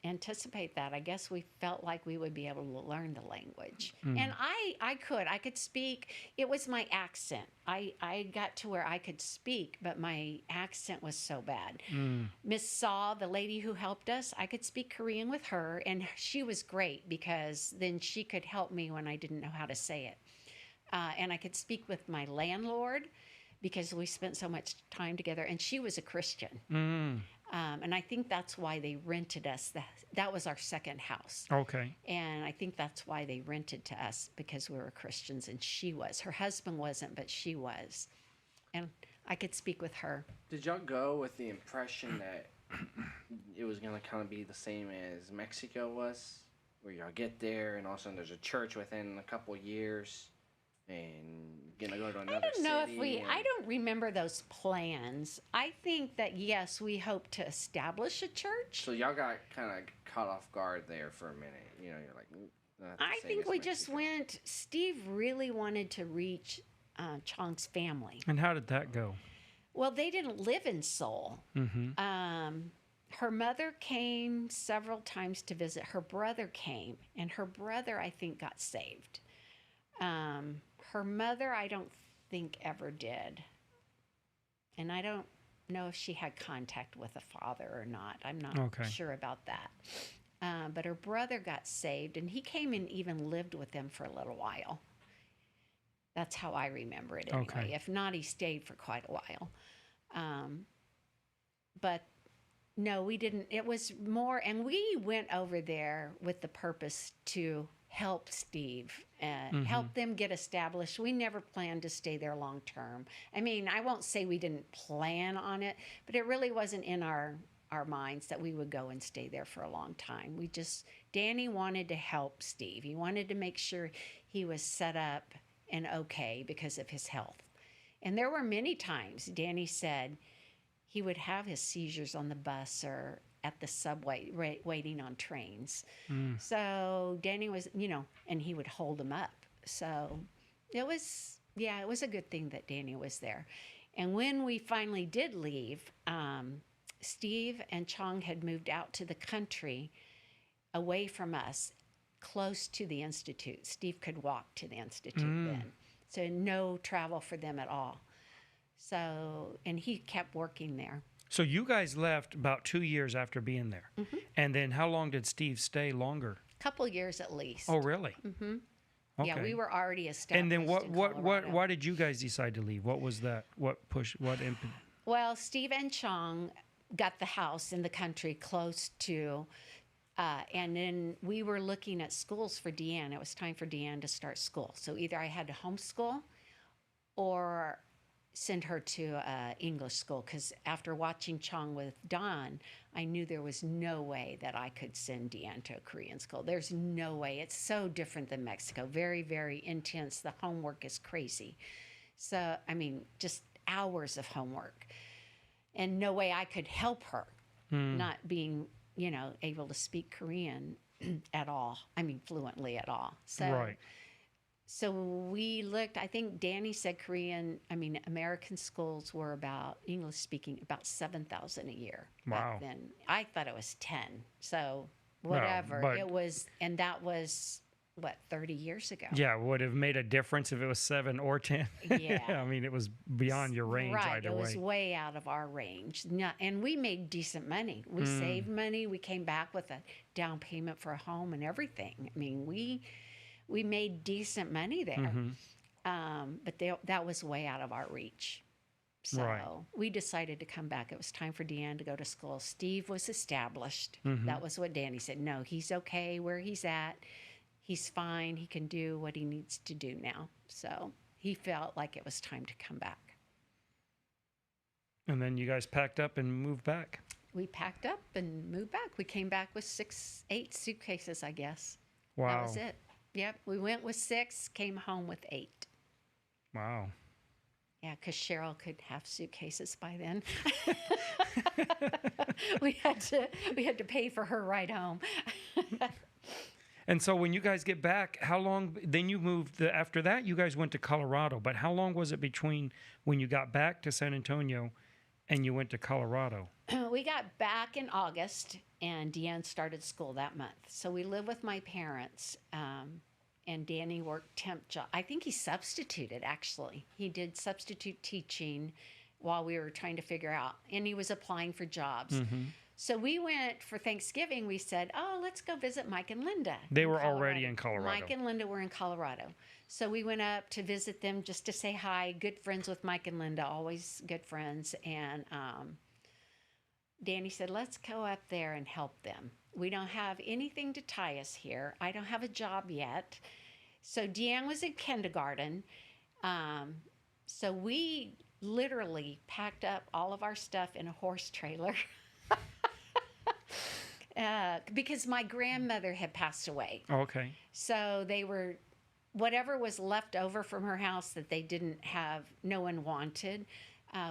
anticipate that. I guess we felt like we would be able to learn the language. And I could speak. It was my accent. I got to where I could speak, but my accent was so bad. Miss Saw, the lady who helped us, I could speak Korean with her, and she was great because then she could help me when I didn't know how to say it. And I could speak with my landlord because we spent so much time together, and she was a Christian. And I think that's why they rented us. That was our second house. Okay. And I think that's why they rented to us, because we were Christians and she was. Her husband wasn't, but she was. And I could speak with her. Did y'all go with the impression that it was going to kind of be the same as Mexico was? Where y'all get there and all of a sudden there's a church within a couple years and gonna go to another city? I don't remember those plans. I think that, yes, we hope to establish a church. So y'all got kind of caught off guard there for a minute. You're like... I think we just went... Steve really wanted to reach Chong's family. And how did that go? Well, they didn't live in Seoul. Mm-hmm. Her mother came several times to visit. Her brother came, and her brother, I think, got saved. Her mother, I don't think ever did. And I don't know if she had contact with a father or not. I'm not sure about that. But her brother got saved, and he came and even lived with them for a little while. That's how I remember it anyway. Okay. If not, he stayed for quite a while. But no, we didn't. It was more, and we went over there with the purpose to help Steve and help them get established. We never planned to stay there long term. I mean, I won't say we didn't plan on it, but it really wasn't in our our minds that we would go and stay there for a long time. Danny wanted to help Steve. He wanted to make sure he was set up and okay because of his health. And there were many times Danny said he would have his seizures on the bus or at the subway waiting on trains. So Danny was, and he would hold him up. So it was a good thing that Danny was there. And when we finally did leave, Steve and Chong had moved out to the country away from us, close to the Institute. Steve could walk to the Institute then. So no travel for them at all. So, and he kept working there. So you guys left about 2 years after being there. And then how long did Steve stay longer? Couple years at least. Oh, really? Okay. Yeah, we were already established. And then in Colorado. why did you guys decide to leave? What was that? What impetus? Well, Steve and Chong got the house in the country close to, and then we were looking at schools for Deanne. It was time for Deanne to start school. So either I had to homeschool or send her to English school, because after watching Chong with Don, I knew there was no way that I could send Deanne to a Korean school. There's no way. It's so different than Mexico. Very, very intense. The homework is crazy. So, I mean, just hours of homework. And no way I could help her, not being, able to speak Korean at all. I mean, fluently at all. So, Right. So we looked, I think Danny said American schools were English speaking, about 7,000 a year. Wow. Back then. I thought it was 10. So whatever. but- It was, and that was, 30 years ago? Yeah, would have made a difference if it was 7 or 10. Yeah. I mean, it was beyond your range Right. either It way. was way out of our range. And we made decent money. We saved money. We came back with a down payment for a home and everything. I mean, we made decent money there. But that was way out of our reach. So Right. we decided to come back. It was time for Deanne to go to school. Steve was established. That was what Danny said. No, he's okay where he's at. He's fine. He can do what he needs to do now. So he felt like it was time to come back. And then you guys packed up and moved back. We packed up and moved back. We came back with 8 suitcases, I guess. Wow. That was it. Yep. We went with 6, came home with 8. Wow. Yeah, because Cheryl could have suitcases by then. we had to pay for her ride home. And so when you guys get back, how long, then you moved, after that you guys went to Colorado, but how long was it between when you got back to San Antonio and you went to Colorado? We got back in August, and Deanne started school that month. So we lived with my parents, and Danny worked temp job. I think he substituted, actually. He did substitute teaching while we were trying to figure out, and he was applying for jobs. So we went for Thanksgiving. We said, oh, let's go visit Mike and Linda. They in were already in Colorado. Mike and Linda were in Colorado. So we went up to visit them just to say hi. Good friends with Mike and Linda, always good friends. And Danny said, let's go up there and help them. We don't have anything to tie us here. I don't have a job yet. So Deanne was in kindergarten. So we literally packed up all of our stuff in a horse trailer. Because my grandmother had passed away. Okay. So they were, whatever was left over from her house that they didn't have, no one wanted.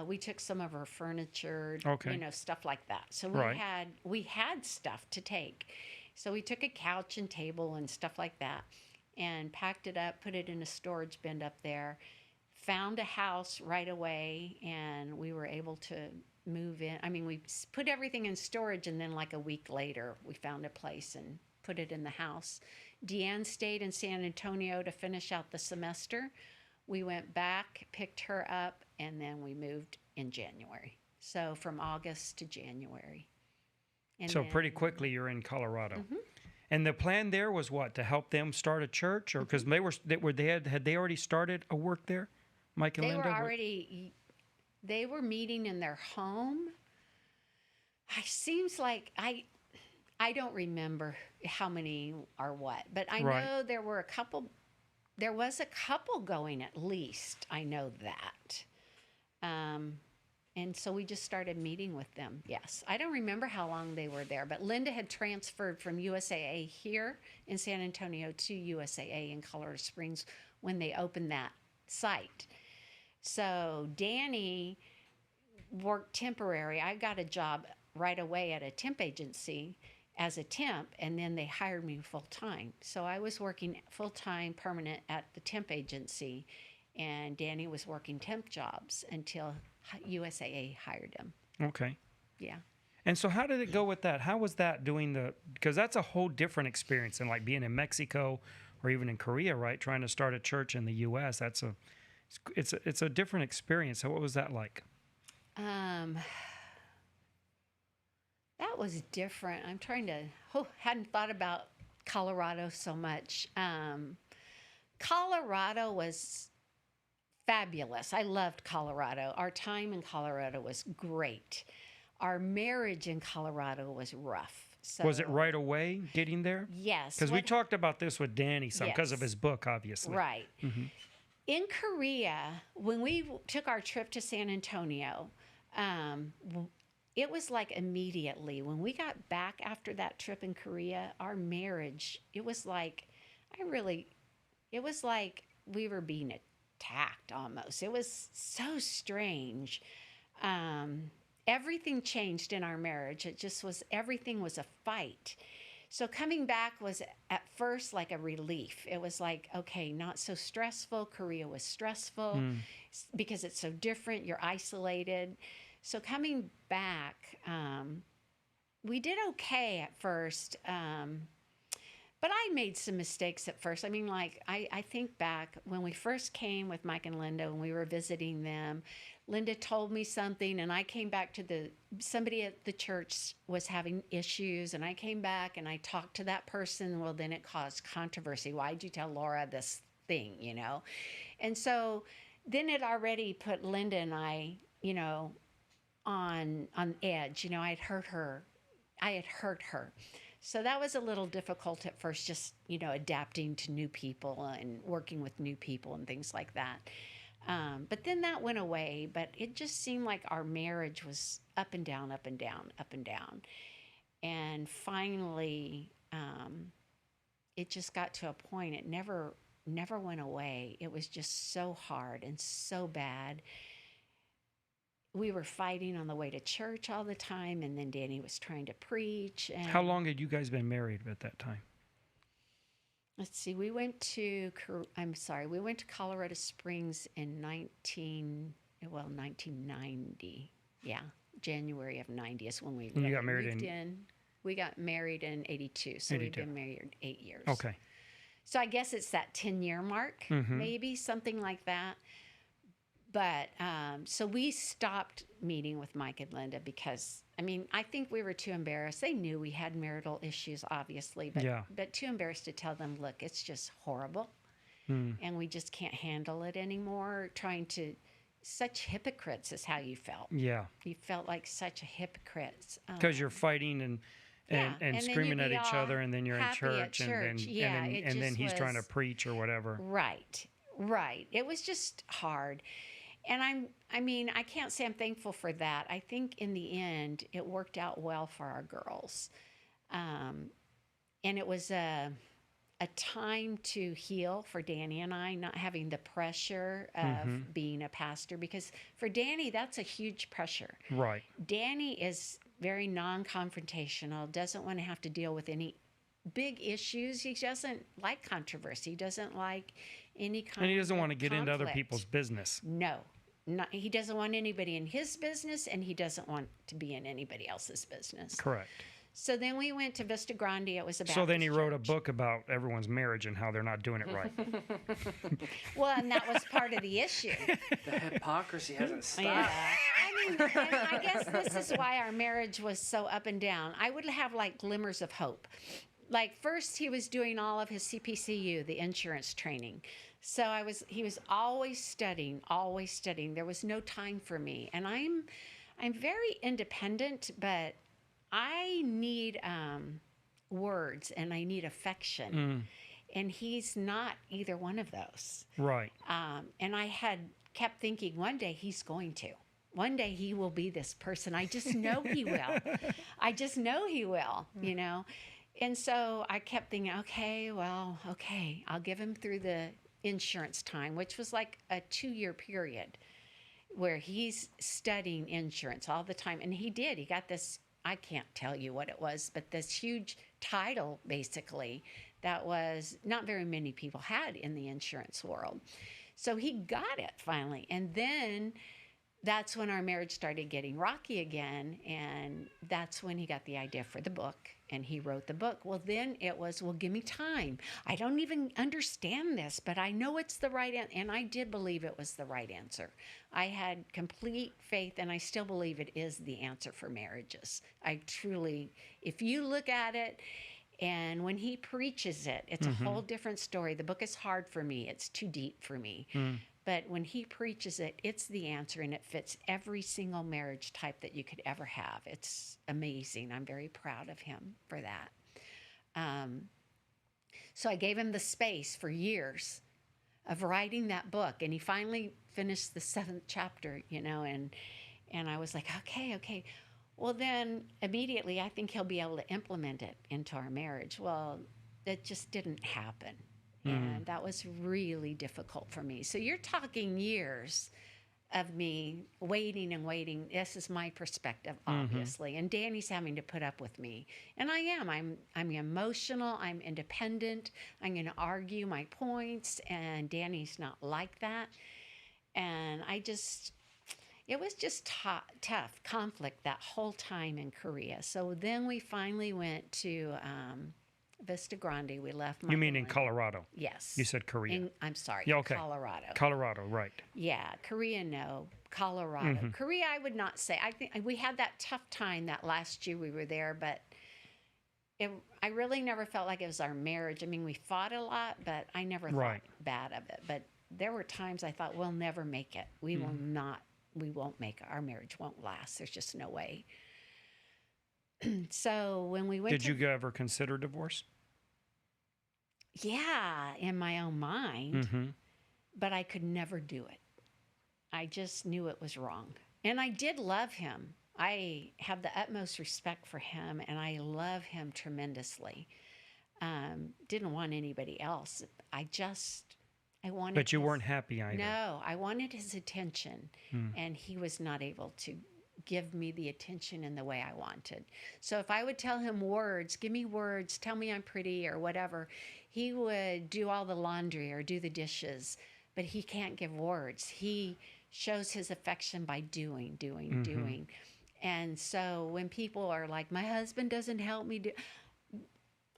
We took some of her furniture, Okay. stuff like that. So Right. we had stuff to take. So we took a couch and table and stuff like that and packed it up, put it in a storage bin up there, found a house right away, and we were able to move in. I mean, we put everything in storage, and then like a week later, we found a place and put it in the house. Deanne stayed in San Antonio to finish out the semester. We went back, picked her up, and then we moved in January. So from August to January. And So pretty then- quickly you're in Colorado. And the plan there was what, to help them start a church, or because had they already started a work there, Mike and They Linda? were already, they were meeting in their home. It seems like I don't remember how many are what, but I Right. know there was a couple going at least. I know that. And so we just started meeting with them. Yes. I don't remember how long they were there, but Linda had transferred from USAA here in San Antonio to USAA in Colorado Springs when they opened that site. So Danny worked temporary. I got a job right away at a temp agency as a temp, and then they hired me full time. So I was working full time permanent at the temp agency, and Danny was working temp jobs until USAA hired him. Okay. Yeah. And so how did it go with that? How was that because that's a whole different experience than like being in Mexico or even in Korea, right? Trying to start a church in the U.S. It's a different experience. So what was that like? That was different. I'm trying to, hadn't thought about Colorado so much. Colorado was fabulous. I loved Colorado. Our time in Colorado was great. Our marriage in Colorado was rough. So, Was it right away getting there? yes. Because we talked about this with Danny some because of Yes. his book, obviously. Right. Mm-hmm. In Korea, when we took our trip to San Antonio, it was like immediately when we got back after that trip in Korea, our marriage, it was like we were being attacked almost. It was so strange. Everything changed in our marriage. Everything was a fight. So coming back was at first like a relief. It was like, okay, not so stressful. Korea was stressful because it's so different. You're isolated. So coming back, we did okay at first. But I made some mistakes at first. I mean, like, I think back when we first came with Mike and Linda, when we were visiting them, Linda told me something, and I came back to somebody at the church was having issues, and I came back and I talked to that person. Well, then it caused controversy. Why'd you tell Laura this thing, you know? And so then it already put Linda and I, you know, on edge. You know, I had hurt her. So that was a little difficult at first, just, you know, adapting to new people and working with new people and things like that. But then that went away, but it just seemed like our marriage was up and down, up and down, up and down. And finally, it just got to a point, it never went away. It was just so hard and so bad. We were fighting on the way to church all the time, and then Danny was trying to preach. And How long had you guys been married at that time? let's see, we went to Colorado Springs in 1990. Yeah, January of 90 is when we And you got married moved in. We got married in 82, so 82. we've been married 8 years. Okay. So I guess it's that 10-year mark, maybe, something like that. But so we stopped meeting with Mike and Linda because, I mean, I think we were too embarrassed. They knew we had marital issues, obviously, but too embarrassed to tell them, look, it's just horrible. And we just can't handle it anymore. Such hypocrites is how you felt. Yeah. You felt like such a hypocrite. Because you're fighting and then screaming you'd at be each all other, and then you're in happy at church, and then he's trying to preach or whatever. Right. It was just hard. And I mean, I can't say I'm thankful for that. I think in the end, it worked out well for our girls. And it was a time to heal for Danny and I, not having the pressure of being a pastor, because for Danny, that's a huge pressure. Right. Danny is very non-confrontational, doesn't want to have to deal with any big issues. He doesn't like controversy. He doesn't like any kind of And he doesn't want to get into other conflict. people's business. No. He doesn't want anybody in his business, and he doesn't want to be in anybody else's business. Correct. So then we went to Vista Grande. It was about. So then he wrote a book about everyone's marriage and how they're not doing it right. Well, and that was part of the issue. The hypocrisy hasn't stopped. Yeah. I mean, and I guess this is why our marriage was so up and down. I would have like glimmers of hope. Like first he was doing all of his CPCU, the insurance training. So he was always studying. There was no time for me. And I'm very independent, but I need words and I need affection. And he's not either one of those. Right. And I had kept thinking one day he's going to. one day he will be this person. I just know he will. I just know he will, you know. And so I kept thinking, okay, I'll give him through the insurance time, which was like a 2-year period where he's studying insurance all the time. And he did. He got this, I can't tell you what it was, but this huge title, basically, that was not very many people had in the insurance world. So he got it finally. And then that's when our marriage started getting rocky again. And that's when he got the idea for the book. And he wrote the book. Well, then it was, well, give me time. I don't even understand this, but I know it's the right answer. And I did believe it was the right answer. I had complete faith, and I still believe it is the answer for marriages. I truly, if you look at it, and when he preaches it, it's a whole different story. The book is hard for me. It's too deep for me. But when he preaches it, it's the answer, and it fits every single marriage type that you could ever have. It's amazing. I'm very proud of him for that. So I gave him the space for years of writing that book, and he finally finished the 7th chapter, you know, and I was like, okay. Well, then immediately I think he'll be able to implement it into our marriage. Well, it just didn't happen. And that was really difficult for me. So you're talking years of me waiting and waiting. This is my perspective, obviously. And Danny's having to put up with me. And I am. I'm emotional. I'm independent. I'm going to argue my points. And Danny's not like that. And it was just tough conflict that whole time in Korea. So then we finally went to Vista Grande. We left. You mean in Colorado? Yes. You said Korea. I'm sorry. Yeah, okay. Colorado. Colorado, right. Yeah, Korea, no. Colorado. Korea, I would not say. I think we had that tough time that last year we were there, but I really never felt like it was our marriage. I mean, we fought a lot, but I never thought bad of it. But there were times I thought, we'll never make it. We will not. We won't make it. Our marriage won't last. There's just no way. So when we went Did you ever consider divorce? Yeah, in my own mind, but I could never do it. I just knew it was wrong. And I did love him. I have the utmost respect for him, and I love him tremendously. Didn't want anybody else. I wanted. But you weren't happy either. No, I wanted his attention, and he was not able to give me the attention in the way I wanted. So if I would tell him words, give me words, tell me I'm pretty or whatever, he would do all the laundry or do the dishes, but he can't give words. He shows his affection by doing. And so when people are like, my husband doesn't help me do,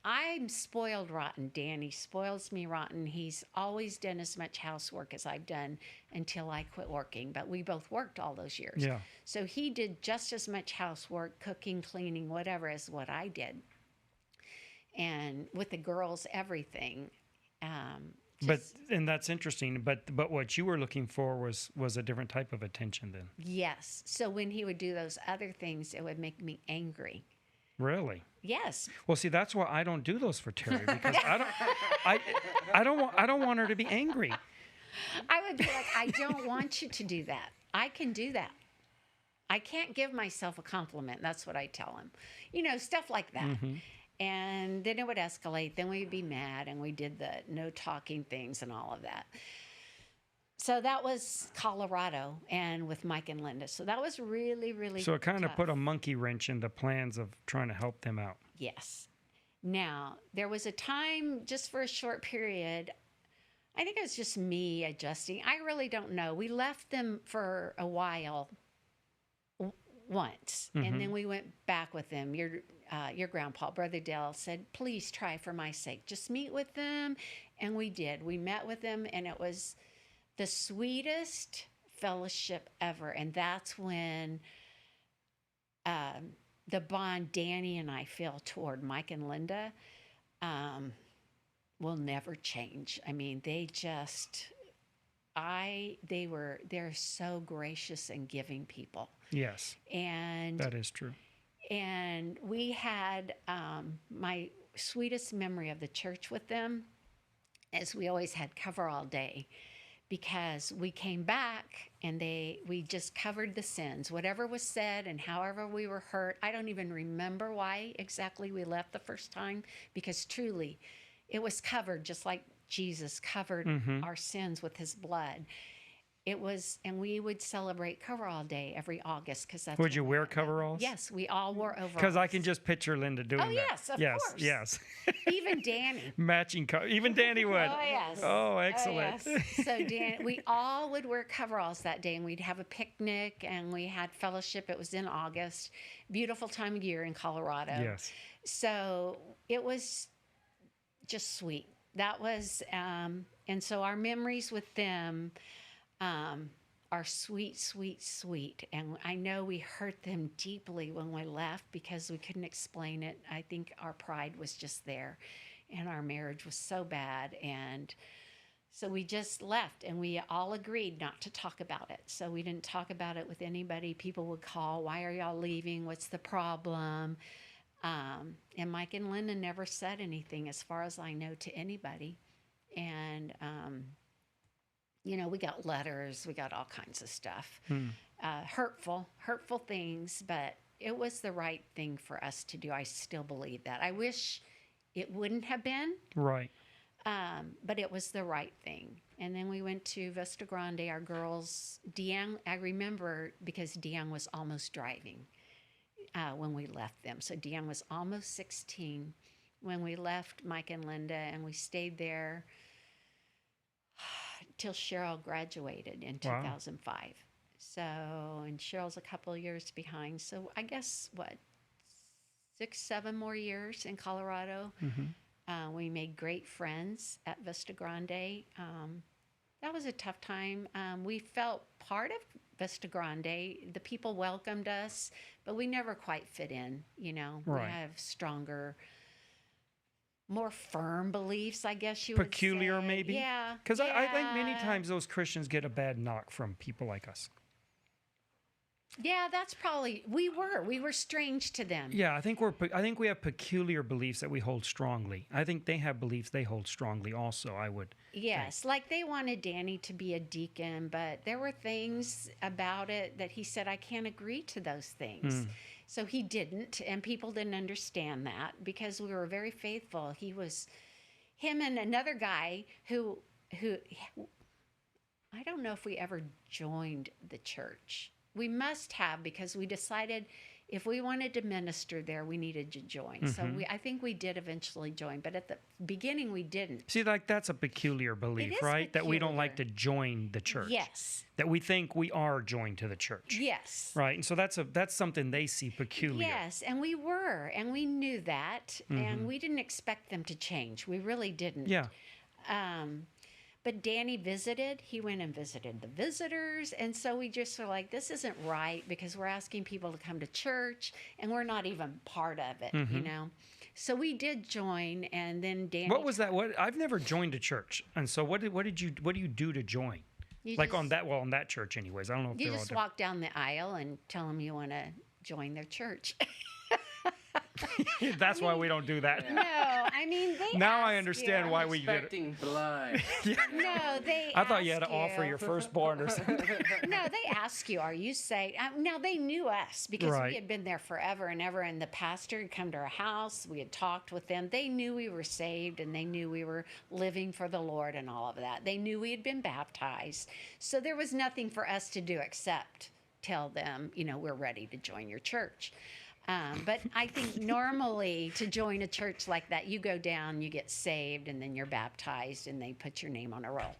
I'm spoiled rotten. Danny spoils me rotten. He's always done as much housework as I've done until I quit working. But we both worked all those years. Yeah. So he did just as much housework, cooking, cleaning, whatever, as what I did. And with the girls, everything. And that's interesting. But what you were looking for was a different type of attention then. Yes. So when he would do those other things, it would make me angry. Really? Yes. Well, see, that's why I don't do those for Terry, because I don't want her to be angry. I would be like, I don't want you to do that. I can do that. I can't give myself a compliment. That's what I tell him. You know, stuff like that. And then it would escalate. Then we'd be mad, and we did the no talking things and all of that. So that was Colorado, and with Mike and Linda. So that was really, really So it kind of tough. put a monkey wrench in the plans of trying to help them out. Yes. Now, there was a time, just for a short period, I think it was just me adjusting. I really don't know. We left them for a while once, and then we went back with them. Your grandpa, Brother Dale, said, please try for my sake. Just meet with them. And we did. We met with them, and it was the sweetest fellowship ever. And that's when the bond Danny and I feel toward Mike and Linda will never change. I mean, they're so gracious and giving people. Yes. And that is true. And we had my sweetest memory of the church with them, as we always had cover all day, because we came back and we just covered the sins, whatever was said and however we were hurt. I don't even remember why exactly we left the first time, because truly it was covered just like Jesus covered our sins with his blood. It was, and we would celebrate Coverall Day every August, because that's Would you when wear coveralls? Yes, we all wore overalls. Because I can just picture Linda doing that. yes, of yes, course. Yes, Even Danny. matching. Even Danny would. Oh, yes. Oh, excellent. Oh, yes. So we all would wear coveralls that day, and we'd have a picnic, and we had fellowship. It was in August. Beautiful time of year in Colorado. Yes. So it was just sweet. That was, and so our memories with them are sweet, sweet, sweet. And I know we hurt them deeply when we left because we couldn't explain it. I think our pride was just there, and our marriage was so bad. And so we just left, and we all agreed not to talk about it. So we didn't talk about it with anybody. People would call, "Why are y'all leaving? What's the problem?" And Mike and Linda never said anything, as far as I know, to anybody. And, we got letters, we got all kinds of stuff, hurtful things, but it was the right thing for us to do. I still believe that. I wish it wouldn't have been. Right. But it was the right thing. And then we went to Vista Grande, our girls. Deanne, I remember because Deanne was almost driving when we left them. So Deanne was almost 16 when we left Mike and Linda, and we stayed there till Cheryl graduated in 2005. So, and Cheryl's a couple of years behind. So I guess, 6, 7 more years in Colorado. We made great friends at Vista Grande. That was a tough time. We felt part of Vista Grande. The people welcomed us, but we never quite fit in, Right. We have stronger, more firm beliefs, I guess you would say. Peculiar, maybe? Yeah. Because I think many times those Christians get a bad knock from people like us. Yeah, that's probably, we were strange to them. Yeah, I think we have peculiar beliefs that we hold strongly. I think they have beliefs they hold strongly also, I would Yes, like they wanted Danny to be a deacon, but there were things about it that he said, I can't agree to those things. So he didn't, and people didn't understand that because we were very faithful. Him and another guy who I don't know if we ever joined the church. We must have, because we decided if we wanted to minister there, we needed to join. So I think we did eventually join, but at the beginning we didn't. See, like that's a peculiar belief, is right? That we don't peculiar. like to join the church. Yes. That we think we are joined to the church. Yes. Right. And so that's something they see peculiar. Yes, and we were, and we knew that, and we didn't expect them to change. We really didn't. Yeah. But Danny visited. He went and visited the visitors. And so we just were like, this isn't right, because we're asking people to come to church and we're not even part of it, So we did join, and then Danny. What was that? I've never joined a church. And so what do you do to join? On that church anyways. I don't know if You they're all just different. walk down the aisle and tell them you want to join their church. That's why we don't do that. No, I mean, they Now I ask understand you. why we did it. Expecting blood. No, they I thought you had ask to offer your firstborn or something. No, they ask you, are you saved? Now, they knew us because Right. we had been there forever and ever, and the pastor had come to our house. We had talked with them. They knew we were saved, and they knew we were living for the Lord and all of that. They knew we had been baptized. So there was nothing for us to do except tell them, we're ready to join your church. But I think normally to join a church like that, you go down, you get saved, and then you're baptized, and they put your name on a roll.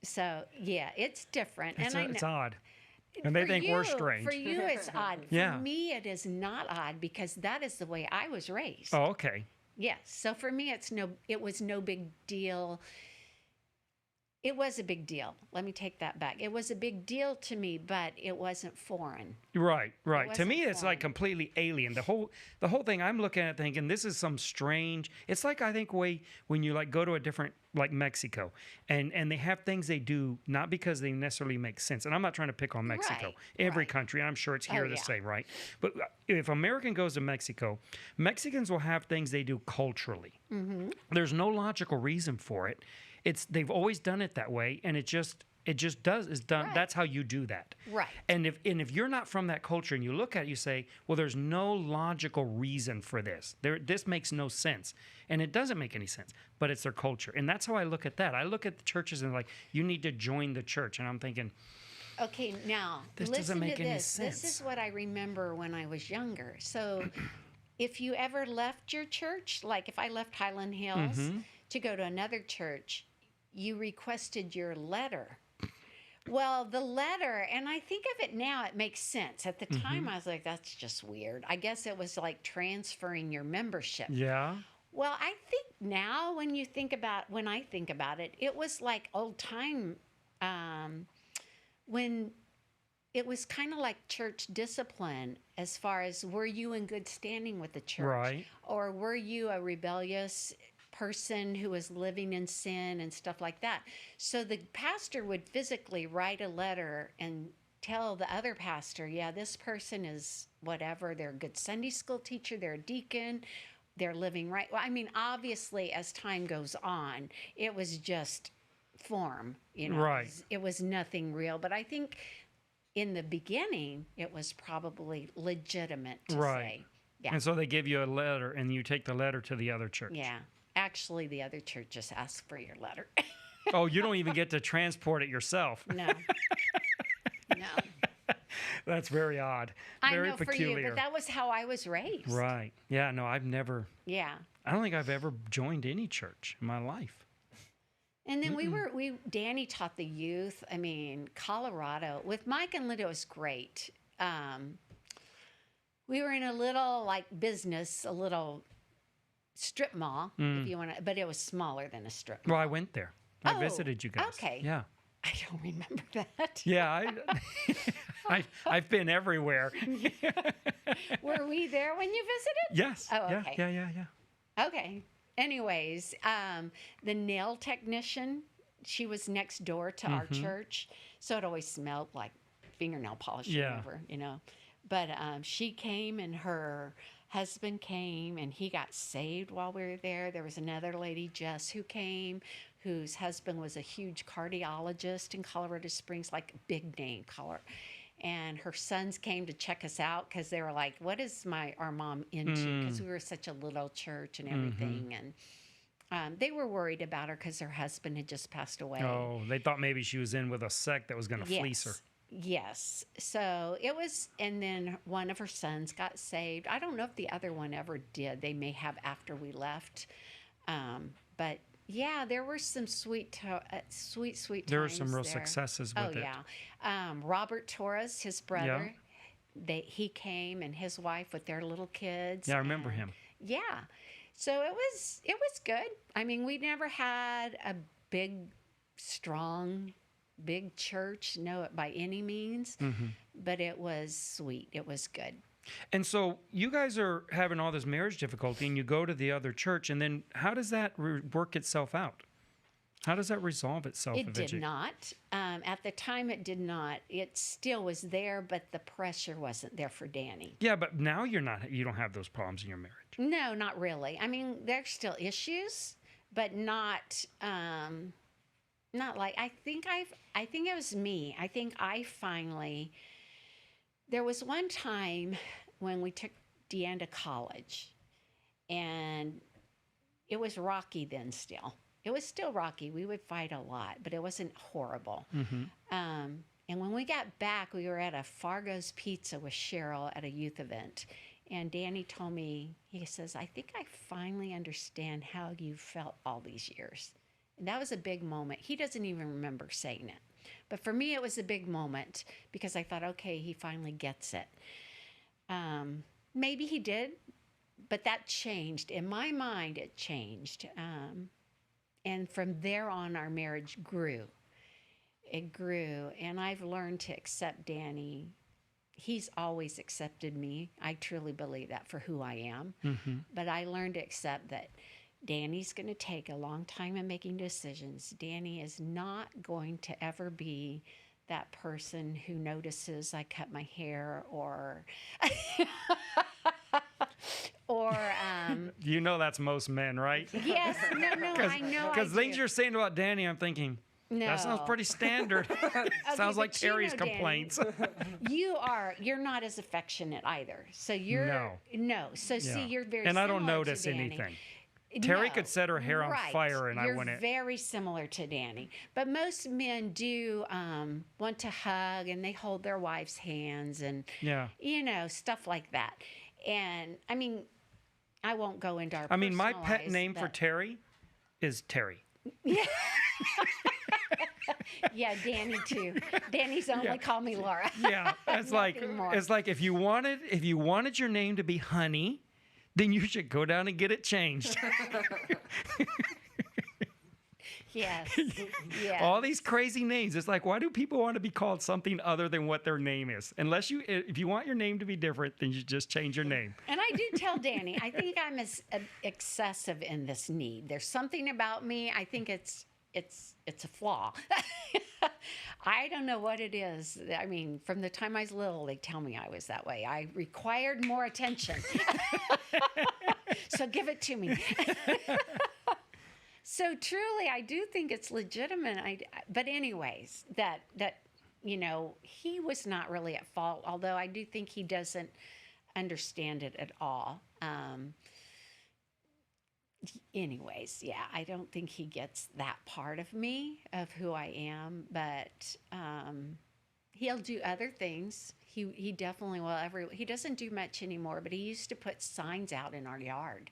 So, yeah, it's different. It's odd. And they For think we're you- strange. For you, it's odd. Yeah. For me, it is not odd, because that is the way I was raised. Oh, okay. Yes. So for me, it was no big deal. It was a big deal. Let me take that back. It was a big deal to me, but it wasn't foreign. Right. To wasn't me, it's like foreign. completely alien. The whole thing I'm looking at thinking this is some strange. It's like I think when you like go to a different, like Mexico, and they have things they do not because they necessarily make sense. And I'm not trying to pick on Mexico. Right, Every right. country, I'm sure it's here Oh, the yeah. same, right? But if American goes to Mexico, Mexicans will have things they do culturally. There's no logical reason for it. they've always done it that way, and it just is done. Right. That's how you do that. Right. And if you're not from that culture and you look at it, you say, well, there's no logical reason for this. This makes no sense. And it doesn't make any sense, but it's their culture. And that's how I look at that. I look at the churches and like, you need to join the church. And I'm thinking, Okay, now this listen doesn't make to any this. sense. This is what I remember when I was younger. So, if you ever left your church, like if I left Highland Hills to go to another church, you requested your letter. Well, the letter, and I think of it now, it makes sense. At the time, I was like, that's just weird. I guess it was like transferring your membership. yeah. Well, I think now when I think about it, it was like old time when it was kind of like church discipline as far as were you in good standing with the church? Right. Or were you a rebellious person who was living in sin and stuff like that? So the pastor would physically write a letter and tell the other pastor, yeah, this person is whatever, they're a good Sunday school teacher, they're a deacon, they're living right. Well, I mean, obviously, as time goes on, it was just form, Right. It was nothing real. But I think in the beginning, it was probably legitimate to say. Yeah. And so they give you a letter, and you take the letter to the other church. Yeah. Actually, the other church just asked for your letter. Oh, you don't even get to transport it yourself. No. No. That's very odd. I Very know peculiar. for you, but that was how I was raised. Right. Yeah, no, I've never, Yeah. I don't think I've ever joined any church in my life. And then Danny taught the youth. I mean, Colorado, with Mike and Linda, it was great. We were in a little business, a little strip mall, if you want to, but it was smaller than a strip mall. Well, I went there. I Oh, visited you guys. okay. Yeah. I don't remember that. Yeah, I've been everywhere. Were we there when you visited? Yes. Oh, Yeah, okay. yeah. Okay. Anyways, the nail technician, she was next door to our church, so it always smelled like fingernail polish or Yeah. whatever. But she came and her husband came and he got saved while we were there. There was another lady, Jess, who came, whose husband was a huge cardiologist in Colorado Springs, like big name Colorado. And her sons came to check us out because they were like, what is our mom into? Because we were such a little church and everything. And they were worried about her because her husband had just passed away. Oh, they thought maybe she was in with a sect that was going to fleece her. Yes. So it was, and then one of her sons got saved. I don't know if the other one ever did. They may have after we left. But yeah, there were some sweet times. There were some real there. successes with it. Yeah. Robert Torres, his brother, he came and his wife with their little kids. Yeah, I remember him. Yeah. So it was good. I mean, we never had a big, strong, big church, no, by any means, but it was sweet. It was good. And so you guys are having all this marriage difficulty, and you go to the other church, and then how does that work itself out? How does that resolve itself It eventually? did not. At the time, it did not. It still was there, but the pressure wasn't there for Danny. Yeah, but now you don't have those problems in your marriage. No, not really. I mean, there's still issues, but not like I think it was me. I think I finally. There was one time when we took Deanne to college, and it was rocky then still. It was still rocky. We would fight a lot, but it wasn't horrible. And when we got back, we were at a Fargo's Pizza with Cheryl at a youth event. And Danny told me, he says, I think I finally understand how you felt all these years. And that was a big moment. He doesn't even remember saying it. But for me, it was a big moment because I thought, okay, he finally gets it. Maybe he did, but that changed. In my mind, it changed. And from there on, our marriage grew. It grew. And I've learned to accept Danny. He's always accepted me. I truly believe that for who I am. But I learned to accept that Danny's going to take a long time in making decisions. Danny is not going to ever be that person who notices I cut my hair or Or You know that's most men, right? yes, no, I know. Because I things do. you're saying about Danny, I'm thinking, that sounds No. pretty standard. Sounds like but you know, Terry's Danny, complaints. You're not as affectionate either. So you're No. So see, Yeah. you're very And I don't similar to notice Danny. anything. Terry No, could set her hair on right. fire and I You're wouldn't. very similar to Danny. But most men do want to hug and they hold their wives' hands and, Yeah. stuff like that. And I mean, I won't go into our I mean, my personal pet lives, name for but- Terry is Terry. Yeah, Danny too. Danny's only called me Laura. Yeah, it's like Nothing more. if you wanted your name to be Honey, then you should go down and get it changed. Yes. Yes. All these crazy names. It's like, why do people want to be called something other than what their name is? If you want your name to be different, then you just change your name. And I do tell Danny, I think I'm excessive in this need. There's something about me. I think it's a flaw. I don't know what it is. I mean, from the time I was little, they tell me I was that way. I required more attention. So give it to me. So truly, I do think it's legitimate. But anyways, that he was not really at fault, although I do think he doesn't understand it at all. Anyways, yeah, I don't think he gets that part of me, of who I am, but he'll do other things. He definitely will. He doesn't do much anymore, but he used to put signs out in our yard.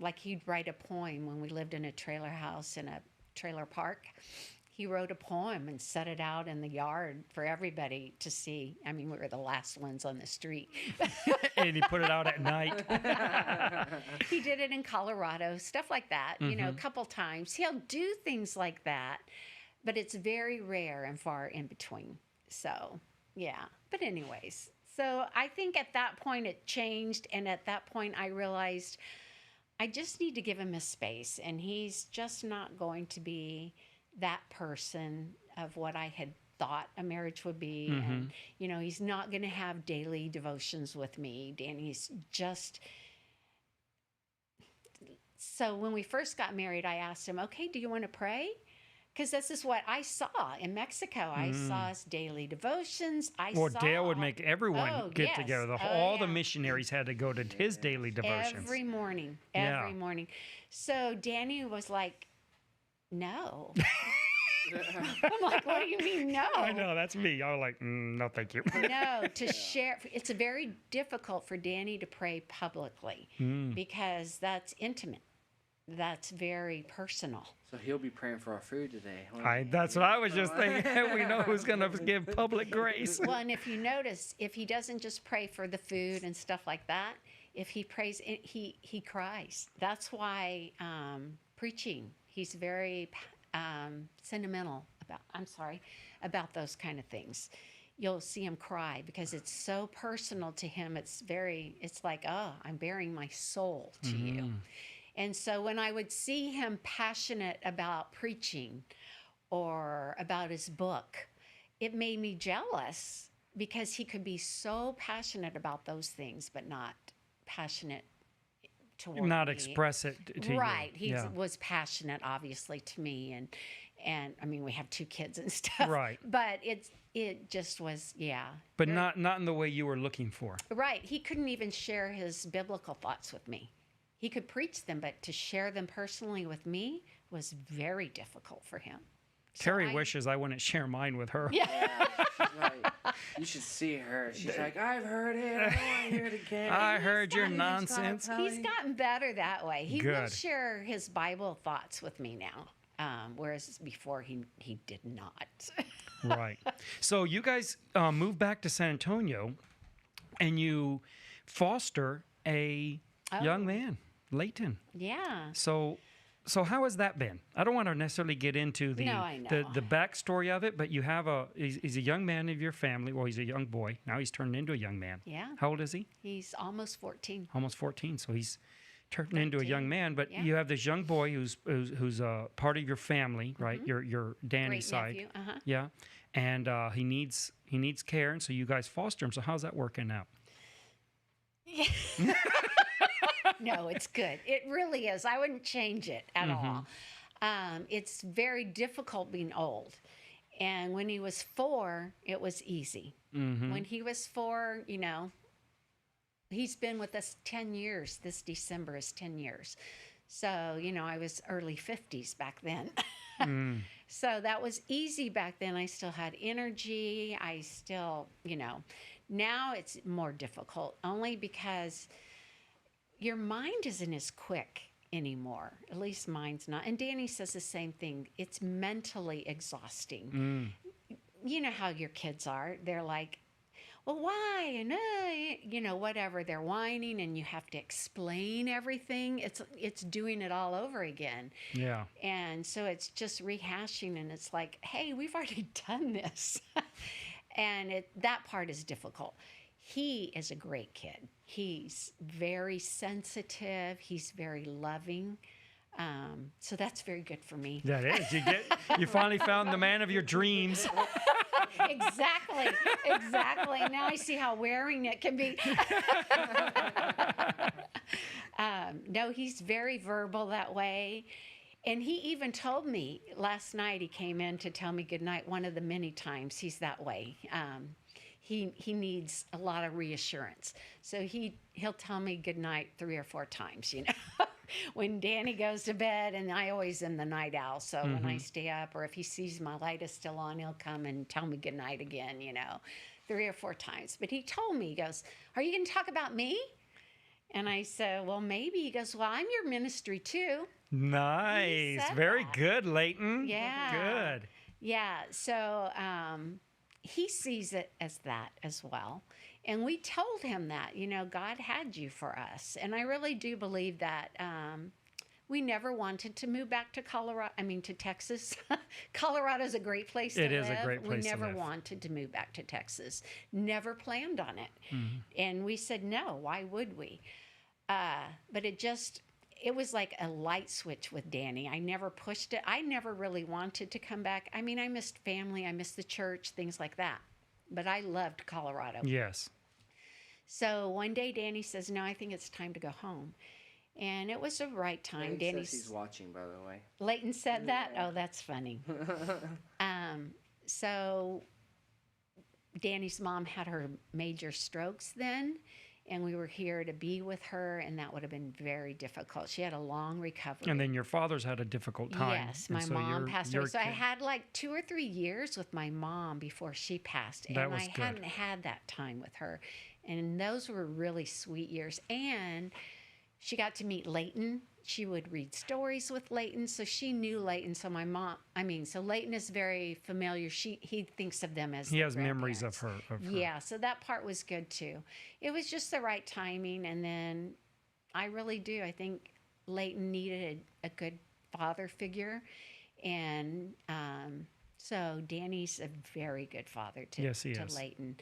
Like he'd write a poem when we lived in a trailer house in a trailer park. He wrote a poem and set it out in the yard for everybody to see. I mean, we were the last ones on the street. And he put it out at night. He did it in Colorado, stuff like that, a couple times. He'll do things like that, but it's very rare and far in between. So, yeah. But anyways, so I think at that point it changed. And at that point I realized I just need to give him his space. And he's just not going to be that person of what I had thought a marriage would be. And, he's not going to have daily devotions with me. Danny's just... So when we first got married, I asked him, okay, do you want to pray? Because this is what I saw in Mexico. I saw his daily devotions. Dale would make everyone get together. All the missionaries had to go to his daily devotions. Every morning. So Danny was like, no. I'm like, what do you mean no? I know, that's me. I was like, no, thank you. No, to share. It's very difficult for Danny to pray publicly because that's intimate. That's very personal. So he'll be praying for our food today. That's what I was just thinking. We know who's going to give public grace. Well, and if you notice, if he doesn't just pray for the food and stuff like that, if he prays, he cries. That's why preaching, he's very sentimental about those kind of things. You'll see him cry because it's so personal to him. It's like, oh, I'm bearing my soul to you. And so when I would see him passionate about preaching or about his book, it made me jealous because he could be so passionate about those things, but not passionate toward not me. Express it to you. Right. He was passionate, obviously, to me. And I mean, we have 2 kids and stuff. Right. But it just was, But not in the way you were looking for. Right. He couldn't even share his biblical thoughts with me. He could preach them, but to share them personally with me was very difficult for him. Terry wishes I wouldn't share mine with her. Yeah. She's like, you should see her. She's like, I've heard it. I want to hear it again. I heard your nonsense. He's gotten better that way. He will Good. share his Bible thoughts with me now, whereas before he did not. Right. So you guys moved back to San Antonio, and you foster a young man, Leighton. Yeah. So how has that been? I don't want to necessarily get into the backstory of it, but you have he's a young man of your family. Well, he's a young boy. Now he's turned into a young man. Yeah. How old is he? He's almost 14. Almost 14. So he's turned into a young man. But you have this young boy who's part of your family, right? Your Danny's side. Great nephew. Yeah. And he needs care, and so you guys foster him. So how's that working out? No, it's good. It really is. I wouldn't change it at all. It's very difficult being old. And when he was 4, it was easy. When he was 4, he's been with us 10 years. This December is 10 years. So, I was early 50s back then. So that was easy back then. I still had energy. I still, now it's more difficult only because your mind isn't as quick anymore. At least mine's not. And Danny says the same thing. It's mentally exhausting. You know how your kids are. They're like, well, why? And, whatever. They're whining and you have to explain everything. It's doing it all over again. Yeah. And so it's just rehashing and it's like, hey, we've already done this. And that part is difficult. He is a great kid. He's very sensitive. He's very loving. So that's very good for me. That is. You finally found the man of your dreams. Exactly. Now I see how wearing it can be. No, he's very verbal that way. And he even told me last night, he came in to tell me goodnight one of the many times. He's that way. He needs a lot of reassurance. So he'll tell me goodnight 3 or 4 times, when Danny goes to bed, and I always am the night owl. So when I stay up, or if he sees my light is still on, he'll come and tell me goodnight again, 3 or 4 times. But he told me, he goes, are you going to talk about me? And I said, well, maybe. He goes, well, I'm your ministry too. Nice. Very good, Leighton. Yeah. Good. Yeah. So he sees it as that as well. And we told him that, God had you for us. And I really do believe that we never wanted to move back to to Texas. Colorado's a great place to live. It is a great place We never to live. wanted to move back to Texas. Never planned on it. And we said, no, why would we? But it was like a light switch with Danny. I never pushed it. I never really wanted to come back. I missed family. I missed the church, things like that. But I loved Colorado. Yes. So one day Danny says, no, I think it's time to go home. And it was the right time. Danny says he's watching, by the way. Leighton said that? Oh, that's funny. So Danny's mom had her major strokes then, and we were here to be with her, and that would have been very difficult. She had a long recovery. And then your father's had a difficult time. Yes, and my so mom passed away. So I kid- had like 2 or 3 years with my mom before she passed. That And was I good. hadn't had that time with her. And those were really sweet years. And she got to meet Leighton. She would read stories with Leighton. So she knew Leighton. So so Leighton is very familiar. He thinks of them as He their has memories of grandparents. her. Yeah, so that part was good too. It was just the right timing. And then I really do. I think Leighton needed a good father figure. And so Danny's a very good father to Yes, he is. Leighton.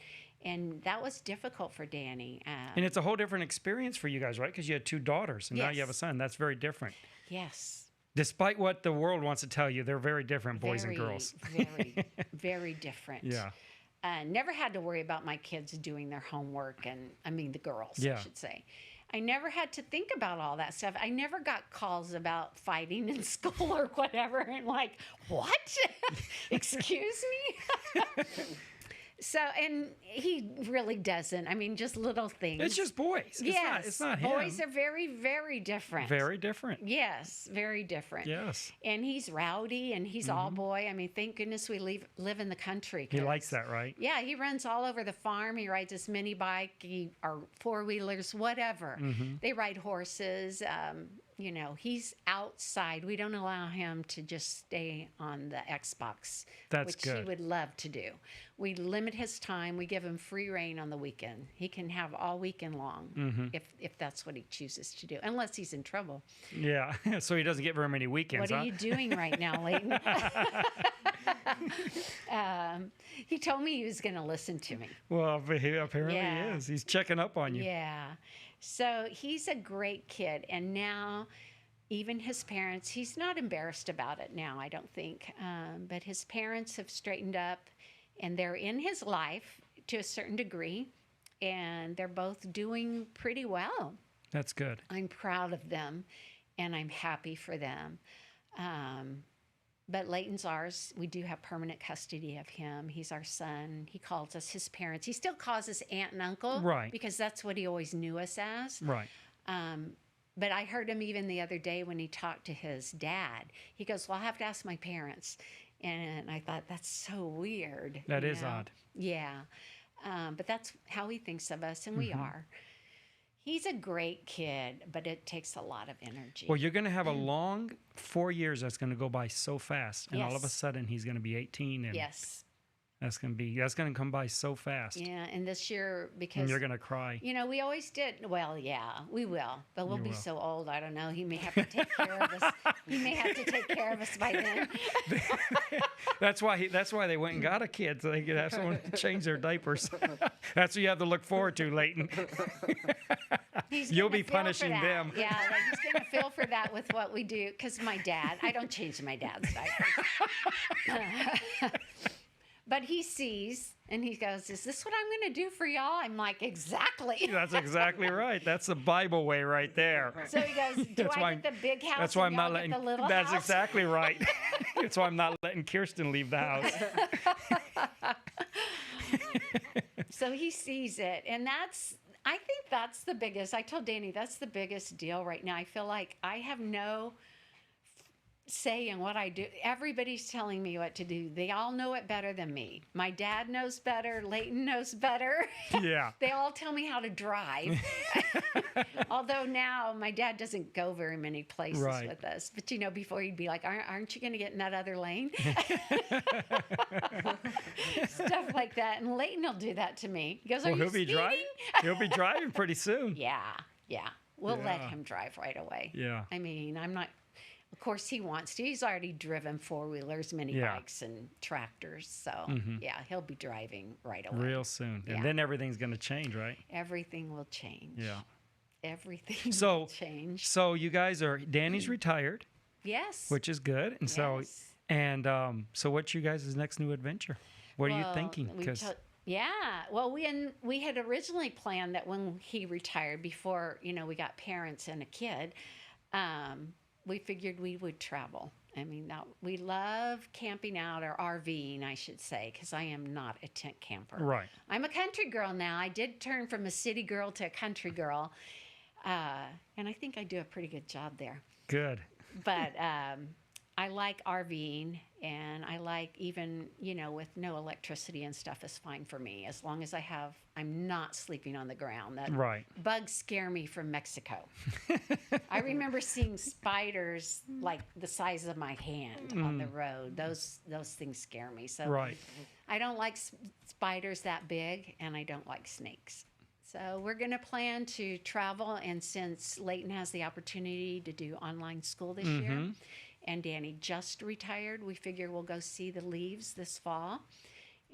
And that was difficult for Danny. And it's a whole different experience for you guys, right? Because you had 2 daughters, and now you have a Yes. son. That's very different. Yes. Despite what the world wants to tell you, they're very different, boys and girls. Very, very different. Yeah. Never had to worry about my kids doing their homework, the girls, Yeah. I should say. I never had to think about all that stuff. I never got calls about fighting in school or whatever, and like, what? Excuse me? So, and he really doesn't. just little things. It's just boys. Yes, It's not him. boys are very, very different. Very different. Yes, very different. Yes. And he's rowdy, and he's all boy. Thank goodness we live in the country. He 'cause- likes that, right? Yeah, he runs all over the farm. He rides his mini bike, or 4-wheelers, whatever. They ride horses. He's outside. We don't allow him to just stay on the Xbox, That's which he good. would love to do. We limit his time. We give him free reign on the weekend. He can have all weekend long if that's what he chooses to do, unless he's in trouble. Yeah. So he doesn't get very many weekends, What are you doing right now, Leighton? He told me he was going to listen to me. Well, he apparently Yeah. is. He's checking up on you. Yeah. So he's a great kid. And now, even his parents, he's not embarrassed about it now, I don't think. But his parents have straightened up, and they're in his life to a certain degree. and they're both doing pretty well. That's good. I'm proud of them, and I'm happy for them. But Leighton's ours. We do have permanent custody of him. He's our son. He calls us his parents. He still calls us aunt and uncle, Right. because that's what he always knew us as. Right. But I heard him even the other day when he talked to his dad. He goes, "Well, I'll have to ask my parents." And I thought, that's so weird. That you is know? odd. Yeah. But that's how he thinks of us, and we are. He's a great kid, but it takes a lot of energy. Well, you're going to have a long 4 years that's going to go by so fast, and all of a Yes. sudden he's going to be 18, and Yes. that's going to come by so fast, Yeah, and this year, and because, you're going to cry. you know, we always did. Well, yeah, we will. But we'll You be will. so old, I don't know. He may have to take care of us. He may have to take care of us by then. That's why they went and got a kid, so they could have someone to change their diapers. That's what you have to look forward to, Leighton. You'll gonna be feel for punishing that. them. Yeah, like, he's going to feel for that with what we do. Because I don't change my dad's diapers. But he sees, and he goes, "Is this what I'm going to do for y'all?" I'm like, "Exactly." That's exactly right. That's the Bible way right there. So he goes, "Do That's I why- get the big house That's why and I'm y'all not get letting. the little That's house?" exactly right. That's why I'm not letting Kirsten leave the house. So he sees it, and I think that's the biggest. I told Danny that's the biggest deal right now. I feel like I have no say in what I do. Everybody's telling me what to do. They all know it better than me. My dad knows better. Leighton knows better. Yeah. They all tell me how to drive. Although now my dad doesn't go very many places Right. with us. But you know, before he'd be like, "Aren't you going to get in that other lane?" Stuff like that. And Leighton will do that to me. He goes, "Are Well, you he'll be speeding?" driving. He'll be driving pretty soon. Yeah. We'll let Yeah. him drive right away. Yeah. I mean, I'm not. Of course, he wants to. He's already driven 4-wheelers, mini Yeah. bikes, and tractors. So, yeah, he'll be driving right away. Real soon, Yeah. and then everything's going to change, right? Everything will change. Yeah. Everything So- will change. So you guys are. Danny's retired, Yes. which is good, and Yes. so what's you guys' next new adventure? What are you Well, thinking? we 'Cause- to- yeah. Well, we had originally planned that when he retired, before we got parents and a kid, we figured we would travel. I mean, we love camping out, or RVing, I should say, because I am not a tent camper. right. I'm a country girl now. I did turn from a city girl to a country girl, and I think I do a pretty good job there. Good. But I like RVing, and I like even, with no electricity and stuff is fine for me, as long as I'm not sleeping on the ground. That Right. bugs scare me from Mexico. I remember seeing spiders like the size of my hand on the road. Those things scare me. So Right. I don't like spiders that big, and I don't like snakes. So we're going to plan to travel, and since Leighton has the opportunity to do online school this year, and Danny just retired, we figure we'll go see the leaves this fall.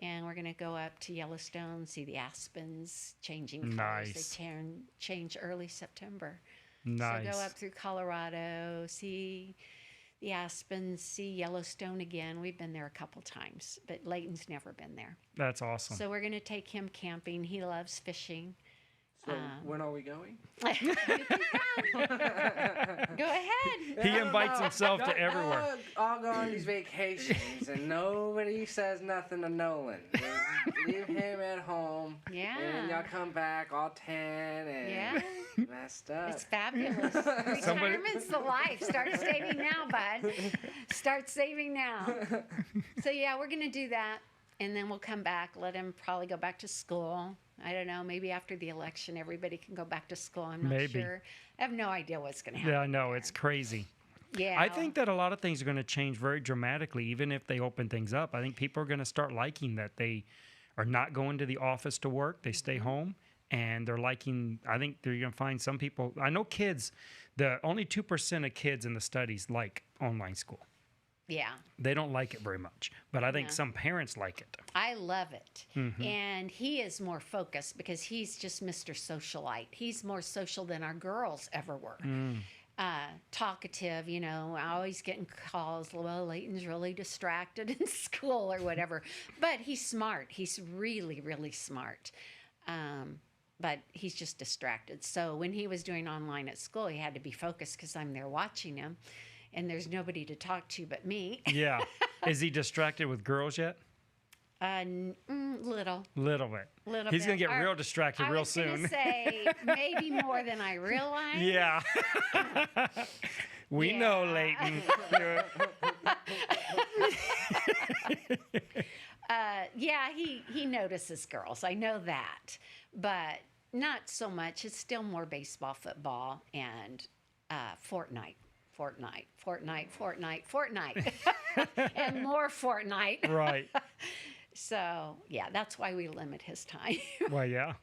And we're going to go up to Yellowstone, see the aspens changing colors. Nice. They change early September. Nice. So go up through Colorado, see the aspens, see Yellowstone again. We've been there a couple times, but Leighton's never been there. That's awesome. So we're going to take him camping. He loves fishing. So when are we going? You can come. Go ahead. He invites himself to everywhere. I'll go on these vacations and nobody says nothing to Nolan. Just leave him at home. Yeah. And then y'all come back all tan and Yeah. messed up. It's fabulous. Retirement's the life. Start saving now, bud. Start saving now. So yeah, we're gonna do that, and then we'll come back. Let him probably go back to school. I don't know. Maybe after the election, everybody can go back to school. I'm not Maybe. sure. I have no idea what's gonna happen. Yeah, I know. It's crazy. Yeah. I think that a lot of things are going to change very dramatically, even if they open things up. I think people are going to start liking that they are not going to the office to work. They stay home, and they're liking. I think they're going to find some people. I know kids. The only 2% of kids in the studies like online school. Yeah. They don't like it very much, but I think Yeah. some parents like it. I love it. Mm-hmm. And he is more focused because he's just Mr. Socialite. He's more social than our girls ever were. Mm. Talkative, always getting calls. Well, Leighton's really distracted in school or whatever. But he's smart. He's really, really smart. but he's just distracted. So when he was doing online at school, he had to be focused because I'm there watching him, and there's nobody to talk to but me. Yeah. Is he distracted with girls yet? Little Little bit. He's going to get Or real distracted I real was gonna soon. say maybe more than I realize. Yeah. We know, Yeah. Leighton. Yeah, he notices girls. I know that, but not so much. It's still more baseball, football, and Fortnite, and more Fortnite. Right. So yeah, that's why we limit his time. Well, yeah.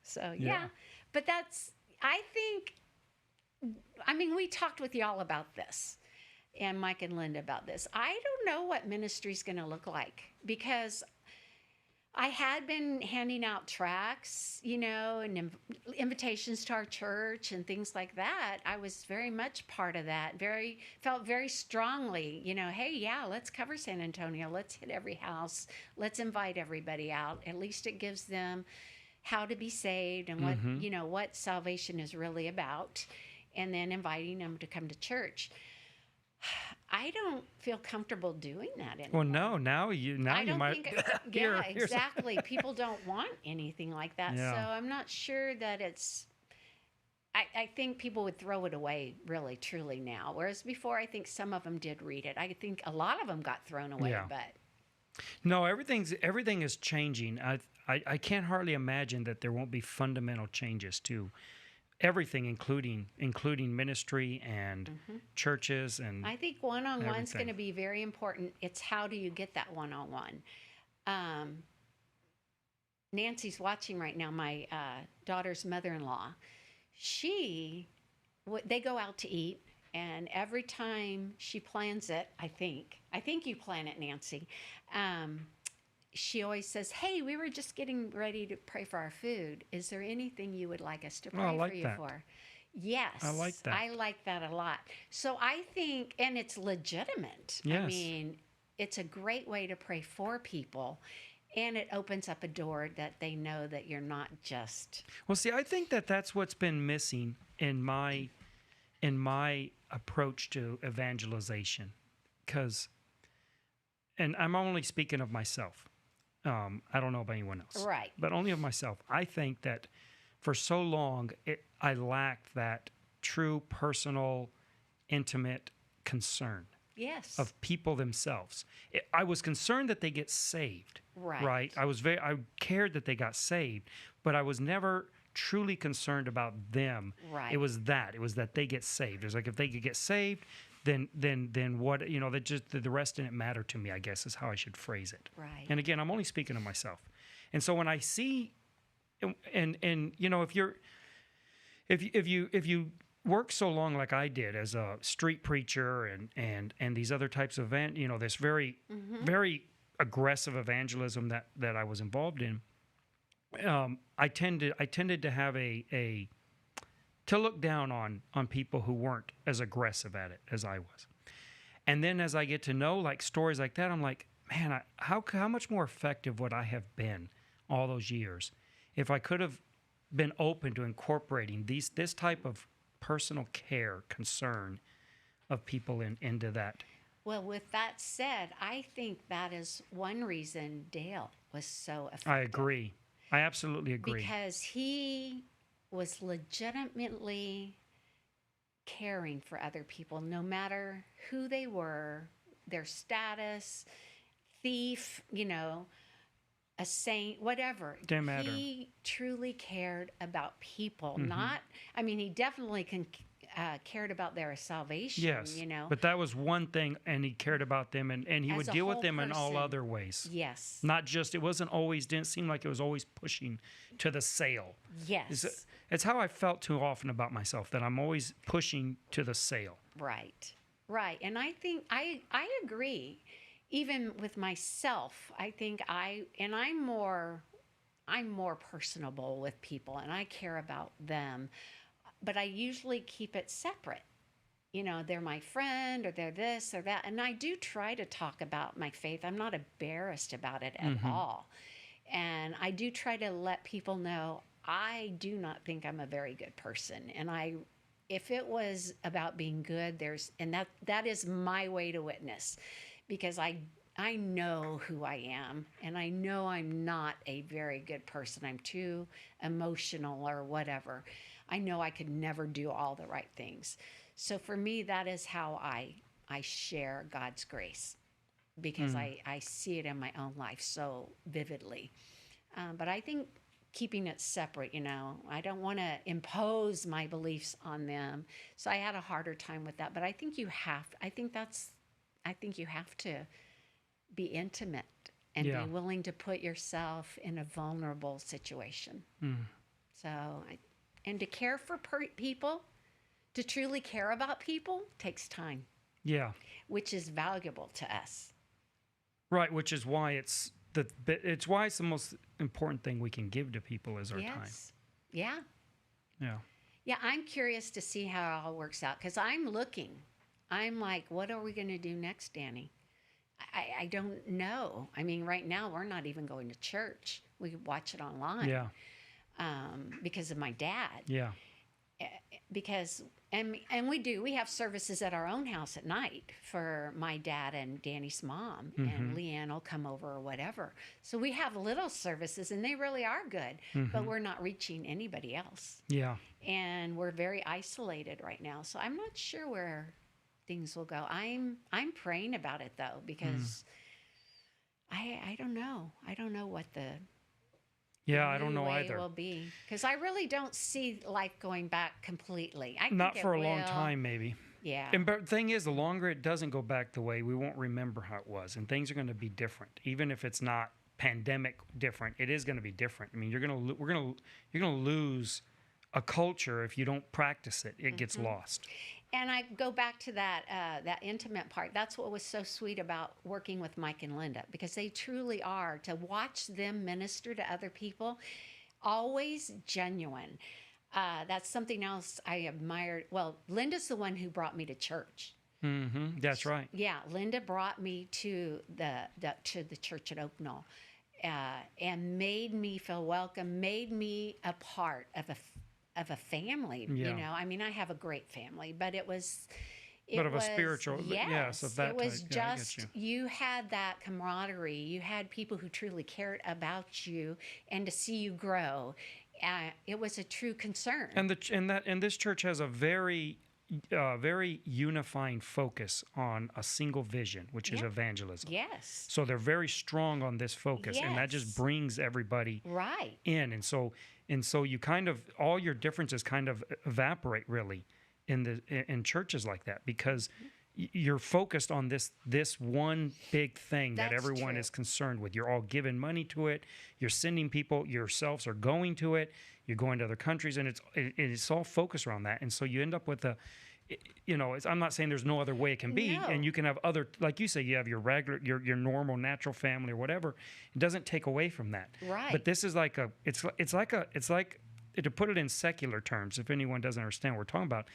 So Yeah. yeah, but I think, I mean, we talked with y'all about this, and Mike and Linda about this. I don't know what ministry's going to look like, because I had been handing out tracts, and invitations to our church and things like that. I was very much part of that. Felt very strongly, hey, yeah, let's cover San Antonio. Let's hit every house. Let's invite everybody out. At least it gives them how to be saved and what, what salvation is really about, and then inviting them to come to church. I don't feel comfortable doing that anymore. Well, no, now you might. Yeah, exactly. People don't want anything like that. Yeah. So I'm not sure that it's, I think people would throw it away really, truly now. Whereas before, I think some of them did read it. I think a lot of them got thrown away, Yeah. but. No, everything is changing. I can't hardly imagine that there won't be fundamental changes to everything, including ministry and churches and. I think one-on-one's everything. going to be very important. It's how do you get that one-on-one? Nancy's watching right now, my daughter's mother-in-law. They go out to eat, and every time she plans it, I think you plan it, Nancy, she always says, hey, we were just getting ready to pray for our food. Is there anything you would like us to pray like for you that. for? Yes. I like that. I like that a lot. So I think, and it's legitimate. Yes. I mean, it's a great way to pray for people, and it opens up a door that they know that you're not just. Well, see, I think that's what's been missing in my approach to evangelization, and I'm only speaking of myself. I don't know about anyone else. Right. But only of myself. I think that for so long, I lacked that true, personal, intimate concern Yes. of people themselves. I was concerned that they get saved. Right. I cared that they got saved, but I was never truly concerned about them. Right. It was that they get saved. It was like, if they could get saved, then what, that just the rest didn't matter to me, I guess, is how I should phrase it. Right. And again, I'm only speaking of myself. And so when I see, and if you work so long like I did as a street preacher and these other types of this very very aggressive evangelism that I was involved in, I tended to have to look down on people who weren't as aggressive at it as I was. And then as I get to know like stories like that, I'm like, man, how much more effective would I have been all those years if I could have been open to incorporating this type of personal care, concern of people into that. Well, with that said, I think that is one reason Dale was so effective. I agree. I absolutely agree. Because he was legitimately caring for other people, no matter who they were, their status, thief, a saint, whatever. Didn't matter. He truly cared about people. He definitely cared about their salvation. Yes, but that was one thing, and he cared about them, and he As would a deal with whole them in all person. other ways. Yes. Not just, didn't seem like it was always pushing to the sale. Yes. It's how I felt too often about myself, that I'm always pushing to the sale. Right. And I think I agree. Even with myself, I think I'm more personable with people, and I care about them, but I usually keep it separate. They're my friend, or they're this or that, and I do try to talk about my faith. I'm not embarrassed about it at all, and I do try to let people know I do not think I'm a very good person. And if it was about being good, that is my way to witness, because I know who I am, and I know I'm not a very good person. I'm too emotional or whatever. I know I could never do all the right things. So for me, that is how I share God's grace, because I see it in my own life so vividly. But I think keeping it separate, I don't want to impose my beliefs on them. So I had a harder time with that. But I think you have to be intimate and Yeah. be willing to put yourself in a vulnerable situation. So, and to care for people, to truly care about people, takes time, Yeah. which is valuable to us. Right, which is why it's the most important thing we can give to people is our time. Yeah. Yeah. Yeah, I'm curious to see how it all works out, because I'm like, what are we going to do next, Danny? I don't know. I mean, right now we're not even going to church. We watch it online. Yeah. Because of my dad. Yeah. Because we have services at our own house at night for my dad and Danny's mom, and Leanne will come over or whatever. So we have little services, and they really are good, but we're not reaching anybody else. Yeah. And we're very isolated right now. So I'm not sure where things will go. I'm praying about it though, because I don't know. I don't know what the I don't new know way either. will be, because I really don't see life going back completely. I Not think for it a long will. time, maybe. Yeah. And but the thing is, the longer it doesn't go back the way, we won't remember how it was, and things are going to be different. Even if it's not pandemic different, it is going to be different. I mean, you're going to lose a culture if you don't practice it. It gets lost. And I go back to that intimate part. That's what was so sweet about working with Mike and Linda, because they truly are. To watch them minister to other people, always genuine. That's something else I admired. Well, Linda's the one who brought me to church. That's right. Yeah, Linda brought me to the church at Oak Knoll, and made me feel welcome, made me a part of a family. Yeah. I mean, I have a great family, but it was A spiritual, yes, of that it was type. Yeah, I get just you. you had that camaraderie. You had people who truly cared about you, and to see you grow, it was a true concern. And this church has a very unifying focus on a single vision, which is evangelism. Yes. So they're very strong on this focus, and that just Yes. brings everybody Right. in. And so you kind of, all your differences kind of evaporate really in churches like that, because you're focused on this one big thing that That's everyone true. is concerned with. You're all giving money to it. You're sending people. Yourselves are going to it. You're going to other countries, and it's all focused around that. And so you end up with I'm not saying there's no other way it can be, No. and you can have other, like you say, you have your regular, your normal, natural family or whatever. It doesn't take away from that. Right. But this is like it's like to put it in secular terms, if anyone doesn't understand what we're talking about,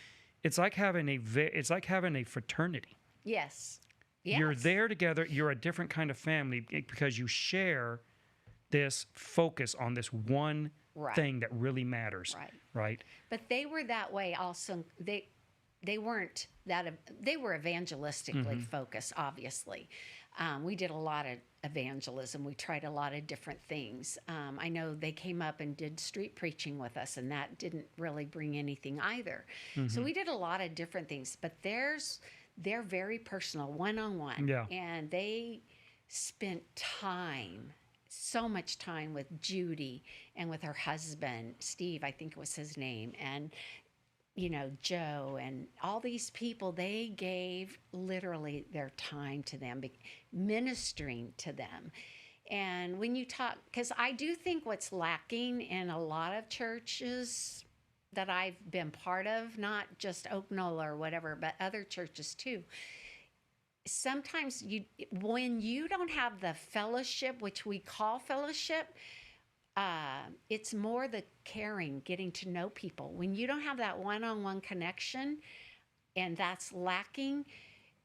it's like having a fraternity. Yes. Yes. You're there together. You're a different kind of family because you share this focus on this one thing that really matters. Right. But they were that way also. They weren't that. They were evangelistically focused. Obviously, we did a lot of evangelism. We tried a lot of different things. I know they came up and did street preaching with us, and that didn't really bring anything either. So we did a lot of different things. But they're very personal, one-on-one. Yeah. And they spent so much time with Judy and with her husband, Steve, I think was his name, and Joe, and all these people. They gave literally their time to them, ministering to them. And when you talk, because I do think what's lacking in a lot of churches that I've been part of, not just Oak Knoll or whatever, but other churches too, sometimes when you don't have the fellowship, which we call fellowship, it's more the caring, getting to know people. When you don't have that one-on-one connection, and that's lacking,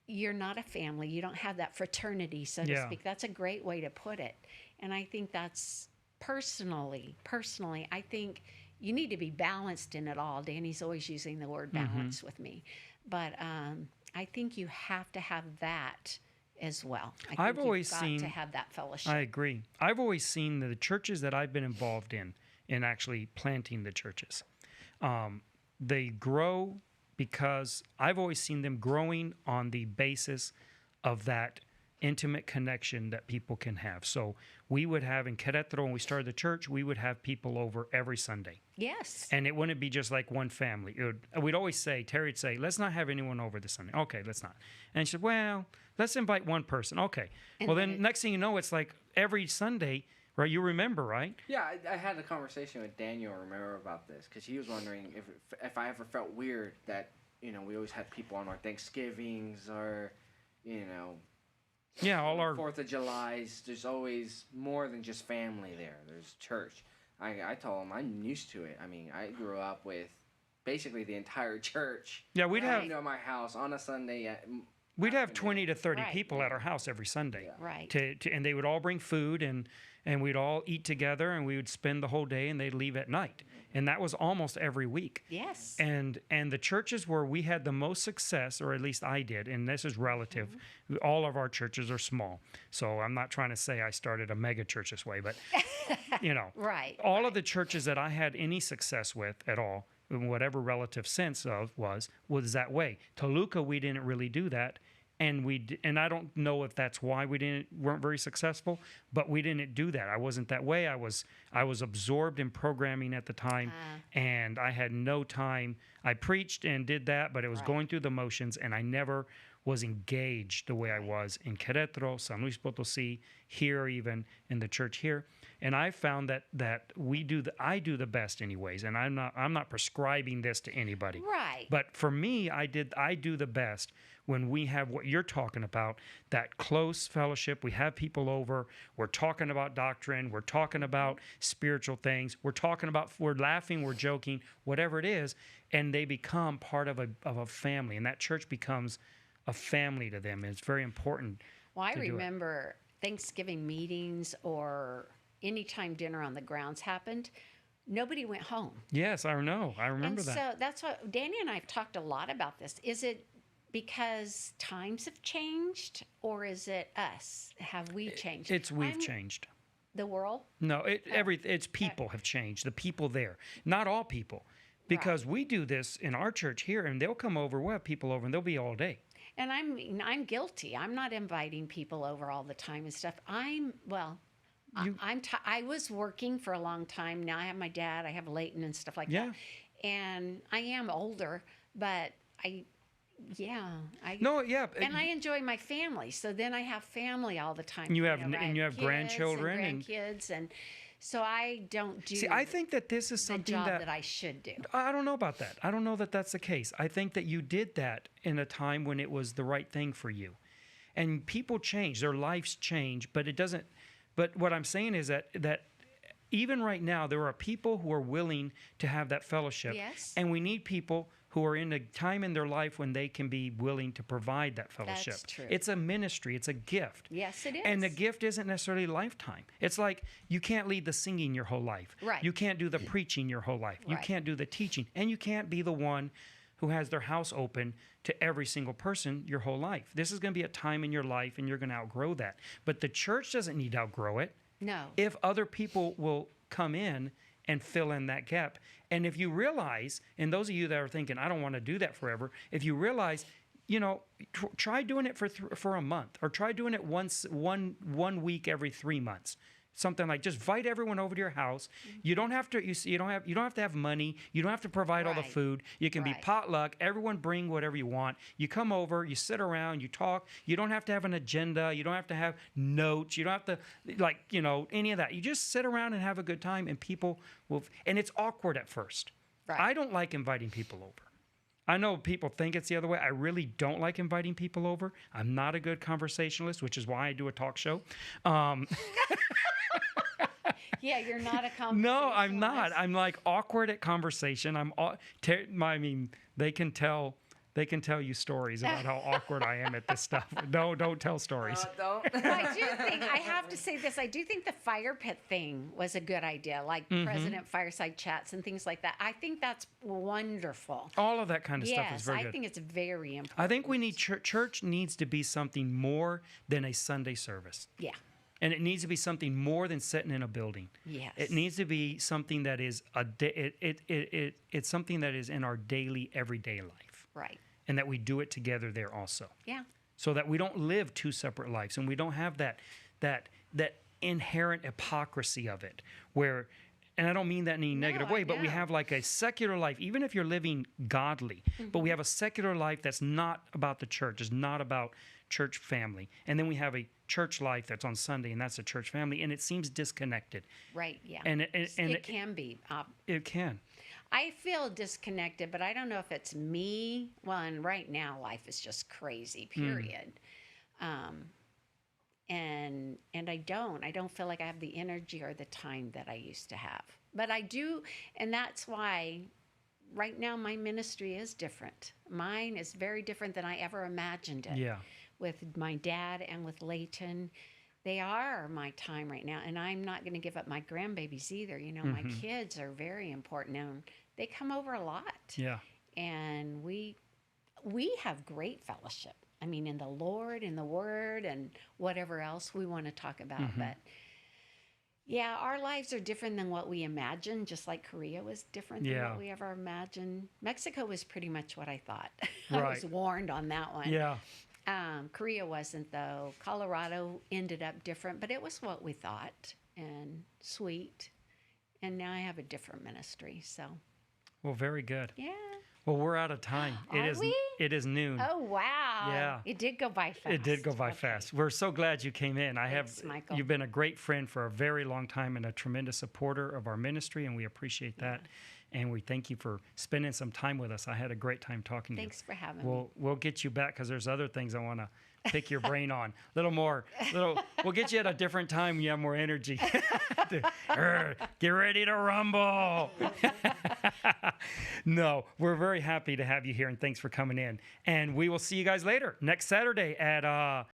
you're not a family. You don't have that fraternity, so to speak. That's a great way to put it. And I think that's personally, I think you need to be balanced in it all. Danny's always using the word balance with me. But I think you have to have that as well. I think I've always you've got seen to have that fellowship. I agree. I've always seen the churches that I've been involved in actually planting the churches. They grow because I've always seen them growing on the basis of that intimate connection that people can have. So we would have in Querétaro, when we started the church, we would have people over every Sunday. Yes. And it wouldn't be just like one family. We'd always say, Terry'd say, let's not have anyone over this Sunday. Okay, let's not. And she said, well, let's invite one person. Okay. And well, then next thing you know, it's like every Sunday, right? You remember, right? Yeah, I had a conversation with Daniel, remember, about this, because he was wondering if I ever felt weird that, we always had people on our Thanksgivings or, Yeah, all our 4th of July's. There's always more than just family there. There's church. I told him I'm used to it. I mean, I grew up with basically the entire church. Yeah, we'd have at my house on a Sunday. we'd have 20 to 30 Right. people at our house every Sunday. Yeah. Right. And they would all bring food and we'd all eat together and we would spend the whole day and they'd leave at night. And that was almost every week. Yes. And the churches where we had the most success, or at least I did, and this is relative, all of our churches are small. So I'm not trying to say I started a mega church this way, but Right. all of the churches that I had any success with at all, in whatever relative sense of was that way. Toluca, we didn't really do that. And I don't know if that's why we weren't very successful, but we didn't do that. I wasn't that way. I was absorbed in programming at the time, and I had no time. I preached and did that, but it was going through the motions, and I never was engaged the way I was in Querétaro, San Luis Potosí, here even in the church here. And I found that I do the best anyways, and I'm not prescribing this to anybody. Right. But for me, I do the best when we have what you're talking about, that close fellowship. We have people over. We're talking about doctrine. We're talking about spiritual things. We're laughing. We're joking. Whatever it is, and they become part of a family, and that church becomes a family to them. And it's very important. Well, I to do it. remember Thanksgiving meetings or anytime dinner on the grounds happened, nobody went home. Yes, I know. I remember And that. so that's what Danny and I have talked a lot about this. Is it because times have changed, or is it us? Have we changed? We've changed. The world? No, it's people have changed. The people there, not all people, because we do this in our church here, and they'll come over. We'll have people over, and they'll be all day. And I'm guilty. I'm not inviting people over all the time and stuff. I was working for a long time. Now I have my dad. I have Leighton and stuff like that. And I am older, but and I enjoy my family. So then I have family all the time. You have I and you have kids grandchildren and grandkids, and so I don't do. See, I think that this is the something job that that I should do. I don't know about that. I don't know that that's the case. I think that you did that in a time when it was the right thing for you. And people change, their lives change, but it doesn't. But what I'm saying is that even right now, there are people who are willing to have that fellowship. Yes. And we need people who are in a time in their life when they can be willing to provide that fellowship. That's true. It's a ministry. It's a gift. Yes, it is. And the gift isn't necessarily lifetime. It's like you can't lead the singing your whole life. Right. You can't do the preaching your whole life. You Right. can't do the teaching. And you can't be the one who has their house open to every single person your whole life. This is going to be a time in your life, and you're going to outgrow that. But the church doesn't need to outgrow it. No. If other people will come in and fill in that gap. And if you realize, and those of you that are thinking, I don't want to do that forever, if you realize, try doing it for a month, or try doing it one week every 3 months. Something like just invite everyone over to your house. You don't have to. You don't have to have money. You don't have to provide all the Right. food. You can be Right. potluck. Everyone bring whatever you want. You come over. You sit around. You talk. You don't have to have an agenda. You don't have to have notes. You don't have to any of that. You just sit around and have a good time, and people will. And it's awkward at first. Right. I don't like inviting people over. I know people think it's the other way. I really don't like inviting people over. I'm not a good conversationalist, which is why I do a talk show. Yeah, you're not a conversationalist. No, I'm not. I'm like awkward at conversation. I mean, they can tell They can tell you stories about how awkward I am at this stuff. No, don't tell stories. Don't. I do think, I have to say this, I do think the fire pit thing was a good idea, like President Fireside Chats and things like that. I think that's wonderful. All of that kind of stuff is Yes, very I good. think it's very important. I think we need church needs to be something more than a Sunday service. Yeah. And it needs to be something more than sitting in a building. Yes. It needs to be something that is it's something that is in our daily, everyday life. Right. And that we do it together there also. Yeah. So that we don't live two separate lives and we don't have that inherent hypocrisy of it where, and I don't mean that in any negative way, but we have like a secular life, even if you're living godly, but we have a secular life that's not about the church, is not about church family. And then we have a church life that's on Sunday and that's a church family, and it seems disconnected. Right. Yeah. And it can be. It can. I feel disconnected, but I don't know if it's me. Well, and right now life is just crazy, period. And I don't feel like I have the energy or the time that I used to have. But I do, and that's why right now my ministry is different. Mine is very different than I ever imagined it. Yeah. With my dad and with Leighton. They are my time right now, and I'm not going to give up my grandbabies either. You know, my kids are very important, and they come over a lot. Yeah. And we have great fellowship. I mean, in the Lord, in the Word, and whatever else we want to talk about. But yeah, our lives are different than what we imagined, just like Korea was different than what we ever imagined. Mexico was pretty much what I thought. I was warned on that one. Yeah. Korea wasn't, though. Colorado ended up different, but it was what we thought, and sweet. And now I have a different ministry, so. Well, very good. Yeah. Well, we're out of time. Are we? It is noon. Oh, wow. Yeah. It did go by fast. It did go by fast. We're so glad you came in. Thanks, Michael. You've been a great friend for a very long time and a tremendous supporter of our ministry, and we appreciate that. And we thank you for spending some time with us. I had a great time talking to you. Thanks for having me. We'll get you back because there's other things I want to pick your brain on. We'll get you at a different time when you have more energy. Get ready to rumble. No, we're very happy to have you here, and thanks for coming in. And we will see you guys later next Saturday at